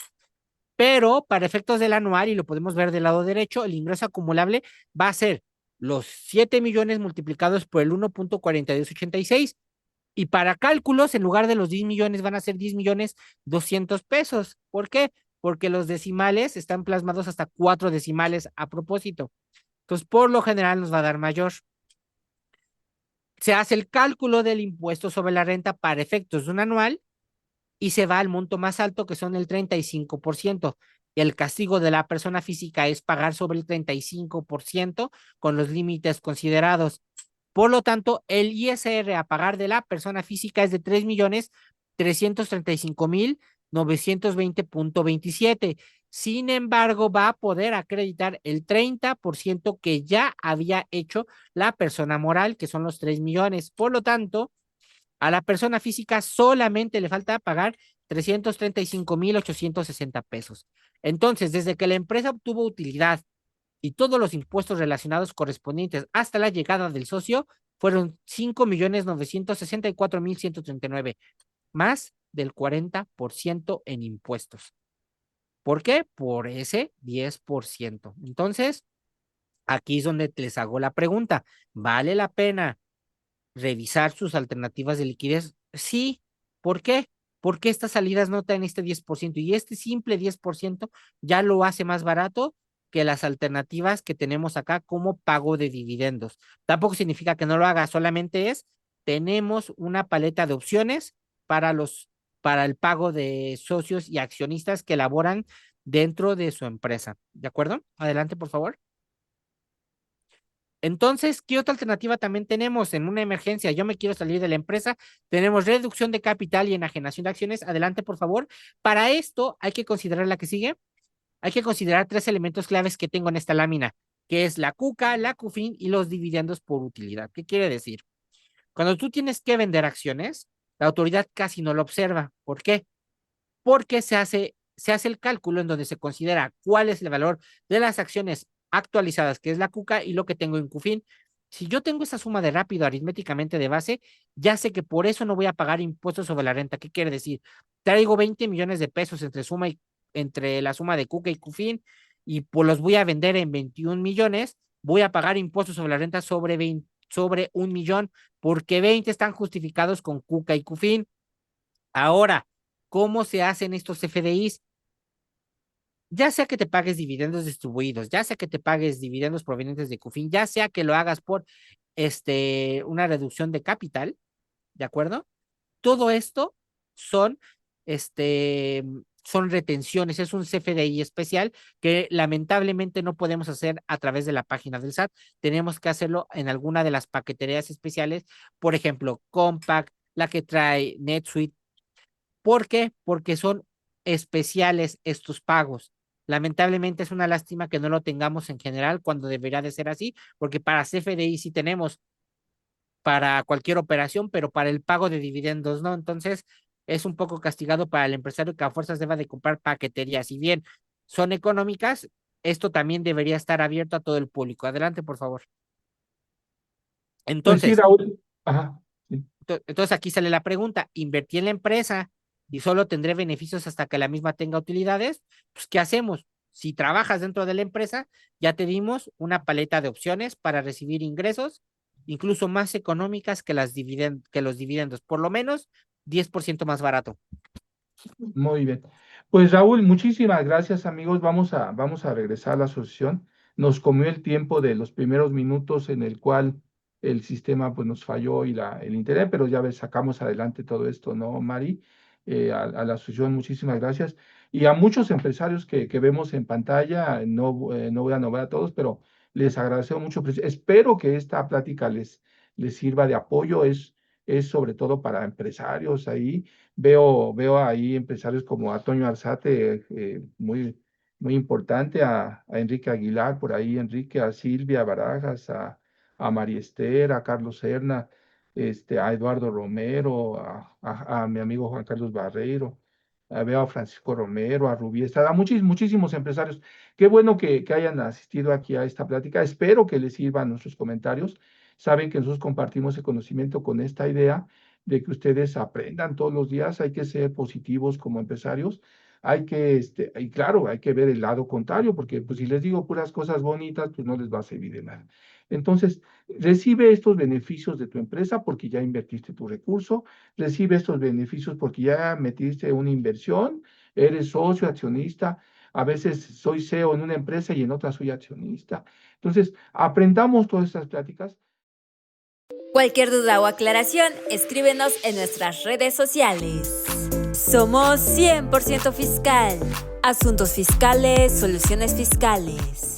pero para efectos del anual, y lo podemos ver del lado derecho, el ingreso acumulable va a ser los 7 millones multiplicados por el 1.4286, y para cálculos, en lugar de los 10 millones, van a ser 10.200.000 pesos. ¿Por qué? Porque los decimales están plasmados hasta 4 decimales a propósito. Entonces, por lo general nos va a dar mayor. Se hace el cálculo del impuesto sobre la renta para efectos de un anual y se va al monto más alto, que son el 35%. Y el castigo de la persona física es pagar sobre el 35% con los límites considerados. Por lo tanto, el ISR a pagar de la persona física es de 3.335.920.27. Sin embargo, va a poder acreditar el 30% que ya había hecho la persona moral, que son los 3 millones. Por lo tanto, a la persona física solamente le falta pagar 335.860 pesos. Entonces, desde que la empresa obtuvo utilidad y todos los impuestos relacionados correspondientes hasta la llegada del socio, fueron 5.964.139, más del 40% en impuestos. ¿Por qué? Por ese 10%. Entonces, aquí es donde les hago la pregunta. ¿Vale la pena revisar sus alternativas de liquidez? Sí. ¿Por qué? Porque estas salidas no traen este 10% y este simple 10% ya lo hace más barato que las alternativas que tenemos acá como pago de dividendos. Tampoco significa que no lo haga, solamente tenemos una paleta de opciones para para el pago de socios y accionistas que elaboran dentro de su empresa. ¿De acuerdo? Adelante, por favor. Entonces, ¿qué otra alternativa también tenemos en una emergencia? Yo me quiero salir de la empresa. Tenemos reducción de capital y enajenación de acciones. Adelante, por favor. Para esto hay que considerar la que sigue. Hay que considerar 3 elementos claves que tengo en esta lámina, que es la CUCA, la CUFIN y los dividendos por utilidad. ¿Qué quiere decir? Cuando tú tienes que vender acciones, la autoridad casi no lo observa. ¿Por qué? Porque se hace el cálculo en donde se considera cuál es el valor de las acciones actualizadas, que es la CUCA, y lo que tengo en CUFIN. Si yo tengo esa suma de rápido aritméticamente de base, ya sé que por eso no voy a pagar impuestos sobre la renta. ¿Qué quiere decir? Traigo 20 millones de pesos entre la suma de CUCA y CUFIN, y pues los voy a vender en 21 millones, voy a pagar impuestos sobre la renta sobre 1 millón, porque 20 están justificados con CUCA y CUFIN. Ahora, ¿cómo se hacen estos FDIs? Ya sea que te pagues dividendos distribuidos, ya sea que te pagues dividendos provenientes de CUFIN, ya sea que lo hagas por una reducción de capital, ¿de acuerdo? Todo esto son, son retenciones, es un CFDI especial que lamentablemente no podemos hacer a través de la página del SAT. Tenemos que hacerlo en alguna de las paqueterías especiales, por ejemplo, Compact, la que trae NetSuite. ¿Por qué? Porque son especiales estos pagos. Lamentablemente es una lástima que no lo tengamos en general cuando debería de ser así, porque para CFDI sí tenemos para cualquier operación, pero para el pago de dividendos no. Entonces es un poco castigado para el empresario que a fuerzas deba de comprar paqueterías. Si bien son económicas, esto también debería estar abierto a todo el público. Adelante, por favor.
Pues sí,
Entonces,
Raúl. Ajá. Sí.
entonces aquí sale la pregunta: ¿invertí en la empresa y solo tendré beneficios hasta que la misma tenga utilidades? Pues, ¿qué hacemos? Si trabajas dentro de la empresa, ya te dimos una paleta de opciones para recibir ingresos, incluso más económicas que los dividendos, por lo menos 10% más barato.
Muy bien. Pues Raúl, muchísimas gracias, amigos. Vamos a regresar a la asociación. Nos comió el tiempo de los primeros minutos en el cual el sistema pues nos falló y el internet, pero ya ves, sacamos adelante todo esto, ¿no, Mari? A la asociación, muchísimas gracias. Y a muchos empresarios que vemos en pantalla, no voy a nombrar a todos, pero les agradezco mucho. Espero que esta plática les sirva de apoyo, es sobre todo para empresarios ahí. Veo ahí empresarios como a Toño Arzate, muy importante, a Enrique Aguilar, por ahí Enrique, a Silvia Barajas, a María Esther, a Carlos Serna, a Eduardo Romero, a mi amigo Juan Carlos Barreiro, veo a Francisco Romero, a Rubí Estrada, muchísimos empresarios. Qué bueno que hayan asistido aquí a esta plática. Espero que les sirvan nuestros comentarios. Saben que nosotros compartimos el conocimiento con esta idea de que ustedes aprendan todos los días. Hay que ser positivos como empresarios. Y claro, hay que ver el lado contrario, porque pues si les digo puras cosas bonitas, pues no les va a servir de nada. Entonces, recibe estos beneficios de tu empresa porque ya invertiste tu recurso, recibe estos beneficios porque ya metiste una inversión, eres socio, accionista, a veces soy CEO en una empresa y en otra soy accionista. Entonces, aprendamos todas estas pláticas.
Cualquier duda o aclaración, escríbenos en nuestras redes sociales. Somos 100% Fiscal. Asuntos fiscales, soluciones fiscales.